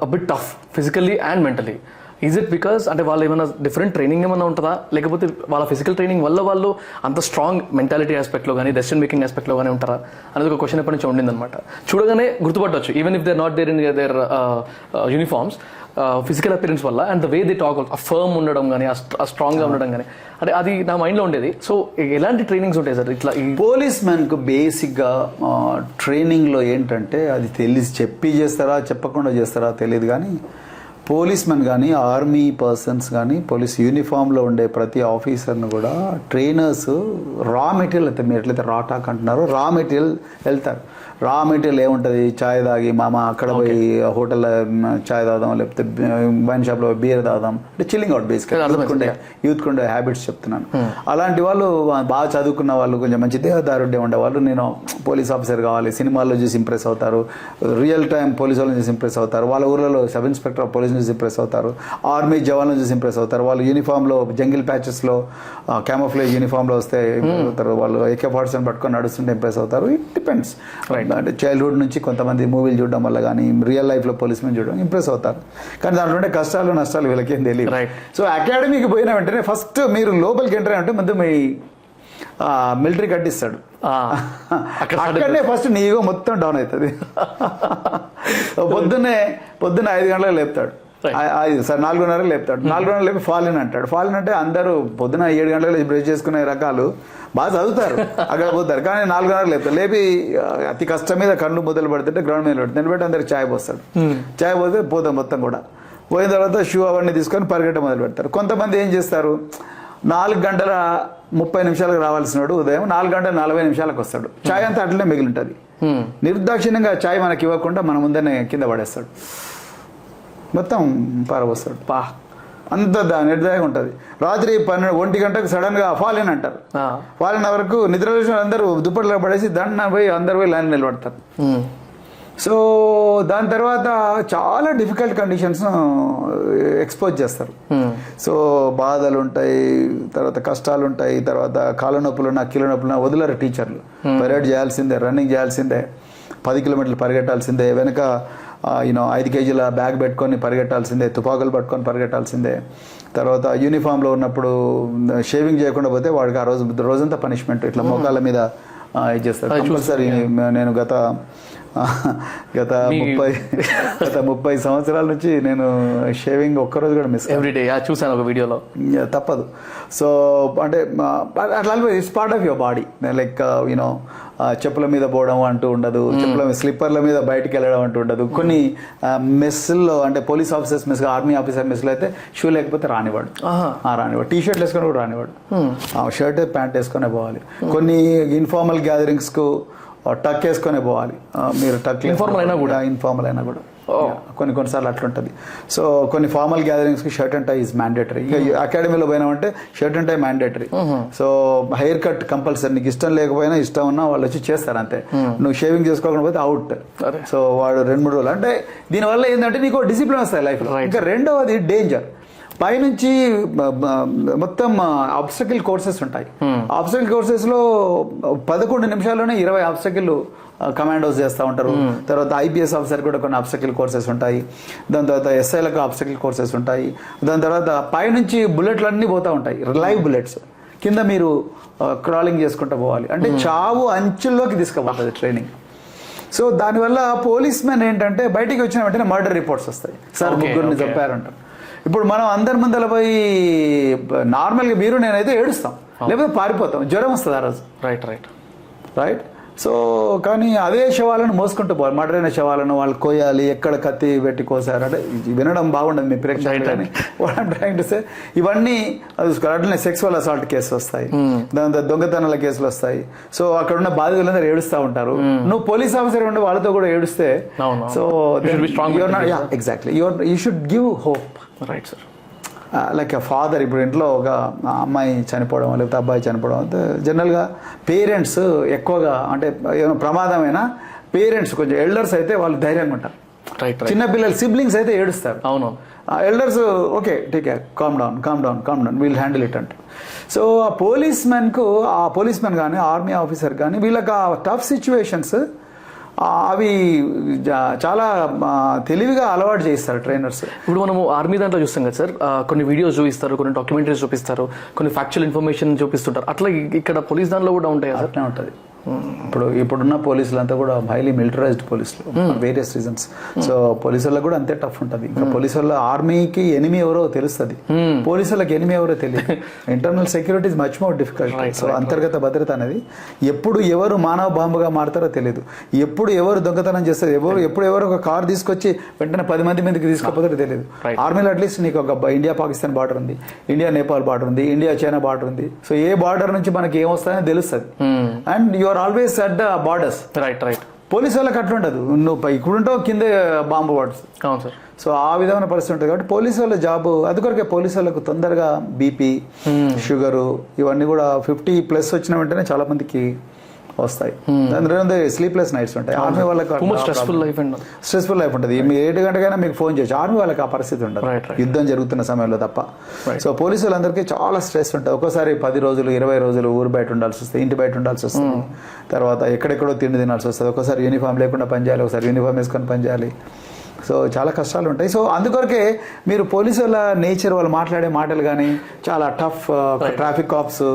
a bit tough physically and mentally? Is it because అంటే వాళ్ళు ఏమైనా డిఫరెంట్ ట్రైనింగ్ ఏమైనా ఉంటుందా, లేకపోతే వాళ్ళ ఫిజికల్ ట్రైనింగ్ వల్ల వాళ్ళు అంత స్ట్రాంగ్ మెంటాలిటీ ఆస్పెక్ట్లో కానీ డెసిషన్ మేకింగ్ ఆస్పెక్ట్లో కానీ ఉంటారా అనేది ఒక క్వశ్చన్ ఎప్పటి నుంచి ఉండిందనమాట. చూడగానే గుర్తుపట్టవచ్చు, even if they not there in their uniforms, physical appearance వల్ల and the way they talk, ఆ ఫర్మ్ ఉండడం కానీ, ఆ స్ట్రాంగ్గా ఉండడం కానీ, అంటే అది నా మైండ్లో ఉండేది. సో ఎలాంటి ట్రైనింగ్స్ ఉంటాయి సార్ ఇట్లా? ఈ పోలీస్ మ్యాన్కు బేసిక్గా ట్రైనింగ్లో ఏంటంటే, అది చెప్పి చేస్తారా చెప్పకుండా చేస్తారా తెలియదు, కానీ పోలీస్ మెన్ కానీ, ఆర్మీ పర్సన్స్ కానీ, పోలీస్ యూనిఫామ్లో ఉండే ప్రతి ఆఫీసర్ను కూడా ట్రైనర్స్ రా మెటీరియల్ అయితే, మీరు ఎట్లయితే రా టాక్ అంటున్నారో రా మెటీరియల్ వెళ్తారు. రా మెటీరియల్ ఏముంటుంది? ఛాయ్ తాగి అక్కడ పోయి హోటల్లో ఛాయ్ తాదాం, లేకపోతే వైన్ షాప్లో బీర్ తాదాం, అంటే చిల్లింగ్ అవుట్ బేసిక్గా యూత్ కుండే హ్యాబిట్స్ చెప్తున్నాను. అలాంటి వాళ్ళు బాగా చదువుకున్న వాళ్ళు, కొంచెం మంచి దేహదారుడ్యం ఉండేవాళ్ళు, నేను పోలీస్ ఆఫీసర్ కావాలి, సినిమాల్లో చూసి ఇంప్రెస్ అవుతారు, రియల్ టైం పోలీస్ వాళ్ళని చూసి ఇంప్రెస్ అవుతారు, వాళ్ళ ఊర్లలో సబ్ ఇన్స్పెక్టర్ ఆఫ్ పోలీస్ చూసి ఇంప్రెస్ అవుతారు, ఆర్మీ జవాన్లను చూసి ఇంప్రెస్ అవుతారు, వాళ్ళు యూనిఫామ్లో జంగిల్ ప్యాచెస్లో క్యామోఫ్లేజ్ యూనిఫామ్లో వస్తే ఇంప్రెస్ అవుతారు, వాళ్ళు AK-47 పట్టుకొని నడుస్తుంటే ఇంప్రెస్ అవుతారు. It depends. అంటే చైల్డ్హుడ్ నుంచి కొంతమంది మూవీలు చూడడం వల్ల కానీ, రియల్ లైఫ్లో పోలీస్ మెన్ చూడడం ఇంప్రెస్ అవుతారు. కానీ దాంట్లో ఉండే కష్టాలు నష్టాలు వీళ్ళకేం తెలియదు. సో అకాడమీకి పోయిన వెంటనే ఫస్ట్ మీరు లోపలికి ఎంటర్ అంటే ముందు మీ మిలిటరీ కట్టిస్తాడు. అక్కడనే ఫస్ట్ నీ ఈగో మొత్తం డౌన్ అవుతుంది. పొద్దున్న 5 గంటలకు లేపుతాడు, సార్ 4:30 లేపుతాడు, 4:30 లేపి ఫాలిన్ అంటాడు. ఫాలిన్ అంటే అందరూ పొద్దున 7 గంటలకు బ్రష్ చేసుకునే రకాలు బాగా చదువుతారు, అక్కడ పోతారు, కానీ 4:30 లేపుతాడు. లేపి అతి కష్టం మీద కళ్ళు మొదలు పడుతుంటే గ్రౌండ్ మీద పెడతాడు, నిలబెట్టి అందరికి ఛాయ్ పోస్తాడు. ఛాయ్ పోతే పోతాం మొత్తం కూడా. పోయిన తర్వాత షూ అవన్నీ తీసుకొని పరిగెట్ట మొదలు పెడతారు. కొంతమంది ఏం చేస్తారు, 4:30 రావాల్సినాడు ఉదయం 4:40 వస్తాడు, ఛాయ్ అంతా అట్లనే మిగిలి ఉంటుంది. నిర్దాక్షిణ్యంగా ఛాయ్ మనకి ఇవ్వకుండా మన ముందనే కింద పడేస్తాడు, మొత్తం పారబోస్తాడు. అంత నిర్దయంగా ఉంటుంది. రాత్రి 1 గంటకు సడన్ గా ఫాలిన్ అంటారు. ఫాలిన్ వరకు నిద్ర అందరూ దుప్పట్లో పడేసి దండ పోయి అందరు పోయి లైన్ నిలబడతారు. సో దాని తర్వాత చాలా డిఫికల్ట్ కండిషన్స్ ఎక్స్పోజ్ చేస్తారు. సో బాధలు ఉంటాయి, తర్వాత కష్టాలు ఉంటాయి, తర్వాత కాళ్ళ నొప్పులున్నా కీళ్ళ నొప్పులున్నా వదిలేరు టీచర్లు. పరేడ్ చేయాల్సిందే, రన్నింగ్ చేయాల్సిందే, 10 కిలోమీటర్లు పరిగెట్టాల్సిందే, వెనక 5 కేజీల బ్యాగ్ పెట్టుకొని పరిగెట్టాల్సిందే, తుపాకులు పట్టుకొని పరిగెట్టాల్సిందే. తర్వాత యూనిఫామ్లో ఉన్నప్పుడు షేవింగ్ చేయకుండా పోతే వాడికి ఆ రోజంతా పనిష్మెంట్, ఇట్లా మోకాళ్ళ మీద ఇది చేస్తారు కంపల్సరీ. నేను గత గత 30 సంవత్సరాల నుంచి నేను షేవింగ్ ఒక్కరోజు కూడా మిస్ ఎవ్రీడే చూసాను ఒక వీడియోలో. తప్పదు. సో అంటే అట్లా it's part of your body. Like you know చెప్పుల మీద పోవడం అంటూ ఉండదు, స్లిప్పర్ల మీద బయటికి వెళ్ళడం అంటూ ఉండదు. కొన్ని మెస్సుల్లో అంటే police officers mess, army officer మెస్లో అయితే షూ లేకపోతే రానివాడు, టీ షర్ట్ వేసుకొని కూడా రానివాడు, షర్ట్ ప్యాంట్ వేసుకునే పోవాలి. కొన్ని ఇన్ఫార్మల్ గ్యాదరింగ్స్కు టక్ వేసుకునే పోవాలి. మీరు టక్ ఇన్ఫార్మల్ అయినా కూడా కొన్నిసార్లు అట్లుంటుంది. సో కొన్ని ఫార్మల్ గ్యాదరింగ్స్కి shirt and tie is mandatory. ఇక అకాడమీలో పోయినామంటే shirt and tie mandatory. So haircut compulsory. నీకు ఇష్టం లేకపోయినా ఇష్టం ఉన్నా వాళ్ళు వచ్చి చేస్తారు అంతే. నువ్వు షేవింగ్ చేసుకోకుండా పోతే అవుట్. సో వాడు 2-3 రోజులు అంటే దీనివల్ల ఏంటంటే నీకు డిసిప్లిన్ వస్తాయి లైఫ్లో. ఇంకా రెండవది డేంజర్. పైనుంచి మొత్తం ఆబ్స్టకిల్ కోర్సెస్ ఉంటాయి. ఆబ్స్టకిల్ కోర్సెస్లో 11 నిమిషాల్లోనే 20 ఆబ్స్టకిల్ కమాండోస్ చేస్తూ ఉంటారు. తర్వాత ఐపీఎస్ ఆఫీసర్ కూడా కొన్ని ఆబ్స్టకిల్ కోర్సెస్ ఉంటాయి. దాని తర్వాత ఎస్ఐలకు ఆబ్స్టకిల్ కోర్సెస్ ఉంటాయి. దాని తర్వాత పైనుంచి బుల్లెట్లు అన్నీ పోతూ ఉంటాయి, లైవ్ బుల్లెట్స్. కింద మీరు క్రాలింగ్ చేసుకుంటూ పోవాలి. అంటే చావు అంచుల్లోకి తీసుకుపోతుంది ట్రైనింగ్. సో దానివల్ల పోలీస్ మెన్ ఏంటంటే బయటికి వచ్చిన వెంటనే మర్డర్ రిపోర్ట్స్ వస్తాయి. సార్ ముగ్గురిని చంపారంటారు. ఇప్పుడు మనం అందరి ముందర పోయి నార్మల్గా మీరు నేనైతే ఏడుస్తాం, లేకపోతే పారిపోతాం, జ్వరం వస్తుంది ఆ రోజు. రైట్. సో కానీ అదే శవాలను మోసుకుంటూ పోవాలి. మర్డర్ అయిన శవాలను వాళ్ళు కోయాలి, ఎక్కడ కత్తి పెట్టి కోసారు అంటే వినడం బాగుండదు మీ ప్రేక్షకులు. కానీ what I'm trying to say, ఇవన్నీ అట్లనే సెక్సువల్ అసాల్ట్ కేసులు వస్తాయి, దాని దొంగతనాల కేసులు వస్తాయి. సో అక్కడ ఉన్న బాధితులందరూ ఏడుస్తూ ఉంటారు. నువ్వు పోలీస్ ఆఫీసర్ ఉండి వాళ్ళతో కూడా ఏడుస్తే, so exactly you should give hope. Right sir. Like a father. ఇప్పుడు ఇంట్లో ఒక అమ్మాయి చనిపోవడం లేకపోతే అబ్బాయి చనిపోవడం అంటే జనరల్గా పేరెంట్స్ ఎక్కువగా అంటే ఏమైనా ప్రమాదమైనా పేరెంట్స్ కొంచెం ఎల్డర్స్ అయితే వాళ్ళు ధైర్యంగా ఉంటారు. చిన్నపిల్లలు సిబ్లింగ్స్ అయితే ఏడుస్తారు. అవును. Elders okay take care, calm down we'll handle it అంటే. సో ఆ పోలీస్ మెన్ కానీ ఆర్మీ ఆఫీసర్ కానీ వీళ్ళకి ఆ టఫ్ సిచ్యువేషన్స్ అవి చాలా తెలివిగా అలవాటు చేస్తారు ట్రైనర్స్. ఇప్పుడు మనము ఆర్మీ దాంట్లో చూస్తాం కదా సార్, కొన్ని వీడియోస్ చూపిస్తారు, కొన్ని డాక్యుమెంటరీస్ చూపిస్తారు, కొన్ని ఫ్యాక్చువల్ ఇన్ఫర్మేషన్ చూపిస్తుంటారు. అట్లా ఇక్కడ పోలీస్ దాంట్లో కూడా ఉంటాయి. అట్లా ఉంటుంది. ఇప్పుడున్న పోలీసులంతా కూడా హైలీ మిలిటరైజ్డ్ పోలీసులు, వేరియస్ రీజన్స్. సో పోలీసులకు కూడా అంతే టఫ్ ఉంటుంది. ఇంకా పోలీసు వాళ్ళ ఆర్మీకి ఎనిమి ఎవరో తెలుస్తుంది, పోలీసులకు ఎనిమి ఎవరో తెలియదు. Internal security is much more difficult. So అంతర్గత భద్రత అనేది ఎప్పుడు ఎవరు మానవ బాంబుగా మారుతారో తెలియదు, ఎప్పుడు ఎవరు దొంగతనం చేస్తారు, ఎప్పుడు ఎవరు ఒక కార్ తీసుకొచ్చి వెంటనే 10 మంది మీదకి తీసుకుపోతారో తెలియదు. ఆర్మీలో అట్లీస్ట్ నీకు ఒక ఇండియా పాకిస్తాన్ బార్డర్ ఉంది, ఇండియా నేపాల్ బార్డర్ ఉంది, ఇండియా చైనా బార్డర్ ఉంది. సో ఏ బార్డర్ నుంచి మనకి ఏమొస్తాయని తెలుస్తుంది. And you are always at the borders. Right. Police వాళ్ళకి అట్లా ఉండదు, నువ్వు ఇక్కడుంటావు కింద బాంబు పడుతుంది. అవును సార్. సో ఆ విధమైన పరిస్థితి ఉంటుంది. కాబట్టి పోలీసు వాళ్ళ జాబు అది కొరకే. పోలీసు వాళ్ళకు తొందరగా బీపీ, షుగరు ఇవన్నీ కూడా 50+ వచ్చిన వెంటనే చాలా మందికి వస్తాయి. దాని స్లీప్లెస్ నైట్స్ ఉంటాయి. ఆర్మీ వాళ్ళకి స్ట్రెస్ఫుల్ లైఫ్ ఉంటుంది. మీ 7 గంటకైనా మీకు ఫోన్ చేయొచ్చు. ఆర్మీ వాళ్ళకి ఆ పరిస్థితి ఉండదు, యుద్ధం జరుగుతున్న సమయంలో తప్ప. సో పోలీసు వాళ్ళందరికీ చాలా స్ట్రెస్ ఉంటుంది. ఒక్కోసారి 10 రోజులు 20 రోజులు ఊరు బయట ఉండాల్సి వస్తుంది, ఇంటి బయట ఉండాల్సి వస్తుంది. తర్వాత ఎక్కడెక్కడో తిండి తినాల్సి వస్తుంది. ఒకసారి యూనిఫామ్ లేకుండా పనిచేయాలి, ఒకసారి యూనిఫామ్ వేసుకొని పనిచేయాలి. సో చాలా కష్టాలు ఉంటాయి. సో అందుకొరకే మీరు పోలీసు వాళ్ళ నేచర్, వాళ్ళు మాట్లాడే మాటలు కానీ చాలా టఫ్. ట్రాఫిక్ కాప్స్,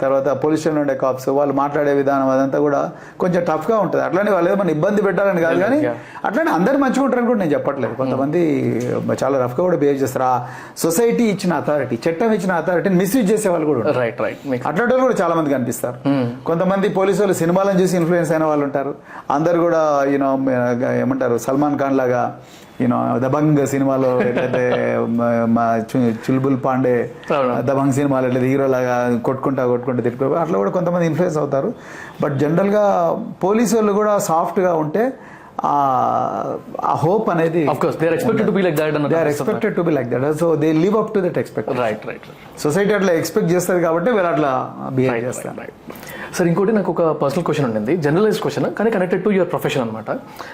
తర్వాత పోలీస్ స్టేషన్లో ఉండే కాప్స్, వాళ్ళు మాట్లాడే విధానం అదంతా కూడా కొంచెం టఫ్గా ఉంటుంది. అట్లనే వాళ్ళు ఏమైనా ఇబ్బంది పెట్టాలని కాదు, కానీ అట్లనే అందరు మంచిగా ఉంటారని కూడా నేను చెప్పట్లేదు. కొంతమంది చాలా రఫ్గా కూడా బిహేవ్ చేస్తారు. ఆ సొసైటీ ఇచ్చిన అథారిటీ, చట్టం ఇచ్చిన అథారిటీని మిస్యూజ్ చేసే వాళ్ళు కూడా ఉంటారు. అట్లాంటి వాళ్ళు కూడా చాలా మంది కనిపిస్తారు. కొంతమంది పోలీసు వాళ్ళు సినిమాలను చూసి ఇన్ఫ్లుయెన్స్ అయిన వాళ్ళు ఉంటారు. అందరు కూడా ఏమంటారు, సల్మాన్ ఖాన్ లాగా దబంగ్ సినిమాలో ఎట్లయితే మా చుల్బుల్ పాండే దబంగ్ సినిమాలో ఎట్లయితే హీరోలాగా కొట్టుకుంటా తిట్టుకో, అట్లా కూడా కొంతమంది ఇన్ఫ్లుయెన్స్ అవుతారు. బట్ జనరల్గా పోలీసు వాళ్ళు కూడా సాఫ్ట్గా ఉంటే ఆ హోప్ అనేది expected to be like that. So they live up to that expectation. Right. Society అట్లా ఎక్స్పెక్ట్ చేస్తుంది కాబట్టి వీళ్ళు అట్లా బిహేవ్ చేస్తారు. సార్ ఇంకోటి నాకు ఒక పర్సనల్ క్వశ్చన్ ఉండింది, జనరలైజ్ క్వశ్చన్ కానీ కనెక్టెడ్ టు యువర్ ప్రొఫెషన్ అనమాట.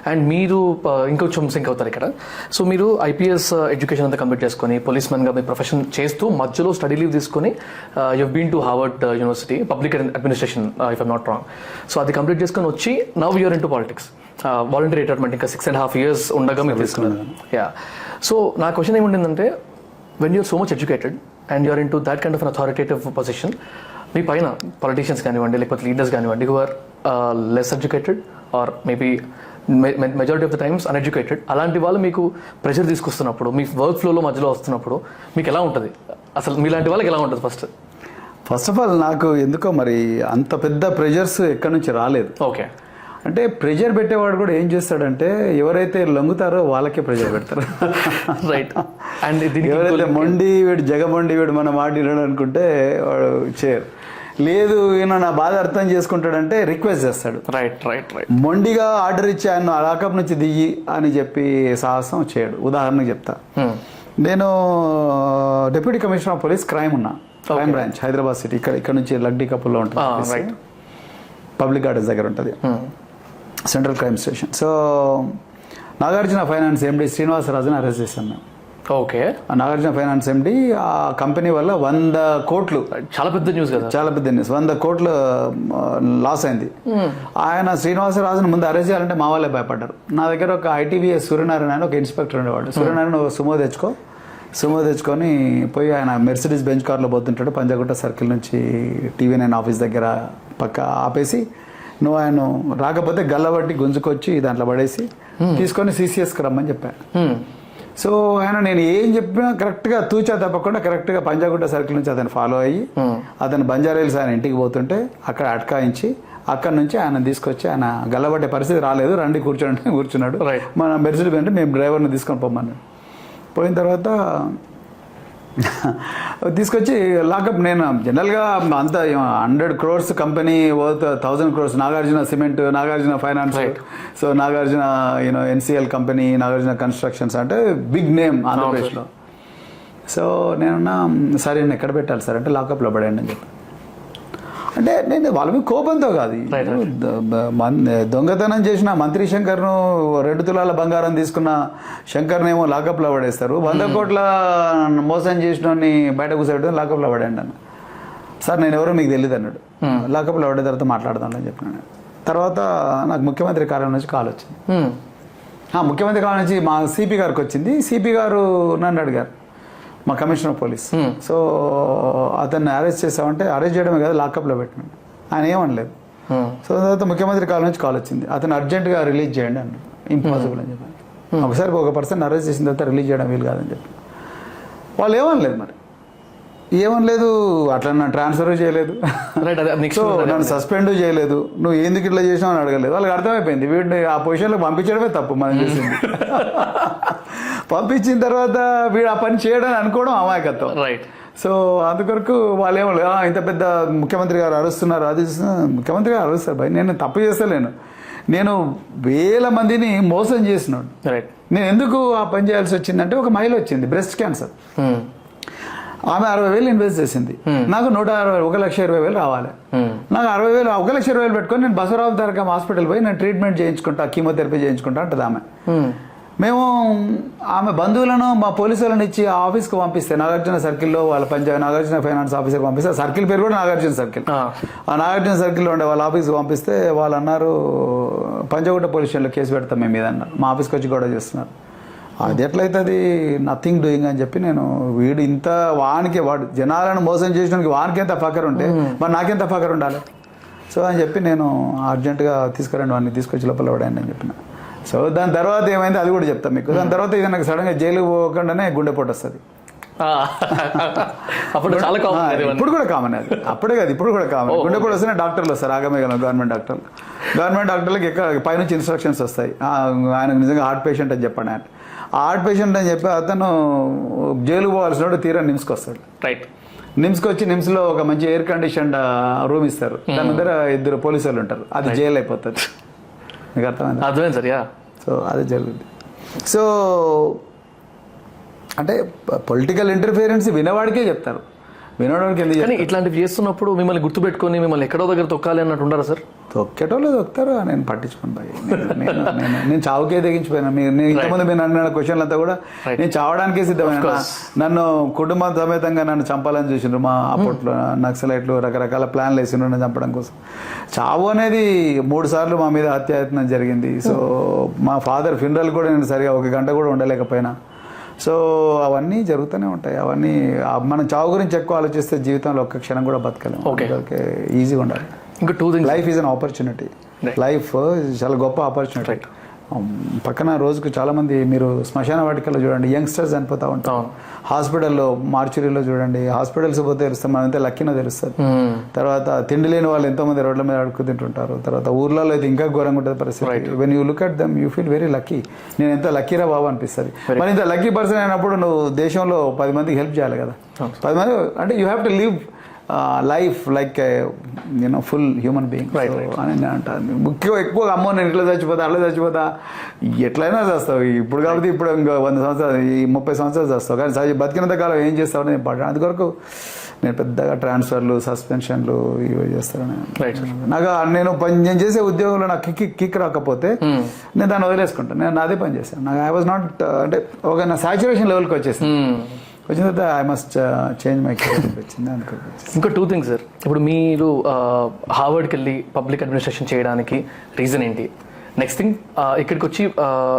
అండ్ మీరు ఇంకొంచెం సింక్ అవుతారు ఇక్కడ. సో మీరు ఐపీఎస్ ఎడ్యుకేషన్ అంతా కంప్లీట్ చేసుకొని పోలీస్ మ్యాన్గా మీ ప్రొఫెషన్ చేస్తూ మధ్యలో స్టడీ లీవ్ తీసుకొని you been to Harvard university public administration if I'm not wrong. So అది కంప్లీట్ చేసుకొని వచ్చి now you're in to politics. Voluntary retirement ఇంకా 6.5 years ఉండగా మీరు తీసుకున్నారు. సో నా క్వశ్చన్ ఏముంటుందంటే, when you're so much educated and you're in to that kind of an authoritative position, మీ పైన పొలిటీషియన్స్ కానివ్వండి లేకపోతే లీడర్స్ కానివ్వండి who are less educated are maybe majority of the times uneducated, అలాంటి వాళ్ళు మీకు ప్రెషర్ తీసుకొస్తున్నప్పుడు, మీ వర్క్ ఫ్లోలో మధ్యలో వస్తున్నప్పుడు మీకు ఎలా ఉంటుంది? అసలు మీలాంటి వాళ్ళకి ఎలా ఉంటుంది? ఫస్ట్ ఆఫ్ ఆల్ నాకు ఎందుకో మరి అంత పెద్ద ప్రెషర్స్ ఎక్కడి నుంచి రాలేదు. ఓకే. అంటే ప్రెషర్ పెట్టేవాడు కూడా ఏం చేస్తాడంటే ఎవరైతే లొంగుతారో వాళ్ళకే ప్రెషర్ పెడతారు. రైట్. అండ్ ఎవరైతే మొండి వీడు జగమొండి వీడు మన మాట వినడు అనుకుంటే వాడు చేయరు. లేదు ఈయన నా బాధ అర్థం చేసుకుంటాడంటే రిక్వెస్ట్ చేస్తాడు. Right right right. మొండిగా ఆర్డర్ ఇచ్చి ఆయన లాకప్ నుంచి దిగి అని చెప్పి సాహసం చేయడు. ఉదాహరణకు చెప్తా, నేను deputy commissioner of police crime branch Hyderabad city. ఇక్కడ నుంచి లగ్డీ కపుల్లో ఉంటుంది, పబ్లిక్ గార్డెన్స్ దగ్గర ఉంటుంది, central crime station. So Nagarjuna finance MD శ్రీనివాసరాజుని అరెస్ట్ చేశాను మేము. ఓకే. నాగార్జున ఫైనాన్స్ ఎండి ఆ కంపెనీ వల్ల 100 కోట్లు, చాలా పెద్ద న్యూస్ కదా, చాలా పెద్ద న్యూస్, 100 కోట్లు లాస్ అయింది. ఆయన శ్రీనివాసరాజుని ముందు అరెస్ట్ చేయాలంటే మా వాళ్ళే భయపడ్డారు. నా దగ్గర ఒక ఐటీవీఎస్ సూర్యనారాయణ అని ఒక ఇన్స్పెక్టర్ ఉండేవాడు. సూర్యనారాయణ సుమో తెచ్చుకొని పోయి ఆయన మెర్సిడీస్ బెంచ్ కార్లో పోతుంటాడు. పంజాగుట్ట సర్కిల్ నుంచి TV9 ఆఫీస్ దగ్గర పక్క ఆపేసి, నువ్వు ఆయన రాకపోతే గల్లబట్టి గుంజుకొచ్చి దాంట్లో పడేసి తీసుకొని CCSకి రమ్మని చెప్పాను. సో ఆయన నేను ఏం చెప్పినా కరెక్ట్గా తూచా తప్పకుండా కరెక్ట్గా పంజాగుట్ట సర్కిల్ నుంచి అతను ఫాలో అయ్యి అతను బంజారాహిల్స్ ఆయన ఇంటికి పోతుంటే అక్కడ అటకాయించి అక్కడ నుంచి ఆయన తీసుకొచ్చి, ఆయన గల్లబట్టే పరిస్థితి రాలేదు, రండి కూర్చున్నాడు. మన మెర్సిడీస్ అంటే మేము డ్రైవర్ని తీసుకొని పోమన్నాడు. పోయిన తర్వాత తీసుకొచ్చి లాకప్. నేను జనరల్గా అంత 100 crores company worth 1000 crores, Nagarjuna cement, Nagarjuna finance, so Nagarjuna NCL company, Nagarjuna constructions అంటే బిగ్ నేమ్ ఆంధ్రప్రదేశ్లో. సో నేనున్నా, సరే నేను ఎక్కడ పెట్టాలి సార్ అంటే లాకప్లో పడండి అని చెప్పి. అంటే నేను వాళ్ళ మీద కోపంతో కాదు, దొంగతనం చేసిన మంత్రి శంకర్ను 2 తులాల బంగారం తీసుకున్న శంకర్నేమో లాకప్లో పడేస్తారు, 100 కోట్ల మోసం చేసిన బయట కూర్చోబెట్టి లాకప్లో పడండి అన్న. సార్ నేను ఎవరో మీకు తెలియదు అన్నాడు. లాకప్లో పడే తర్వాత మాట్లాడదాం అని చెప్పినాను. తర్వాత నాకు ముఖ్యమంత్రి కార్యాలయం నుంచి కాల్ వచ్చింది. ముఖ్యమంత్రి కార్యాలయం నుంచి మా సిపి గారికి వచ్చింది. సిపి గారు నన్ను అడిగారు, మా కమిషనర్ ఆఫ్ పోలీస్. సో అతన్ని అరెస్ట్ చేసామంటే అరెస్ట్ చేయడమే కదా, లాకప్లో పెట్టినాడు. ఆయన ఏమనలేదు. సో తర్వాత ముఖ్యమంత్రి కాలం నుంచి కాల్ వచ్చింది, అతను అర్జెంటుగా రిలీజ్ చేయండి అన్నాడు. ఇంపాసిబుల్ అని చెప్పి, ఒకసారి ఒక పర్సన్ అరెస్ట్ చేసిన తర్వాత రిలీజ్ చేయడం వీలు కాదని చెప్పి. వాళ్ళు ఏమనలేదు, మరి ఏమనలేదు, అట్లా నన్ను ట్రాన్స్ఫర్ చేయలేదు, సో నన్ను సస్పెండ్ చేయలేదు, నువ్వు ఎందుకు ఇట్లా చేసావు అని అడగలేదు. వాళ్ళకి అర్థమైపోయింది వీడిని ఆ పొజిషన్లో పంపించడమే తప్పు మనం చేసింది. పంపించిన తర్వాత వీడు ఆ పని చేయడానికి అనుకోవడం అమాయకత్వం. రైట్. సో అందుకొరకు వాళ్ళు ఏమో ఇంత పెద్ద ముఖ్యమంత్రి గారు అరుస్తున్నారు, అది ముఖ్యమంత్రి గారు అరుస్తారు భయ్, నేను తప్పు చేస్తలేను, నేను 1000 మందిని మోసం చేసినాడు. రైట్. నేను ఎందుకు ఆ పని చేయాల్సి వచ్చిందంటే, ఒక మహిళ వచ్చింది బ్రెస్ట్ క్యాన్సర్, ఆమె 60,000 ఇన్వెస్ట్ చేసింది, నాకు 1,20,000 రావాలి. నాకు 60,000 1,20,000 పెట్టుకొని నేను బసవరావు తారకం హాస్పిటల్ పోయి నేను ట్రీట్మెంట్ చేయించుకుంటా, కీమోథెరపీ చేయించుకుంటా అంటది ఆమె. మేము ఆమె బంధువులను మా పోలీసు వాళ్ళని ఇచ్చి ఆ ఆఫీస్కి పంపిస్తే, నాగార్జున సర్కిల్లో వాళ్ళ నాగార్జున ఫైనాన్స్ ఆఫీసర్కి పంపిస్తే, సర్కిల్ పేరు కూడా నాగార్జున సర్కిల్, ఆ నాగార్జున సర్కిల్లో ఉండే వాళ్ళ ఆఫీస్కి పంపిస్తే వాళ్ళు అన్నారు పంజాగుట్ట పోలీస్ స్టేషన్లో కేసు పెడతాం మేము మీద అన్నారు. మా ఆఫీస్కి వచ్చి గొడవ చేస్తున్నారు. అది ఎట్లయితుంది, నథింగ్ డూయింగ్ అని చెప్పి నేను, వీడు ఇంత వాడు జనాలను మోసం చేసినానికి వానికి ఎంత ఫకర్ ఉంటే మరి నాకెంత ఫకర్ ఉండాలి. సో అని చెప్పి నేను అర్జెంటుగా తీసుకురండి వాడిని, తీసుకొచ్చి లోపల పడండి అని చెప్పిన. సో దాని తర్వాత ఏమైంది అది కూడా చెప్తాను మీకు. దాని తర్వాత ఇది నాకు సడన్గా జైలుకి పోకుండానే గుండెపోటు వస్తుంది. ఇప్పుడు కూడా కామన్, అది అప్పుడే కాదు ఇప్పుడు కూడా కామన్. గుండెపోటు వస్తేనే డాక్టర్లు వస్తారు, ఆగమేగలం గవర్నమెంట్ డాక్టర్లకి పైనుంచి ఇన్స్ట్రక్షన్స్ వస్తాయి, ఆయనకు నిజంగా హార్ట్ పేషెంట్ అని చెప్పండి. ఆయన హార్ట్ పేషెంట్ అని చెప్పి అతను జైలు పోవాల్సిన తీరా నిమ్స్కి వస్తాడు. రైట్. నిమ్స్కి వచ్చి నిమ్స్లో ఒక మంచి ఎయిర్ కండిషన్డ్ రూమ్ ఇస్తారు, దాని దగ్గర 2 పోలీసు వాళ్ళు ఉంటారు, అది జైలు అయిపోతుంది. మీకు అర్థమైంది సార్? సో అదే జరుగుతుంది. సో అంటే పొలిటికల్ ఇంటర్ఫియరెన్స్ వినేవాడికే చెప్తారు, వినడానికి ఎందుకు. కానీ ఇట్లాంటివి చేస్తున్నప్పుడు మిమ్మల్ని గుర్తుపెట్టుకొని మిమ్మల్ని ఎక్కడో దగ్గర తొక్కాలి అన్నట్టు ఉండరు సార్? తొక్కేటోళ్ళు తొక్కుతారు, నేను పట్టించుకోను భయ్. నేను చావుకే తెగించిపోయినా. నేను ఇంతకుముందు మీరు అన్న క్వశ్చన్లు అంతా కూడా నేను చావడానికే సిద్ధమైన. నన్ను కుటుంబ సమేతంగా నన్ను చంపాలని చూసిండ్రు మా అప్పట్లో నక్సలైట్లు, రకరకాల ప్లాన్లు వేసిండ్రు నన్ను చంపడం కోసం. చావు అనేది 3 సార్లు మా మీద హత్యాయత్నం జరిగింది. సో మా ఫాదర్ ఫ్యూనరల్ కూడా నేను సరిగా 1 గంట కూడా ఉండలేకపోయినా. సో అవన్నీ జరుగుతూనే ఉంటాయి. అవన్నీ మనం చావు గురించి ఎక్కువ ఆలోచిస్తే జీవితంలో ఒక్క క్షణం కూడా బతకలేము. ఓకే, ఈజీగా ఉండాలి. ఇంకా 2 things. Life is an opportunity. Life చాలా గొప్ప ఆపర్చునిటీ. పక్కన రోజుకు చాలా మంది మీరు శ్మశాన వాటికల్లో చూడండి యంగ్స్టర్స్ చనిపోతూ ఉంటాం. హాస్పిటల్లో మార్చురీలో చూడండి, హాస్పిటల్స్ పోతే తెలుస్తాం మనం ఎంత లక్కీనో తెలుస్తుంది. తర్వాత తిండి లేని వాళ్ళు ఎంతో మంది రోడ్ల మీద అడుక్కు తింటుంటారు. తర్వాత ఊర్లలో అయితే ఇంకా ఘోరంగా ఉంటుంది పరిస్థితి. When you look at them you feel very lucky. నేను ఎంత లక్కీరా బాబు అనిపిస్తుంది. మరి ఇంత లక్కీ పర్సన్ అయినప్పుడు నువ్వు దేశంలో 10 మందికి హెల్ప్ చేయాలి కదా. 10 మంది అంటే you have to live life like you know full human being అని నేను అంటాను. ఎక్కువగా అమ్మో నేను ఇట్లా చచ్చిపోతా అట్లా చచ్చిపోతా ఎట్లయినా చేస్తావు ఇప్పుడు కాబట్టి ఇప్పుడు ఇంకా 100 సంవత్సరాలు ఈ 30 సంవత్సరాలు చేస్తావు కానీ బతికినంత కాలం ఏం చేస్తావు నేను పడ్డాను. అందుకొరకు నేను పెద్దగా ట్రాన్స్ఫర్లు సస్పెన్షన్లు ఇవి చేస్తాను. నేను చేసే ఉద్యోగంలో నాకు కిక్ రాకపోతే నేను దాన్ని వదిలేసుకుంటాను. నేను అదే పని చేశాను. నాకు ఐ వాజ్ నాట్ అంటే ఒక నా సాచురేషన్ లెవెల్కి వచ్చేసాను. వచ్చిన తర్వాత I must change my career వచ్చింది అనుకో. ఇంకా 2 things సార్. ఇప్పుడు మీరు హార్వర్డ్కి వెళ్ళి పబ్లిక్ అడ్మినిస్ట్రేషన్ చేయడానికి రీజన్ ఏంటి? నెక్స్ట్ థింగ్ ఇక్కడికి వచ్చి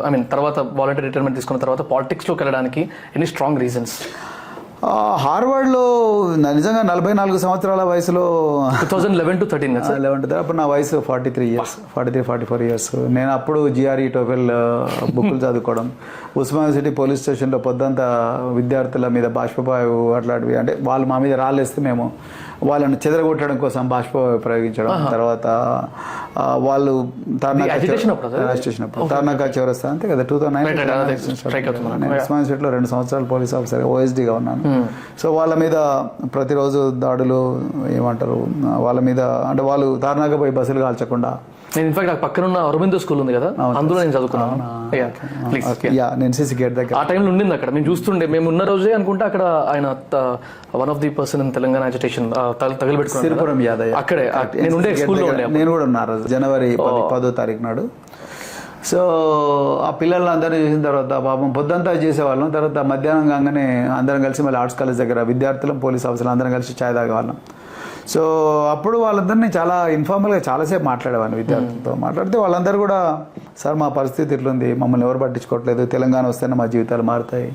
ఐ మీన్ తర్వాత వాలంటీర్ రిటైర్మెంట్ తీసుకున్న తర్వాత పాలిటిక్స్లోకి వెళ్ళడానికి ఎనీ స్ట్రాంగ్ రీజన్స్? హార్వర్డ్లో నిజంగా 44 సంవత్సరాల వయసులో 2011 to 13 కదా 11 అప్పుడు నా వయసు 44 ఇయర్స్. నేను అప్పుడు జిఆర్ఈ టోఫెల్ బుక్కులు చదువుకోవడం, ఉస్మాన్ యూనివర్సిటీ పోలీస్ స్టేషన్లో పొద్దంతా విద్యార్థుల మీద బాష్పవాయువు అట్లాంటివి అంటే వాళ్ళు మా మీద రాళ్ళేస్తే మేము వాళ్ళని చెదరగొట్టడం కోసం బాష్పవాయువు ప్రయోగించడం. తర్వాత వాళ్ళు తార్నాకా చౌరస్తా అంతే కదా 2009 ఉస్మాన్ యూనివర్సిటీలో 2 సంవత్సరాలు పోలీస్ ఆఫీసర్ ఓఎస్డీగా ఉన్నాను. సో వాళ్ళ మీద ప్రతిరోజు దాడులు ఏమంటారు వాళ్ళ మీద అంటే వాళ్ళు తార్నాక పోయి బస్సులు కాల్చకుండా. నేను ఇన్ఫాక్ట్ నాకు పక్కన ఉన్న అరవిందో స్కూల్ ఉంది కదా అందులో నేను చదువుకున్నాను. నేను ఎన్సీసీ గేట్ దగ్గర ఆ టైంలో ఉండింది అక్కడ మేము చూస్తుండే. మేము ఉన్న రోజే అనుకుంటే అక్కడ ఆయన one of the person in Telangana agitation తగలబెట్టుకున్నాను సిరిపురం యాదయ్య. అక్కడే నేను ఉండే స్కూల్లో నేను కూడా ఉన్నా జనవరి 10వ తారీఖు నాడు. సో ఆ పిల్లల్ని అందరినీ చూసిన తర్వాత పాపం పొద్దంతా చేసేవాళ్ళం. తర్వాత మధ్యాహ్నం కాగానే అందరం కలిసి మళ్ళీ ఆర్ట్స్ కాలేజ్ దగ్గర విద్యార్థులం పోలీస్ ఆఫీసర్లు అందరం కలిసి ఛాయ్ తాగేవాళ్ళం. సో అప్పుడు వాళ్ళందరినీ చాలా ఇన్ఫార్మల్గా చాలాసేపు మాట్లాడేవాడిని విద్యార్థులతో. మాట్లాడితే వాళ్ళందరూ కూడా సార్ మా పరిస్థితి ఇట్లుంది, మమ్మల్ని ఎవరు పట్టించుకోవట్లేదు, తెలంగాణ వస్తేనే మా జీవితాలు మారుతాయి.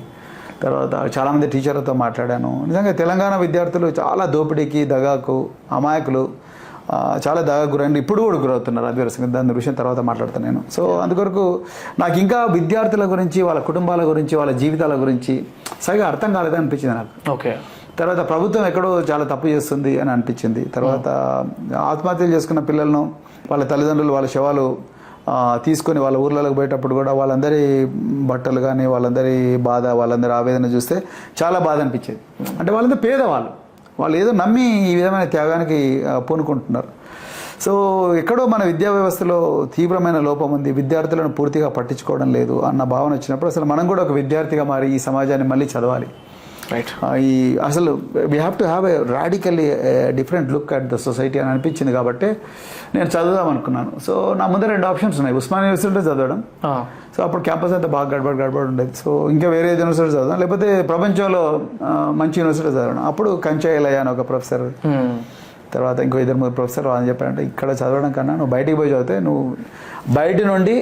తర్వాత చాలామంది టీచర్లతో మాట్లాడాను. నిజంగా తెలంగాణ విద్యార్థులు చాలా దోపిడీకి దగాకు అమాయకులు, చాలా దగా గురైంది, ఇప్పుడు కూడా గురవుతున్నారు. అది దాని విషయం తర్వాత మాట్లాడతాను నేను. సో అందుకొరకు నాకు ఇంకా విద్యార్థుల గురించి వాళ్ళ కుటుంబాల గురించి వాళ్ళ జీవితాల గురించి సరిగా అర్థం కాలేదని అనిపించింది నాకు. ఓకే. తర్వాత ప్రభుత్వం ఎక్కడో చాలా తప్పు చేస్తుంది అని అనిపించింది. తర్వాత ఆత్మహత్యలు చేసుకున్న పిల్లలను వాళ్ళ తల్లిదండ్రులు వాళ్ళ శవాలు తీసుకొని వాళ్ళ ఊర్లలోకి పోయేటప్పుడు కూడా వాళ్ళందరి బట్టలు కానీ వాళ్ళందరి బాధ వాళ్ళందరి ఆవేదన చూస్తే చాలా బాధ అనిపించేది. అంటే వాళ్ళందరూ పేదవాళ్ళు, వాళ్ళు ఏదో నమ్మి ఈ విధమైన త్యాగానికి పూనుకుంటున్నారు. సో ఎక్కడో మన విద్యా వ్యవస్థలో తీవ్రమైన లోపం ఉంది, విద్యార్థులను పూర్తిగా పట్టించుకోవడం లేదు అన్న భావన వచ్చినప్పుడు అసలు మనం కూడా ఒక విద్యార్థిగా మారి ఈ సమాజాన్ని మళ్ళీ చదవాలి. ఈ అసలు we have to have a radically different look at the society అని అనిపించింది. కాబట్టి నేను చదువుదాం అనుకున్నాను. సో నా ముందర 2 ఆప్షన్స్ ఉన్నాయి. ఉస్మాన్ యూనివర్సిటీలో చదవడం, సో అప్పుడు క్యాంపస్ అంతా బాగా గడబడి ఉండేది. సో ఇంకా వేరే యూనివర్సిటీ చదవడం, లేకపోతే ప్రపంచంలో మంచి యూనివర్సిటీ చదవడం. అప్పుడు కంచాయలయ్య అని ఒక ప్రొఫెసర్, తర్వాత ఇంకో 2-3 ప్రొఫెసర్ అని చెప్పారంటే ఇక్కడ చదవడం కన్నా నువ్వు బయటికి పోయి చదివితే నువ్వు బయట నుండి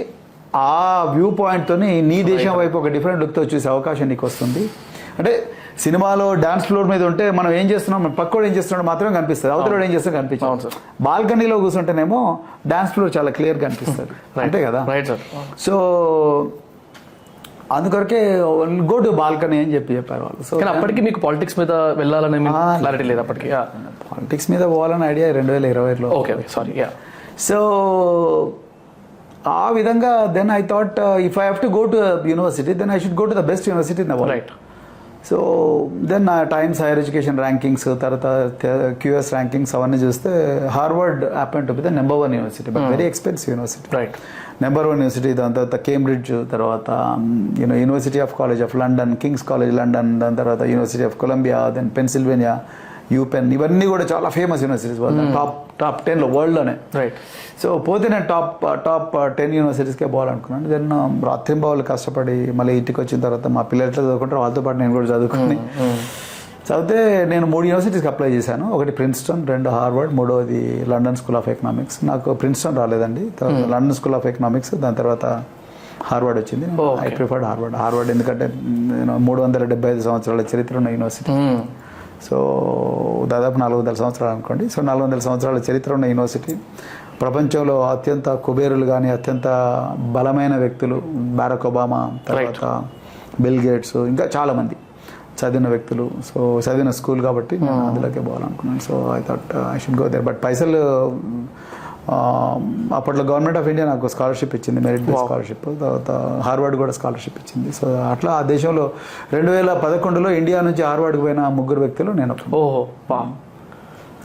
ఆ వ్యూ పాయింట్తో నీ దేశం వైపు ఒక డిఫరెంట్ లుక్తో చూసే అవకాశం నీకు వస్తుంది. అంటే సినిమాలో డాన్స్ ఫ్లోర్ మీద ఉంటే మనం ఏం చేస్తున్నాం, మన పక్కోడు ఏం చేస్తున్నాడు మాత్రమే కనిపిస్తుంది, అవతలోడు ఏం చేస్తున్నా కనిపిస్తుంది. బాల్కనీలో కూర్చుంటేనేమో డాన్స్ ఫ్లోర్ చాలా క్లియర్గా కనిపిస్తుంది, అంతే కదా. సో అందుకొరకే గో టు బాల్కనీ అని చెప్పారు వాళ్ళు. సో అప్పటికి మీకు పాలిటిక్స్ మీద వెళ్ళాలనే క్లారిటీ లేదు అప్పటికి? పాలిటిక్స్ మీద పోవాలని ఐడియా 2020లో. Okay, sorry. సో ఆ విధంగా then I thought if I have to go to university then I should go to the best university in the world. Right. So then Times higher education rankings, తర్వాత QS rankings అవన్నీ చూస్తే Harvard happen to be the number 1 university, but very expensive university. Right. Number 1 university. దాని తర్వాత Cambridge, తర్వాత university of college of London, Kings college London, దాని తర్వాత university of Columbia, then Pennsylvania, UPenn, ఇవన్నీ కూడా చాలా ఫేమస్ యూనివర్సిటీస్, టాప్ 10లో వరల్డ్లోనే. రైట్. సో పోతే నేను టాప్ 10 యూనివర్సిటీస్కే పోవాలనుకున్నాను. దెన్ రాత్రింబావులు కష్టపడి మళ్ళీ ఇంటికి వచ్చిన తర్వాత మా పిల్లలు ఎట్లా చదువుకుంటారు వాళ్ళతో పాటు నేను కూడా చదువుకుని చదివితే నేను 3 యూనివర్సిటీస్కి అప్లై చేశాను. ఒకటి ప్రిన్స్టన్, 2 హార్వర్డ్, 3వది లండన్ స్కూల్ ఆఫ్ ఎకనామిక్స్. నాకు ప్రిన్స్టన్ రాలేదండి, లండన్ స్కూల్ ఆఫ్ ఎకనామిక్స్, దాని తర్వాత హార్వర్డ్ వచ్చింది. ఐ ప్రిఫర్డ్ హార్వర్డ్ ఎందుకంటే 375 సంవత్సరాల చరిత్ర ఉన్న యూనివర్సిటీ. సో దాదాపు 400 సంవత్సరాలు అనుకోండి. సో 400 సంవత్సరాల చరిత్ర ఉన్న యూనివర్సిటీ. ప్రపంచంలో అత్యంత కుబేరులు కానీ అత్యంత బలమైన వ్యక్తులు, బారక్ ఒబామా, తర్వాత బిల్ గేట్స్, ఇంకా చాలామంది చదివిన వ్యక్తులు. సో చదివిన స్కూల్ కాబట్టి నేను అందులోకే పోవాలనుకున్నాను. So I thought I should go there. But పైసలు అప్పట్లో గవర్నమెంట్ ఆఫ్ ఇండియా నాకు స్కాలర్షిప్ ఇచ్చింది, మెరిట్ బేస్ స్కాలర్షిప్. తర్వాత హార్వర్డ్ కూడా స్కాలర్షిప్ ఇచ్చింది. సో అట్లా ఆ దేశంలో 2011లో ఇండియా నుంచి హార్వర్డ్కి పోయిన 3 వ్యక్తులు నేను. ఓహో,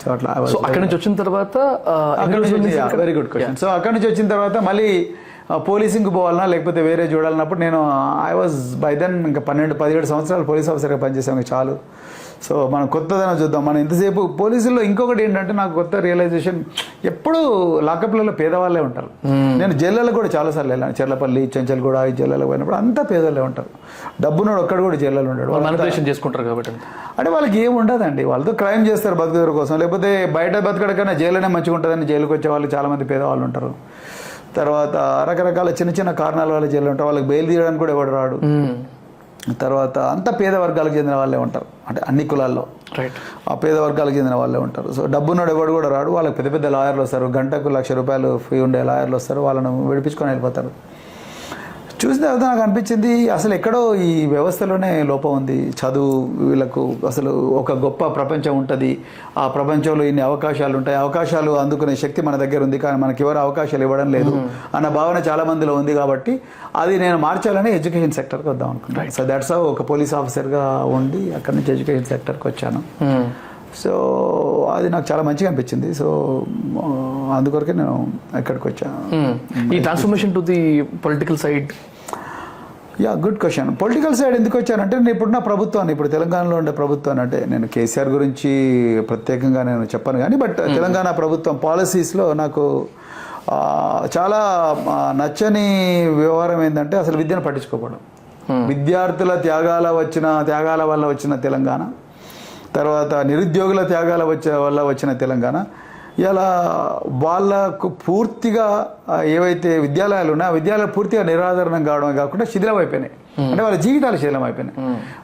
సో అట్లా అక్కడి నుంచి వచ్చిన తర్వాత వెరీ గుడ్ క్వశ్చన్. సో అక్కడి నుంచి వచ్చిన తర్వాత మళ్ళీ పోలీసింగ్కి పోవాలన్నా లేకపోతే వేరే చూడాలన్నప్పుడు నేను ఐ వాజ్ బై దెన్ ఇంకా 12-17 సంవత్సరాలు పోలీస్ ఆఫీసర్గా పనిచేసాము, చాలు. సో మనం కొత్తదనం చూద్దాం. మనం ఇంతసేపు పోలీసుల్లో ఇంకొకటి ఏంటంటే నాకు కొత్త రియలైజేషన్, ఎప్పుడు లాకప్లలో పేదవాళ్ళే ఉంటారు. నేను జైళ్ళలో కూడా చాలాసార్లు వెళ్ళాను, చెర్లపల్లి, చెంచల్గూడ, ఈ జైళ్ళలో పోయినప్పుడు అంతా పేదలే ఉంటారు. డబ్బునోడు ఒక్కడు కూడా జైల్లో ఉంటాడు, చేసుకుంటారు కాబట్టి. అంటే వాళ్ళకి ఏమి ఉండదండి, వాళ్ళతో క్రైమ్ చేస్తారు బతుకుదర కోసం, లేకపోతే బయట బతకడకన్నా జైల్లోనే మంచిగా ఉంటుందని జైలుకి వచ్చే వాళ్ళు చాలామంది పేదవాళ్ళు ఉంటారు. తర్వాత రకరకాల చిన్న చిన్న కారణాల వల్ల జైలు ఉంటారు, వాళ్ళకి బెయిల్ తీయడానికి కూడా ఎవడు రాడు. తర్వాత అంత పేద వర్గాలకు చెందిన వాళ్ళే ఉంటారు, అంటే అన్ని కులాల్లో ఆ పేద వర్గాలకు చెందిన వాళ్ళే ఉంటారు. సో డబ్బున్నాడు ఎవడు కూడా రాడు, వాళ్ళకి పెద్ద పెద్ద లాయర్లు వస్తారు, గంటకు ₹1,00,000 ఫీ ఉండే లాయర్లు వస్తారు, వాళ్ళను విడిపించుకొని వెళ్ళిపోతారు. చూసిన తర్వాత నాకు అనిపించింది అసలు ఎక్కడో ఈ వ్యవస్థలోనే లోపం ఉంది. చదువు వీళ్ళకు అసలు ఒక గొప్ప ప్రపంచం ఉంటుంది, ఆ ప్రపంచంలో ఇన్ని అవకాశాలు ఉంటాయి, అవకాశాలు అందుకునే శక్తి మన దగ్గర ఉంది, కానీ మనకి ఎవరు అవకాశాలు ఇవ్వడం లేదు అన్న భావన చాలా మందిలో ఉంది. కాబట్టి అది నేను మార్చాలని ఎడ్యుకేషన్ సెక్టర్కి వద్దాం అనుకున్నాను. సో దట్స్ హౌ ఒక పోలీస్ ఆఫీసర్గా ఉండి అక్కడి నుంచి ఎడ్యుకేషన్ సెక్టర్కి వచ్చాను. సో అది నాకు చాలా మంచిగా అనిపించింది. సో అందుకొరకే నేను ఇక్కడికి వచ్చాను. ఈ transformation to the political side, good question. Political side ఎందుకు వచ్చానంటే నేను ఇప్పుడున్న ప్రభుత్వాన్ని, ఇప్పుడు తెలంగాణలో ఉండే ప్రభుత్వాన్ని, అంటే నేను కేసీఆర్ గురించి ప్రత్యేకంగా నేను చెప్పను కానీ, బట్ తెలంగాణ ప్రభుత్వం పాలసీస్లో నాకు చాలా నచ్చని వ్యవహారం ఏంటంటే అసలు విద్యను పట్టించుకోకపోవడం. విద్యార్థుల త్యాగాల వల్ల వచ్చిన తెలంగాణ, తర్వాత నిరుద్యోగుల త్యాగాల వల్ల వచ్చిన తెలంగాణ, ఇలా వాళ్ళకు పూర్తిగా ఏవైతే విద్యాలయాలు ఉన్నాయో ఆ విద్యాలయాలు పూర్తిగా నిరాదరణం కావడమే కాకుండా శిథిలం అయిపోయినాయి. అంటే వాళ్ళ జీవితాలు శిథిలం అయిపోయినాయి.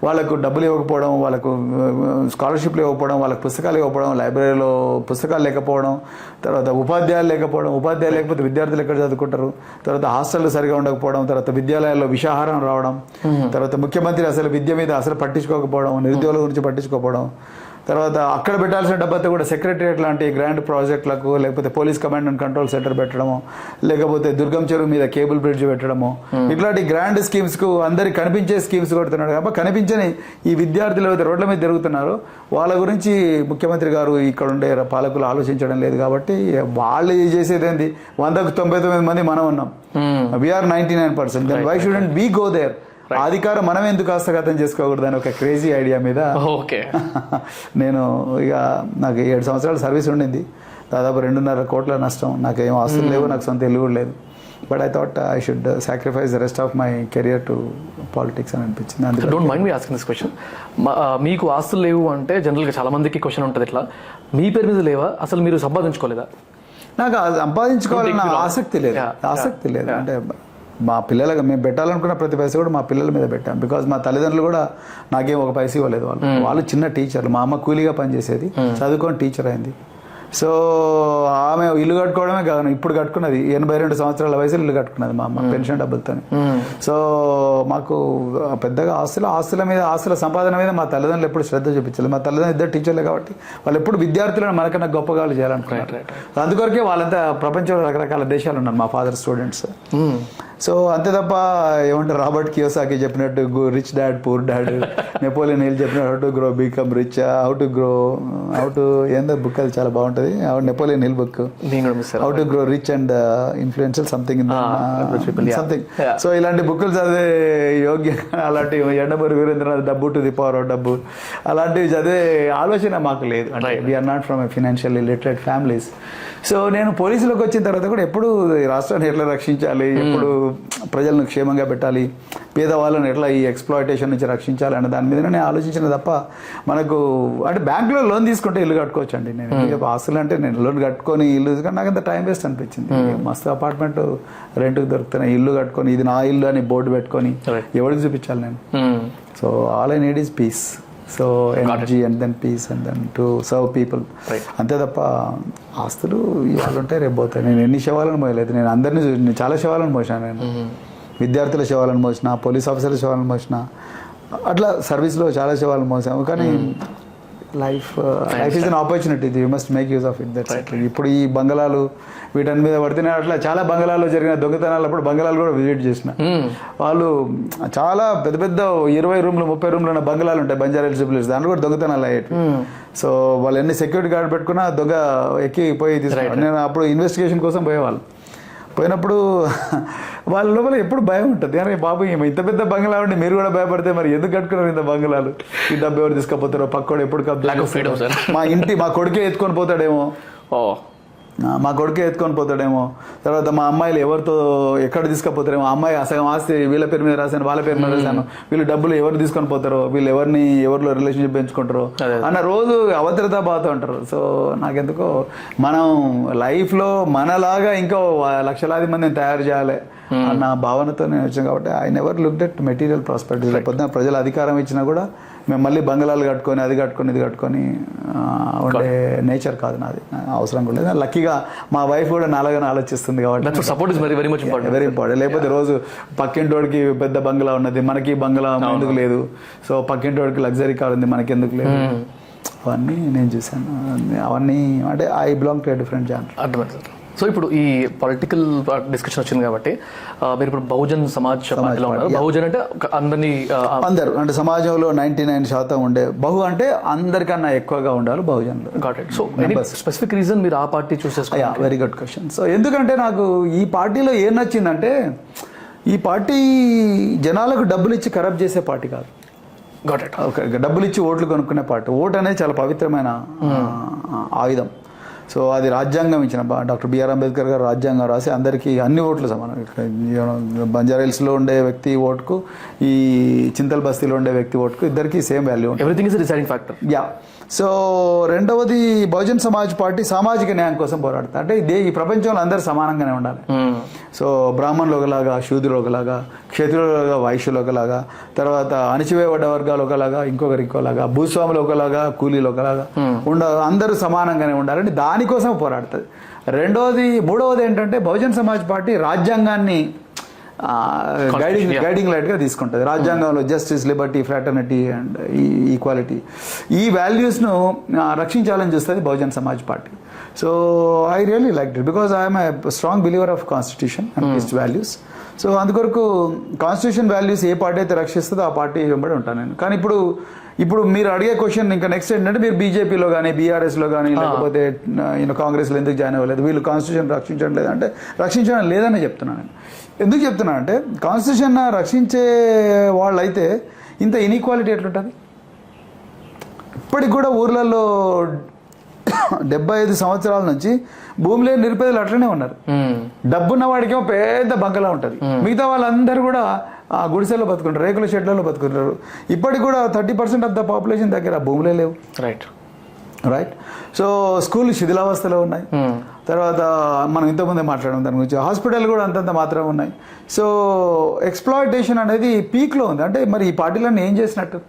వాళ్ళకు డబ్బులు ఇవ్వకపోవడం, వాళ్ళకు స్కాలర్షిప్లు ఇవ్వకపోవడం, వాళ్ళకు పుస్తకాలు ఇవ్వకపోవడం, లైబ్రరీలో పుస్తకాలు లేకపోవడం, తర్వాత ఉపాధ్యాయులు లేకపోవడం, ఉపాధ్యాయులు లేకపోతే విద్యార్థులు ఎక్కడ చదువుకుంటారు, తర్వాత హాస్టళ్ళు సరిగా ఉండకపోవడం, తర్వాత విద్యాలయాల్లో విషాహారం రావడం, తర్వాత ముఖ్యమంత్రి అసలు విద్య మీద అసలు పట్టించుకోకపోవడం, నిరుద్యోగుల గురించి పట్టించుకోకపోవడం, తర్వాత అక్కడ పెట్టాల్సిన డబ్బంతా కూడా సెక్రటరియట్ లాంటి గ్రాండ్ ప్రాజెక్టులకు, లేకపోతే police command and control centre పెట్టడము, లేకపోతే దుర్గం చెరువు మీద కేబుల్ బ్రిడ్జ్ పెట్టడము, ఇట్లాంటి గ్రాండ్ స్కీమ్స్కు అందరికి కనిపించే స్కీమ్స్ కొడుతున్నాడు. కాబట్టి కనిపించని ఈ విద్యార్థులు ఏవైతే రోడ్ల మీద తిరుగుతున్నారో వాళ్ళ గురించి ముఖ్యమంత్రి గారు ఇక్కడ ఉండే పాలకులు ఆలోచించడం లేదు. కాబట్టి వాళ్ళు చేసేది ఏంది, 100కు 99 మంది మనం ఉన్నాం, we're 99%. Then why shouldn't we go there? అధికారం మనం ఎందుకు హస్తగతం చేసుకోకూడదు అని ఒక క్రేజీ ఐడియా మీద నేను ఇక నాకు 7 సంవత్సరాల సర్వీస్ ఉండింది, దాదాపు 2.5 కోట్ల నష్టం, నాకు ఏం ఆస్తులు లేవు, నాకు సొంత ఇల్లు కూడా లేదు. But I thought I should sacrifice the rest of my career to politics అని అనిపించింది. Don't mind me asking this question. మీకు ఆస్తులు లేవు అంటే జనరల్గా చాలా మందికి క్వశ్చన్ ఉంటుంది, ఇట్లా మీ పేరు మీద లేవా, అసలు మీరు సంపాదించుకోలేదా? నాకు సంపాదించుకోవాలన్న ఆసక్తి లేదు. అంటే మా పిల్లలకి మేము పెట్టాలనుకున్న ప్రతి పైసా కూడా మా పిల్లల మీద పెట్టాం. బికాజ్ మా తల్లిదండ్రులు కూడా నాకేం ఒక పైసా ఇవ్వలేదు. వాళ్ళు చిన్న టీచర్లు, మా అమ్మ కూలీగా పనిచేసేది, చదువుకొని టీచర్ అయింది. సో ఆమె ఇల్లు కట్టుకోవడమే కాదు, ఇప్పుడు కట్టుకున్నది 82 సంవత్సరాల వయసులో ఇల్లు కట్టుకున్నది మా అమ్మ పెన్షన్ డబ్బులతో. సో మాకు పెద్దగా ఆస్తుల సంపాదన మీద మా తల్లిదండ్రులు ఎప్పుడు శ్రద్ధ చూపించాలి. మా తల్లిదండ్రులు 2 టీచర్లే కాబట్టి వాళ్ళు ఎప్పుడు విద్యార్థులను మనకన్నా గొప్పగా చేయాలనుకున్నారు. అందుకొరకే వాళ్ళంతా ప్రపంచంలో రకరకాల దేశాలు ఉన్నారు మా ఫాదర్ స్టూడెంట్స్. సో అంతే తప్ప ఏమంటారు, రాబర్ట్ కియోసాకి చెప్పినట్టు rich dad poor dad, Napoleon Hill చెప్పినట్టు how to grow become rich, how to ఏందో బుక్, అది చాలా బాగుంటుంది, Napoleon Hill book, how to grow rich and influential something. So ఇలాంటి బుక్కులు చదివే యోగ్యంగా, అలాంటి ఎండమూరి వీరేంద్రనాథ్ డబ్బు టు ది పవర్ ఆఫ్ డబ్బు, అలాంటివి చదివే ఆలోచన మాకు లేదు. అంటే we're not from financially literate families. So నేను పోలీసులోకి వచ్చిన తర్వాత కూడా ఎప్పుడు రాష్ట్రాన్ని ఎట్లా రక్షించాలి, ఎప్పుడు ప్రజలను క్షేమంగా పెట్టాలి, పేదవాళ్ళని ఎట్లా ఈ ఎక్స్ప్లాయిటేషన్ నుంచి రక్షించాలి అన్న దాని మీద నేను ఆలోచించిన తప్ప, మనకు అంటే బ్యాంకులో లోన్ తీసుకుంటే ఇల్లు కట్టుకోవచ్చు అండి. నేను ఆస్తులు అంటే నేను లోన్ కట్టుకొని ఇల్లు తీసుకుంటే నాకు అంత టైం వేస్ట్ అనిపించింది. మస్తు అపార్ట్మెంట్ రెంట్కి దొరుకుతున్నాయి, ఇల్లు కట్టుకొని ఇది నా ఇల్లు అని బోర్డు పెట్టుకొని ఎవరికి చూపించాలి నేను? So all I need is peace. So energy and then peace and then to serve people. Right. అంతే తప్ప ఆస్తులు ఇవాళ ఉంటాయి రేపు పోతాయి. నేను ఎన్ని శవాలను మోయలేదు, నేను అందరినీ నేను చాలా శవాలను మోసాను. నేను విద్యార్థుల శవాలను మోసిన, పోలీస్ ఆఫీసర్ల శవాలను మోసిన, అట్లా సర్వీస్లో చాలా శవాలను మోసాము. కానీ life is an opportunity, you must make use of it. That's it. ఇప్పుడు ఈ బంగళాలు వీటన్ని మీద పడితే నేను అట్లా చాలా బంగళాల్లో జరిగిన దొంగతనాలప్పుడు బంగళాలు కూడా విజిట్ చేసిన. వాళ్ళు చాలా పెద్ద పెద్ద 20 రూమ్లు 30 రూమ్లు ఉన్న బంగళాలు ఉంటాయి బంజారాహిల్స్ ప్లేస్, దాంట్లో కూడా దొంగతనాలు అయ్యేవి. సో వాళ్ళు ఎన్ని సెక్యూరిటీ గార్డ్ పెట్టుకున్నా దొంగ ఎక్కి పోయి తీసుకున్నాను. నేను అప్పుడు ఇన్వెస్టిగేషన్ కోసం పోయేవాళ్ళు. పోయినప్పుడు వాళ్ళ లోపల ఎప్పుడు భయం ఉంటుంది, అరే బాబు ఇంత పెద్ద బంగ్లా ఉండి మీరు కూడా భయపడితే మరి ఎందుకు కట్టుకున్నారు ఇంత బంగ్లాలు, ఈ డబ్బు ఎవరు తీసుకపోతారో, పక్కోడు ఎప్పుడు మా కొడుకే ఎత్తుకొని పోతాడేమో, మా కొడుకే ఎత్తుకొని పోతాడేమో, తర్వాత మా అమ్మాయిలు ఎవరితో ఎక్కడ తీసుకుపోతారేమో, అమ్మాయి సగం ఆస్తి వీళ్ళ పేరు మీద రాశాను వాళ్ళ పేరు మీద రాశాను, వీళ్ళు డబ్బులు ఎవరు తీసుకొని పోతారో, వీళ్ళు ఎవరిలో రిలేషన్షిప్ పెంచుకుంటారో అన్న రోజు అభద్రతా బాధ ఉంటారు. సో నాకెందుకో మనం లైఫ్లో మనలాగా ఇంకో లక్షలాది మందిని తయారు చేయాలి అన్న భావనతో నేను వచ్చాను. కాబట్టి I never looked at material prosperity. లేకపోతే ప్రజలు అధికారం ఇచ్చినా కూడా మేము మళ్ళీ బంగళాలు కట్టుకొని అది కట్టుకొని ఇది కట్టుకొని ఉండే నేచర్ కాదు నాది, అవసరం కూడా లేదు. లక్కీగా మా వైఫ్ కూడా నాలాగానే ఆలోచిస్తుంది కాబట్టి support is very much important, very important. లేకపోతే రోజు పక్కింటోడికి పెద్ద బంగ్లా ఉన్నది, మనకి బంగ్లా ఎందుకు లేదు, సో పక్కింటోడికి లగ్జరీ కార్ ఉంది, మనకి ఎందుకు లేదు, అవన్నీ నేను చూశాను. అవన్నీ అంటే I belong to different genre. అర్థమైంది సార్. సో ఇప్పుడు ఈ పొలిటికల్ డిస్కషన్ వచ్చింది కాబట్టి మీరు ఇప్పుడు బహుజన్ సమాజ్ పార్టీలో ఉన్నారు. బహుజన్ అంటే అందరినీ అందరూ అంటే సమాజంలో 99% ఉండే బహు అంటే అందరికన్నా ఎక్కువగా ఉండాలి బహుజన్లు. సో స్పెసిఫిక్ రీజన్ మీరు ఆ పార్టీ చూస్ చేసుకోవాలి? Very good question. సో ఎందుకంటే నాకు ఈ పార్టీలో ఏం నచ్చిందంటే ఈ పార్టీ జనాలకు డబ్బులు ఇచ్చి కరప్ట్ చేసే పార్టీ కాదు. డబ్బులు ఇచ్చి ఓట్లు కొనుక్కునే పార్టీ. ఓటు అనేది చాలా పవిత్రమైన ఆయుధం. సో అది రాజ్యాంగం ఇచ్చిన డాక్టర్ బిఆర్ అంబేద్కర్ గారు రాజ్యాంగం రాసి అందరికీ అన్ని ఓట్లు సమానం. బంజారాహిల్స్లో ఉండే వ్యక్తి ఓటుకు, ఈ చింతల్ బస్తీలో ఉండే వ్యక్తి ఓటుకు ఇద్దరికి same value. Everything is deciding factor. Yeah. So రెండవది బహుజన్ సమాజ్ పార్టీ సామాజిక న్యాయం కోసం పోరాడుతుంది. అంటే ఈ ప్రపంచంలో అందరూ సమానంగానే ఉండాలి. సో బ్రాహ్మణులు ఒకలాగా, శూద్రులు ఒకలాగా, క్షత్రులు ఒకలాగా, వైశ్యులు ఒకలాగా, తర్వాత అణచివేయబడ్డ వర్గాలు ఒకలాగా, ఇంకొకలాగా, భూస్వాములు ఒకలాగా, కూలీలు ఒకలాగా అందరూ సమానంగానే ఉండాలని దానికోసం పోరాడుతుంది. మూడవది ఏంటంటే బహుజన్ సమాజ్ పార్టీ రాజ్యాంగాన్ని గైడింగ్ లైట్గా తీసుకుంటుంది. రాజ్యాంగంలో justice, Liberty, fraternity and equality ఈ వాల్యూస్ను రక్షించాలని చూస్తుంది Bahujan Samaj party. So I really like it because I'm a strong believer of constitution and it's values. So అందుకొరకు కాన్స్టిట్యూషన్ వాల్యూస్ ఏ పార్టీ అయితే రక్షిస్తుందో ఆ పార్టీ వెంబడి ఉంటాను నేను. కానీ ఇప్పుడు మీరు అడిగే క్వశ్చన్ ఇంకా నెక్స్ట్ ఏంటంటే మీరు బీజేపీలో కానీ, బీఆర్ఎస్లో కానీ, లేకపోతే కాంగ్రెస్లో ఎందుకు జాయిన్ అవ్వలేదు, వీళ్ళు కాన్స్టిట్యూషన్ రక్షించడం లేదంటే రక్షించడం లేదని చెప్తున్నాను నేను. ఎందుకు చెప్తున్నా అంటే కాన్స్టిట్యూషన్ రక్షించే వాళ్ళైతే ఇంత ఇన్ఈక్వాలిటీ ఎట్లుంటుంది? ఇప్పటికి కూడా ఊర్లలో 75 సంవత్సరాల నుంచి భూమి లేని నిరుపేదలు అట్లనే ఉన్నారు. డబ్బున్న వాడికేమో పెద్ద బంకలా ఉంటుంది, మిగతా వాళ్ళందరూ కూడా గుడిసెల్లో బతుకుంటారు, రేకుల షెడ్లలో బతుకుంటారు. ఇప్పటికి కూడా 30% ఆఫ్ ద పాపులేషన్ దగ్గర భూములే లేవు. రైట్. సో స్కూల్ శిథిలావస్థలో ఉన్నాయి. తర్వాత మనం ఇంతకుముందే మాట్లాడడం దాని గురించి. హాస్పిటల్ కూడా అంతంత మాత్రం ఉన్నాయి. సో ఎక్స్ప్లాయిటేషన్ అనేది పీక్లో ఉంది. అంటే మరి ఈ పార్టీలన్నీ ఏం చేసినట్టు?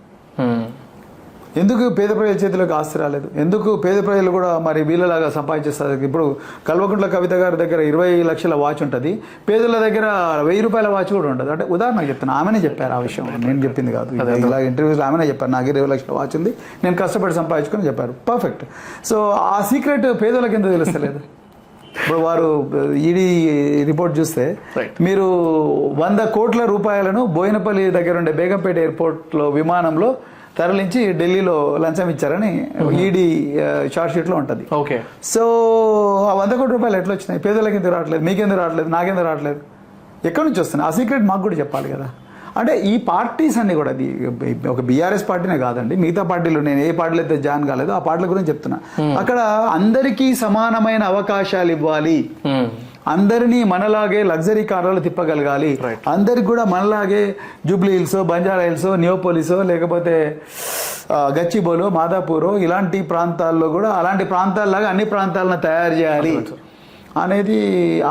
ఎందుకు పేద ప్రజల చేతిలోకి ఆస్తి రాలేదు? ఎందుకు పేద ప్రజలు కూడా మరి వీళ్ళలాగా సంపాదించేస్తారు? ఇప్పుడు కల్వకుంట్ల కవిత గారి దగ్గర 20 లక్షల వాచ్ ఉంటుంది, పేదల దగ్గర 1000 రూపాయల వాచ్ కూడా ఉంటుంది. అంటే ఉదాహరణకు చెప్తాను, ఆమెనే చెప్పారు ఆ విషయం, నేను చెప్పింది కాదు. ఇలా ఇంటర్వ్యూస్లో ఆమెనే చెప్పారు, నాకు 20 లక్షల వాచ్ ఉంది, నేను కష్టపడి సంపాదించుకొని చెప్పారు. పర్ఫెక్ట్. సో ఆ సీక్రెట్ పేదలకు ఎందుకు తెలుస్తలేదు? ఇప్పుడు వారు ఈడీ రిపోర్ట్ చూస్తే మీరు 100 కోట్ల రూపాయలను బోయినపల్లి దగ్గర ఉండే బేగంపేట ఎయిర్పోర్ట్లో విమానంలో తరలించి ఢిల్లీలో లంచం ఇచ్చారని ఈడీ షార్ట్ షీట్లో ఉంటుంది. ఓకే. సో ఆ 100 కోట్ల రూపాయలు ఎట్లా వచ్చినాయి? పేదలకు ఎందుకు రావట్లేదు, మీకెందుకు రావట్లేదు, నాకెందుకు రావట్లేదు? ఎక్కడి నుంచి వస్తున్నాయి? ఆ సీక్రెట్ మాకు కూడా చెప్పాలి కదా. అంటే ఈ పార్టీస్ అన్ని కూడా, అది ఒక బీఆర్ఎస్ పార్టీనే కాదండి, మిగతా పార్టీలు నేను ఏ పార్టీలో అయితే జాయిన్ కాలేదో ఆ పార్టీల గురించి చెప్తున్నా. అక్కడ అందరికీ సమానమైన అవకాశాలు ఇవ్వాలి, అందరినీ మనలాగే లగ్జరీ కార్లలో తిప్పగలగాలి, అందరికి కూడా మనలాగే జూబ్లీ హిల్స్, బంజారా హిల్స్, నియోపోలిసో, లేకపోతే గచ్చిబౌలో, మాదాపూరో ఇలాంటి ప్రాంతాల్లో కూడా అలాంటి ప్రాంతాల్లాగా అన్ని ప్రాంతాలను తయారు చేయాలి అనేది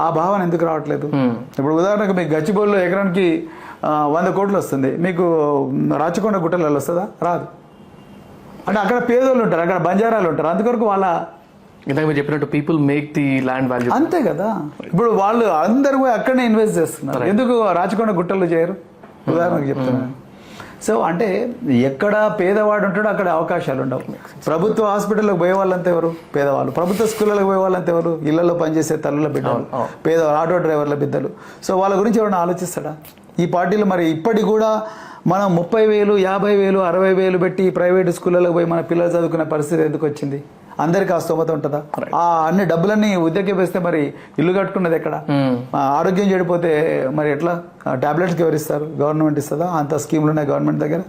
ఆ భావన ఎందుకు రావట్లేదు? ఇప్పుడు ఉదాహరణకు మీకు గచ్చిబౌల్లో ఎకరానికి 100 కోట్లు వస్తుంది, మీకు రాచకొండ గుట్టలలో వస్తుందా? రాదు. అంటే అక్కడ పేదోళ్ళు ఉంటారు, అక్కడ బంజారాలు ఉంటారు, అందుకొరకు వాళ్ళ ఇందాక మీరు చెప్పినట్టు people make the land value. అంతే కదా. ఇప్పుడు వాళ్ళు అందరూ పోయి అక్కడనే ఇన్వెస్ట్ చేస్తున్నారు, ఎందుకు రాచకొండ గుట్టలు చేయరు? ఉదాహరణకు చెప్తున్నాను. సో అంటే ఎక్కడ పేదవాడు ఉంటాడో అక్కడ అవకాశాలు ఉండవు. ప్రభుత్వ హాస్పిటల్కి పోయే వాళ్ళంతా ఎవరు? పేదవాళ్ళు. ప్రభుత్వ స్కూళ్ళకి పోయే వాళ్ళంతా ఎవరు? ఇళ్లలో పనిచేసే తల్లుల బిడ్డలు, పేదవాళ్ళు, ఆటో డ్రైవర్ల బిడ్డలు. సో వాళ్ళ గురించి ఎవరైనా ఆలోచిస్తాడా? ఈ పార్టీలు మరి ఇప్పటికి కూడా మనం 30,000, 50,000, 60,000 పెట్టి ప్రైవేట్ స్కూళ్ళకి పోయి మన పిల్లలు చదువుకునే పరిస్థితి ఎందుకు వచ్చింది? అందరికి ఆ స్తోమత ఉంటుందా? ఆ అన్ని డబ్బులన్నీ ఉద్యోగం వేస్తే మరి ఇల్లు కట్టుకున్నది ఎక్కడ? ఆరోగ్యం చెడిపోతే మరి ఎట్లా? టాబ్లెట్స్కి ఎవరిస్తారు? గవర్నమెంట్ ఇస్తుందా? అంత స్కీములు ఉన్నాయి గవర్నమెంట్ దగ్గర.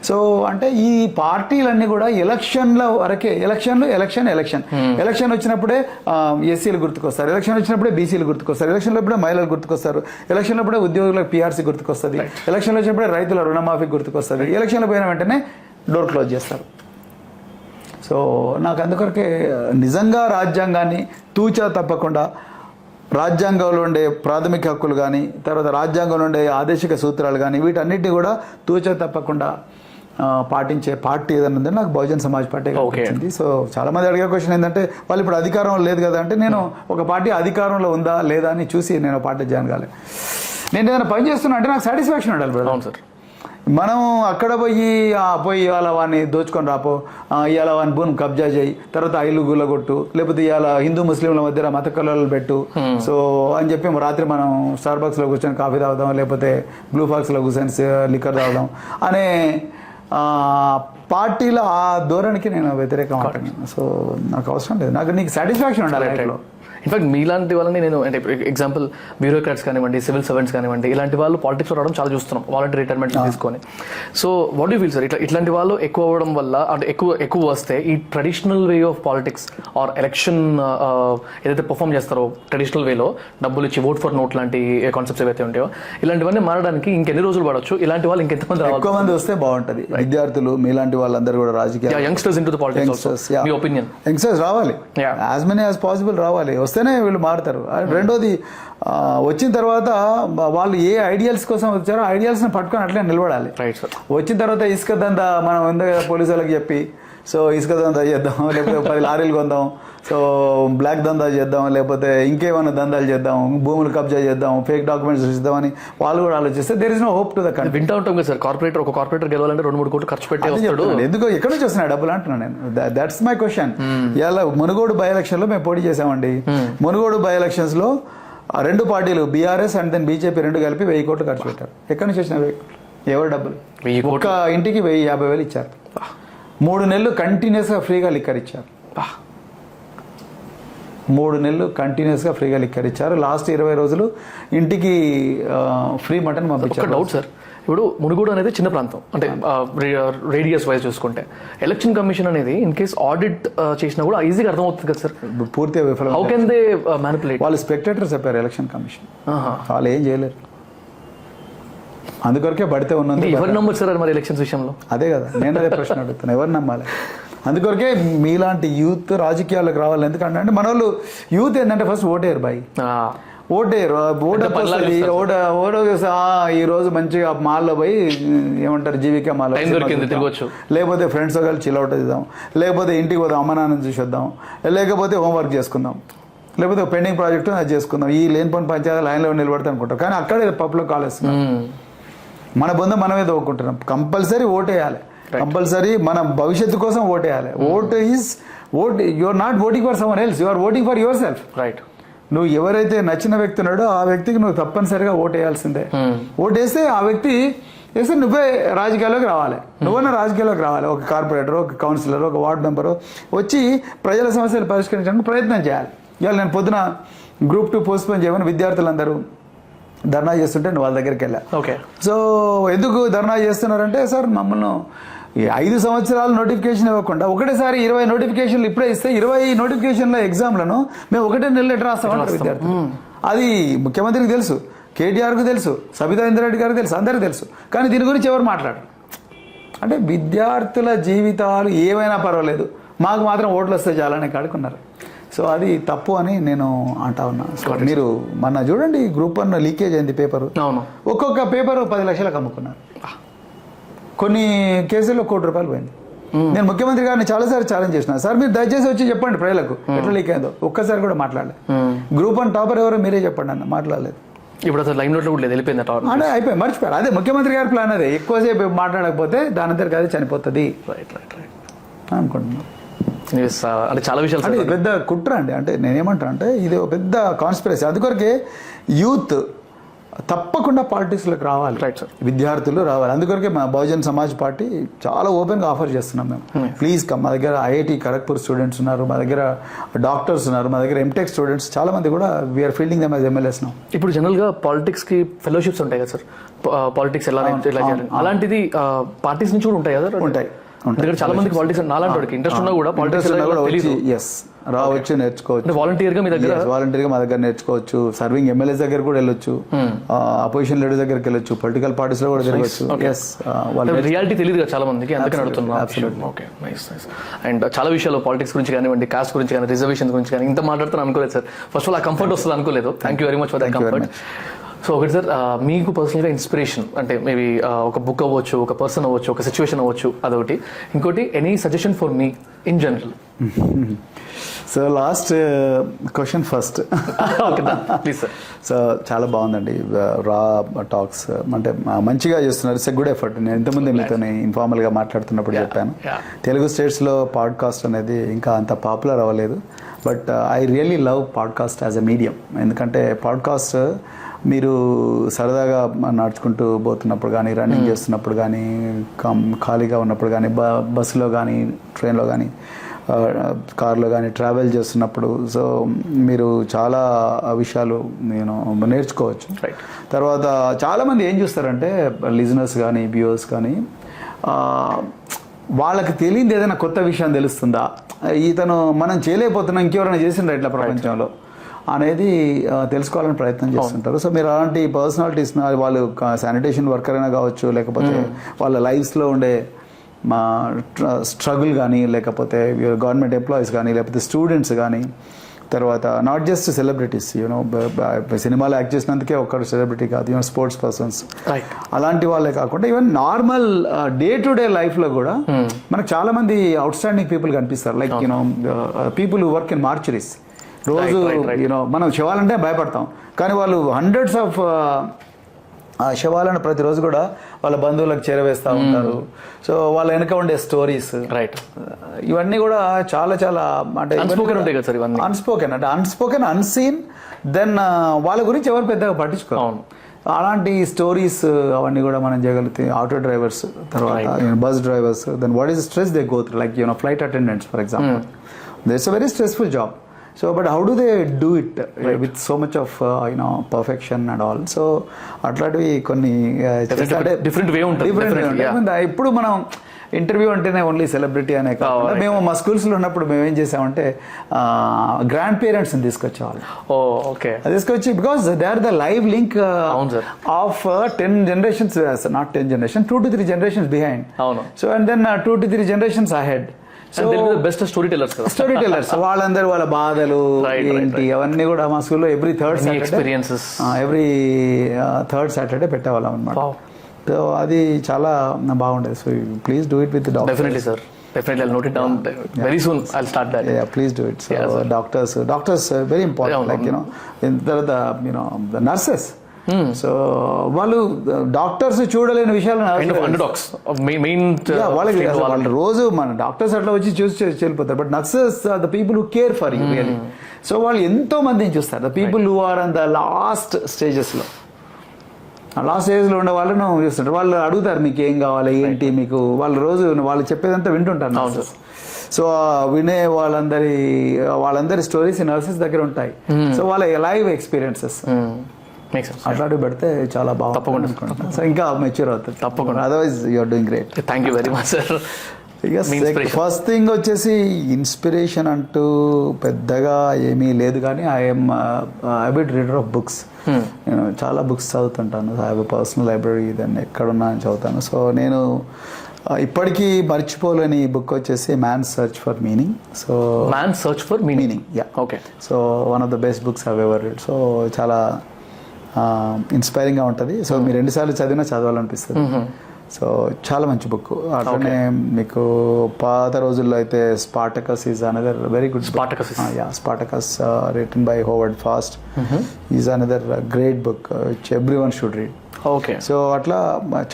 సో అంటే ఈ పార్టీలన్నీ కూడా ఎలక్షన్ల వరకే, ఎలక్షన్ వచ్చినప్పుడే ఎస్సీలు గుర్తుకొస్తారు, ఎలక్షన్ వచ్చినప్పుడే బీసీలు గుర్తుకొస్తారు, ఎలక్షన్లో ఇప్పుడే మహిళలు గుర్తుకొస్తారు, ఎలక్షన్లో ఇప్పుడే ఉద్యోగులకు పీఆర్సీ గుర్తుకొస్తుంది, ఎలక్షన్లో వచ్చినప్పుడే రైతుల రుణమాఫీ గుర్తుకొస్తుంది, ఎలక్షన్లో పోయిన వెంటనే డోర్ క్లోజ్ చేస్తారు. సో నాకు అందుకొరకే నిజంగా రాజ్యాంగాన్ని తూచా తప్పకుండా, రాజ్యాంగంలో ఉండే ప్రాథమిక హక్కులు కానీ, తర్వాత రాజ్యాంగంలో ఉండే ఆదేశిక సూత్రాలు కానీ, వీటన్నిటిని కూడా తూచా తప్పకుండా పాటించే పార్టీ ఏదైనా ఉందంటే నాకు బహుజన్ సమాజ్ పార్టీ వచ్చింది. సో చాలా మంది అడిగే క్వశ్చన్ ఏంటంటే వాళ్ళు ఇప్పుడు అధికారంలో లేదు కదా అంటే, నేను ఒక పార్టీ అధికారంలో ఉందా లేదా అని చూసి నేను పార్టీ జాయిన్ కాలే. నేను ఏదైనా పని చేస్తున్నా అంటే నాకు సాటిస్ఫాక్షన్ ఉండాలి బ్రదర్. అవును సార్. మనం అక్కడ పోయి ఇవాళ వాడిని దోచుకొని రాపో, ఇవాళ వాడిని భూమి కబ్జా చేయి, తర్వాత ఇల్లు గుల్లగొట్టు, లేకపోతే ఇవాళ హిందూ ముస్లింల మధ్య మత కలలు పెట్టు, సో అని చెప్పి రాత్రి మనం స్టార్ బాక్స్లో కూర్చొని కాఫీ తాగుదాం, లేకపోతే బ్లూ బాక్స్లో కూర్చొని లిక్కర్ తాగుదాం అనే పార్టీల ఆ ధోరణికి నేను వ్యతిరేకం అంటాను. సో నాకు అవసరం లేదు, నీకు సాటిస్ఫాక్షన్ ఉండాలి లైఫ్లో. ఇన్ఫాక్ట్ మీలాంటి వాళ్ళని నేను అంటే ఎగ్జాంపుల్ బ్యూరోక్రాట్స్ కానివ్వండి, సివిల్ సర్వెంట్స్ కానివ్వండి, ఇలాంటి వాళ్ళు పాలిటిక్స్లో రావడం చాలా చూస్తున్నాం, వాలంటీర్ రిటైర్మెంట్ తీసుకొని. So what you feel sir, ఇట్లాంటి వాళ్ళు ఎక్కువ అవ్వడం వల్ల, అంటే ఎక్కువ వస్తే ఈ traditional way of politics or election ఏదైతే పర్ఫామ్ చేస్తారో ట్రెడిషనల్ వేలో డబ్బులు ఇచ్చి ఓట్ ఫర్ నోట్ లాంటి కాన్సెప్ట్స్ ఏవైతే ఉంటాయో, ఇలాంటివన్నీ మారడానికి ఇంకెన్ని రోజులు పడవచ్చు? ఇలాంటి వాళ్ళు ఇంకెంతమంది రావాలి? ఎక్కువ మంది వస్తే బాగుంటుంది. విద్యార్థులు మీలాంటి వాళ్ళందరూ కూడా రాజకీయ youngsters into the politics, me opinion? Youngsters రావాలి, యాజ్ మెనీ యాజ్ పాసిబుల్ రావాలి, వస్తేనే వీళ్ళు మారుతారు. రెండోది వచ్చిన తర్వాత వాళ్ళు ఏ ఐడియల్స్ కోసం వచ్చారో ఐడియల్స్ని పట్టుకొని అట్లే నిలబడాలి. వచ్చిన తర్వాత ఇసుక దందా మనం ఉంది కదా పోలీసు వాళ్ళకి చెప్పి, సో ఇసుక దందా చేద్దాం, లేకపోతే 10 లారీలు కొందాం, సో బ్లాక్ దందా చేద్దాం, లేకపోతే ఇంకేమైనా దందాలు చేద్దాం, భూములు కబ్జా చేద్దాం, ఫేక్ డాక్యుమెంట్స్ ఇద్దామని వాళ్ళు కూడా ఆలోచిస్తే there is no hope to the country. వింటా ఉంటాం కదా సార్, ఒక కార్పొరేటర్ గెలవాలంటే 2-3 కోట్లు ఖర్చు పెట్టి ఎందుకు ఎక్కడ నుంచి వస్తున్నాయి డబ్బులు అంటున్నాను నేను. That's my question. ఇలా మునుగోడు బై ఎలక్షన్ లో మేము పోటీ చేసామండి. మునుగోడు బై ఎలక్షన్స్ లో 2 పార్టీలు బీఆర్ఎస్ అండ్ దెన్ బీజేపీ 2 కలిపి 1000 కోట్లు ఖర్చు పెట్టారు. ఎక్కడి నుంచి వచ్చిన 1000 కోట్లు? ఎవరు డబ్బులు? ఒక్క ఇంటికి 1,050,000 ఇచ్చారు. 3 నెలలు కంటిన్యూస్గా ఫ్రీగా లిక్కర్ ఇచ్చారు. 3 నెలలు కంటిన్యూస్గా ఫ్రీగా లిక్కర్ ఇచ్చారు. లాస్ట్ 20 రోజులు ఇంటికి ఫ్రీ మటన్ పంపించారు. డౌట్ సార్, ఇప్పుడు మునుగోడు అనేది చిన్న ప్రాంతం, అంటే రేడియస్ వైజ్ చూసుకుంటే ఎలక్షన్ కమిషన్ అనేది ఇన్ కేస్ ఆడిట్ చేసినా కూడా ఈజీగా అర్థమవుతుంది కదా సార్. పూర్తిగా విఫలం. How can they manipulate? వాళ్ళు స్పెక్టేటర్స్ చెప్పారు ఎలక్షన్ కమిషన్, వాళ్ళు ఏం చేయలేరు. అందుకొరకే పడితే ఉన్నది. ఎవరు నమ్మరు సార్ మరి ఎలక్షన్స్ విషయంలో? అదే కదా నేను అదే ప్రశ్న అడుగుతున్నా, ఎవరు నమ్మాలి? అందుకొరకే మీలాంటి యూత్ రాజకీయాలకు రావాలి. ఎందుకంటే అంటే మన వాళ్ళు యూత్ ఏంటంటే ఫస్ట్ ఓటేరు బాయ్, ఓటేరు. ఈ రోజు మంచిగా మాల్లో పోయి ఏమంటారు జీవిక మాల్ లేకపోతే ఫ్రెండ్స్ కలిసి చిల్అవుట్ చేద్దాం, లేకపోతే ఇంటికి పోదాం అమ్మ నాన్న చూసి వద్దాం, లేకపోతే హోంవర్క్ చేసుకుందాం, లేకపోతే పెండింగ్ ప్రాజెక్టు అది చేసుకుందాం. ఈ లేని పని పంచాయతీ లైన్లో నిలబడతా అనుకుంటాం, కానీ అక్కడే పబ్లో కాలేస్తున్నాం. మన బొంద మనమే తవ్వుకుంటున్నాం. కంపల్సరీ ఓటేయాలి, కంపల్సరీ మన భవిష్యత్తు కోసం ఓటేయాలి. Vote you are not voting for someone else, you are voting for yourself. Right. నువ్వు ఎవరైతే నచ్చిన వ్యక్తి ఉన్నాడో ఆ వ్యక్తికి నువ్వు తప్పనిసరిగా ఓటేయాల్సిందే. ఓటేస్తే ఆ వ్యక్తి వేస్తే నువ్వే రాజకీయాల్లోకి రావాలి, నువ్వన్నా రాజకీయాల్లోకి రావాలి. ఒక కార్పొరేటర్, ఒక కౌన్సిలర్, ఒక వార్డు మెంబరు వచ్చి ప్రజల సమస్యలు పరిష్కరించడానికి ప్రయత్నం చేయాలి. ఇవాళ నేను పొద్దున గ్రూప్ 2 పోస్ట్పోన్ చేయమని విద్యార్థులందరూ ధర్నా చేస్తుంటే నువ్వు వాళ్ళ దగ్గరికి వెళ్ళా. ఓకే. సో ఎందుకు ధర్నా చేస్తున్నారంటే, సార్ మమ్మల్ని 5 సంవత్సరాలు నోటిఫికేషన్ ఇవ్వకుండా ఒకటేసారి 20 నోటిఫికేషన్లు ఇప్పుడే ఇస్తే 20 నోటిఫికేషన్ల ఎగ్జామ్లను మేము 1 నెల లెటర్ రాస్తామంటారు విద్యార్థులు. అది ముఖ్యమంత్రికి తెలుసు, కేటీఆర్కు తెలుసు, సబితా ఇంద్రారెడ్డి గారికి తెలుసు, అందరికీ తెలుసు. కానీ దీని గురించి ఎవరు మాట్లాడరు. అంటే విద్యార్థుల జీవితాలు ఏమైనా పర్వాలేదు, మాకు మాత్రం ఓట్లు వస్తే చాలని కాడుకున్నారు. సో అది తప్పు అని నేను అంటా ఉన్నా. సో మీరు మొన్న చూడండి గ్రూప్ 1 లీకేజ్ అయింది పేపరు. ఒక్కొక్క పేపరు 10 లక్షలకు అమ్ముకున్నారు. కొన్ని కేసుల్లో ₹1 కోటి పోయింది. నేను ముఖ్యమంత్రి గారిని చాలాసార్లు ఛాలెంజ్ చేసిన, సార్ మీరు దయచేసి వచ్చి చెప్పండి ప్రజలకు ఎట్లా లీక్ అయిందో. ఒక్కసారి కూడా మాట్లాడలేదు. గ్రూప్ 1 టాపర్ ఎవరో మీరే చెప్పండి అన్న, మాట్లాడలేదు. ఇప్పుడు అసలు లైమ్ నోట్లో కూడా లేదు, వెళ్ళిపోయింది అంటే అయిపోయి మర్చిపోయారు. అదే ముఖ్యమంత్రి గారి ప్లాన్, అదే ఎక్కువసేపు మాట్లాడకపోతే దాని అంతరికి అదే చనిపోతుంది రైట్ అనుకుంటున్నాను. అంటే చాలా విషయాలు అంటే ఇది పెద్ద కుట్ర అండి. అంటే నేనేమంటాను అంటే ఇది ఒక పెద్ద కాన్స్పిరసీ. అందుకొరకే యూత్ తప్పకుండా పాలిటిక్స్లోకి రావాలి, రైట్ సార్, విద్యార్థులు రావాలి. అందుకొరకే మా బహుజన్ సమాజ్ పార్టీ చాలా ఓపెన్గా ఆఫర్ చేస్తున్నాం మేము. Please come. మా దగ్గర ఐఐటి ఖరగ్పూర్ స్టూడెంట్స్ ఉన్నారు, మా దగ్గర డాక్టర్స్ ఉన్నారు, మా దగ్గర ఎంటెక్ స్టూడెంట్స్ చాలా మంది కూడా we're fielding them as MLAs now. ఇప్పుడు జనరల్గా పాలిటిక్స్కి ఫెలోషిప్స్ ఉంటాయి కదా సార్, పాలిటిక్స్ ఎలా చేయాలి అలాంటిది పార్టీస్ నుంచి కూడా ఉంటాయి కదా? ఉంటాయి. ఎందుకంటే చాలా మందికి పాలిటిక్స్ నాలాంటి వాడికి ఇంట్రెస్ట్ ఉన్నా కూడా పాలిటిక్స్ రావచ్చు, నేర్చుకోవచ్చు. వాలంటీర్ గా మీ దగ్గర మా దగ్గర నేర్చుకోవచ్చు. సర్వింగ్ ఎమ్మెల్యేస్ దగ్గర కూడా వెళ్ళొచ్చు, అపోజిషన్ లీడర్ దగ్గరికి వెళ్ళొచ్చు, పొలిటికల్ పార్టీస్ లో కూడా తిరగచ్చు. రియాలిటీ తెలియదు కదా చాలా మందికి, అందుకని అడుగుతున్నాను. Okay, nice nice. అండ్ చాలా విషయాలు పాలిటిక్స్ గురించి కానివ్వండి, కాస్ట్ గురించి కానీ, రిజర్వేషన్ గురించి కానీ ఇంత మాట్లాడుతాను అనుకోలేదు సార్. ఫస్ట్ ఆఫ్ ఆల్ ఆ కంఫర్ట్ వస్తుంది అనుకోలేదు. Thank you very much for that comfort. So ఒకటి సార్, మీకు పర్సనల్గా ఇన్స్పిరేషన్ అంటే మేబీ ఒక బుక్ అవ్వచ్చు, ఒక పర్సన్ అవ్వచ్చు, ఒక సిచ్యువేషన్ అవ్వచ్చు, అదొకటి. ఇంకోటి any suggestion for me in general. So last question first. Please sir. So చాలా బాగుందండి రా టాక్స్, అంటే మంచిగా చేస్తున్నారు. It's a good effort. నేను ఇంతకుముందు మీతో ఇన్ఫార్మల్గా మాట్లాడుతున్నప్పుడు చెప్పాను, తెలుగు స్టేట్స్లో పాడ్కాస్ట్ అనేది ఇంకా అంత పాపులర్ అవ్వలేదు. But I really love podcast as a medium. ఎందుకంటే పాడ్కాస్ట్ మీరు సరదాగా నడుచుకుంటూ పోతున్నప్పుడు కానీ, రన్నింగ్ చేస్తున్నప్పుడు కానీ, ఖాళీగా ఉన్నప్పుడు కానీ, బస్సులో కానీ, ట్రైన్లో కానీ, కార్లో కానీ ట్రావెల్ చేస్తున్నప్పుడు సో మీరు చాలా విషయాలు నేను నేర్చుకోవచ్చు. తర్వాత చాలామంది ఏం చూస్తారంటే లిజనర్స్ కానీ, వ్యూవర్స్ కానీ, వాళ్ళకి తెలియదు ఏదైనా కొత్త విషయం తెలుస్తుందా, ఇతను మనం చేయలేకపోతున్నాం ఇంకెవరైనా చేసిండ్రా ఇట్లా ప్రపంచంలో అనేది తెలుసుకోవాలని ప్రయత్నం చేస్తుంటారు. సో మీరు అలాంటి పర్సనాలిటీస్, వాళ్ళు శానిటేషన్ వర్కర్ అయినా కావచ్చు, లేకపోతే వాళ్ళ లైఫ్స్లో ఉండే మా స్ట్రగుల్ కానీ, లేకపోతే గవర్నమెంట్ ఎంప్లాయీస్ కానీ, లేకపోతే స్టూడెంట్స్ కానీ, తర్వాత నాట్ జస్ట్ సెలబ్రిటీస్, యూనో సినిమాలో యాక్ట్ చేసినందుకే ఒక్కరు సెలబ్రిటీ కాదు, యూనో స్పోర్ట్స్ పర్సన్స్, అలాంటి వాళ్ళే కాకుండా even normal day to day లైఫ్లో కూడా మనకు చాలా మంది అవుట్ స్టాండింగ్ పీపుల్ కనిపిస్తారు. Like you know people who work in mortuaries. రోజు యూనో మనం శవాలంటే భయపడతాం, కానీ వాళ్ళు హండ్రెడ్స్ ఆఫ్ శవాలను ప్రతిరోజు కూడా వాళ్ళ బంధువులకు చేరవేస్తూ ఉంటారు. సో వాళ్ళ వెనక ఉండే స్టోరీస్, రైట్, ఇవన్నీ కూడా చాలా చాలా అంటే అన్స్పోకెన్, అంటే అన్స్పోకెన్, అన్సీన్. దెన్ వాళ్ళ గురించి ఎవరు పెద్దగా పట్టించుకోరు. అలాంటి స్టోరీస్ అవన్నీ కూడా మనం చేయగలిగితే, ఆటో డ్రైవర్స్, తర్వాత bus drivers, then what is stress they go through, like you know flight attendants for example. That's a very stressful job. So, but how do they do it with so much of perfection and all? So, అట్లాంటివి కొన్ని different way ఉంటుంది. ఇప్పుడు మనం interview అంటేనే only celebrity అనే కాకుండా మేము మా స్కూల్స్లో ఉన్నప్పుడు మేము ఏం చేసామంటే గ్రాండ్ పేరెంట్స్ని తీసుకొచ్చేవాళ్ళం. ఓకే, తీసుకొచ్చి because they are the live link of 10 generations, not 10 generations, 2 to 3 generations behind. So, and then 2 to 3 generations ahead. Best story tellers వాళ్ళందరూ వాళ్ళ బాధలు ఏంటి అవన్నీ కూడా మా స్కూల్లో ఎవ్రీ థర్డ్ సాటర్డే పెట్టేవాళ్ళం అనమాట. సో అది చాలా బాగుండేది. So please do it with definitely sir. Definitely, I'll note it down very soon. I'll start that. Yeah, please do it. So doctors very important. Like the nurses. So వాళ్ళు doctors చూడలేని విషయాలు వాళ్ళు రోజు మన doctors అట్లా వచ్చి చూసి వెళ్ళిపోతారు. But nurses are the people who care for you really. So వాళ్ళు ఎంతో మందిని చూస్తారు. The people who are on the last స్టేజెస్లో, లాస్ట్ స్టేజ్లో ఉండే వాళ్ళను చూస్తుంటారు. వాళ్ళు అడుగుతారు మీకు ఏం కావాలి ఏంటి మీకు, వాళ్ళు రోజు వాళ్ళు చెప్పేదంతా వింటుంటారు నర్సెస్. సో వినే వాళ్ళందరి స్టోరీస్ నర్సెస్ దగ్గర ఉంటాయి. సో వాళ్ళ లైవ్ ఎక్స్పీరియన్సెస్ అట్లాంటివి పెడితే చాలా బాగా తప్పకుండా సో ఇంకా మెచ్యూర్ అవుతుంది తప్పకుండా. Otherwise you're doing great. Thank you very much sir. First thing వచ్చేసి ఇన్స్పిరేషన్ అంటూ పెద్దగా ఏమీ లేదు, కానీ I'm habit reader of books. నేను చాలా బుక్స్ చదువుతుంటాను. I have a personal library, దాన్ని ఎక్కడున్నా చదువుతాను. సో నేను ఇప్పటికీ మర్చిపోలేని బుక్ వచ్చేసి man search for meaning. So man search for meaning, okay. So one of the best books I have ever read. So చాలా ఇన్స్పైరింగ్గా ఉంటుంది. సో మీరు 2 సార్లు చదివినా చదవాలనిపిస్తుంది. సో చాలా మంచి బుక్. అట్లనే మీకు పాత రోజుల్లో అయితే Spartacus is another very good. Spartacus written by Howard fast is another great book which every one should read. Okay. So అట్లా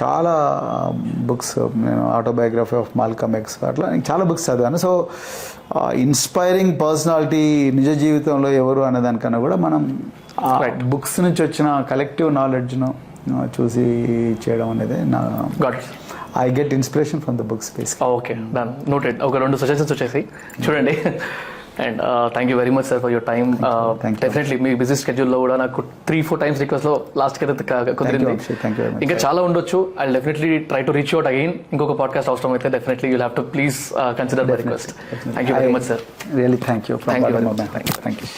చాలా బుక్స్, నేను ఆటోబయోగ్రఫీ ఆఫ్ మాల్కమ్ ఎక్స్, అట్లా నేను చాలా బుక్స్ చదివాను. సో ఇన్స్పైరింగ్ పర్సనాలిటీ నిజ జీవితంలో ఎవరు అనే దానికన్నా కూడా మనం బుక్స్ నుంచి వచ్చిన కలెక్టివ్ నాలెడ్జ్ను చూసి చేయడం అనేది నా I get inspiration from the books basic. Okay, done, noted. ఒక 2 సజెషన్స్ వచ్చేసి చూడండి. And thank you very much sir for your time. Definitely మీ బిజీ స్కెడ్యూల్లో కూడా నాకు 3-4 టైమ్స్ రిక్వెస్ట్లో లాస్ట్కి అయితే కుదిరింది. ఇంకా చాలా ఉండొచ్చు. I definitely try to reach out again. ఇంకొక పాడ్కాస్ట్ అవసరం అయితే definitely you have to please consider my request. Thank you very much sir. Really thank you. Thank you.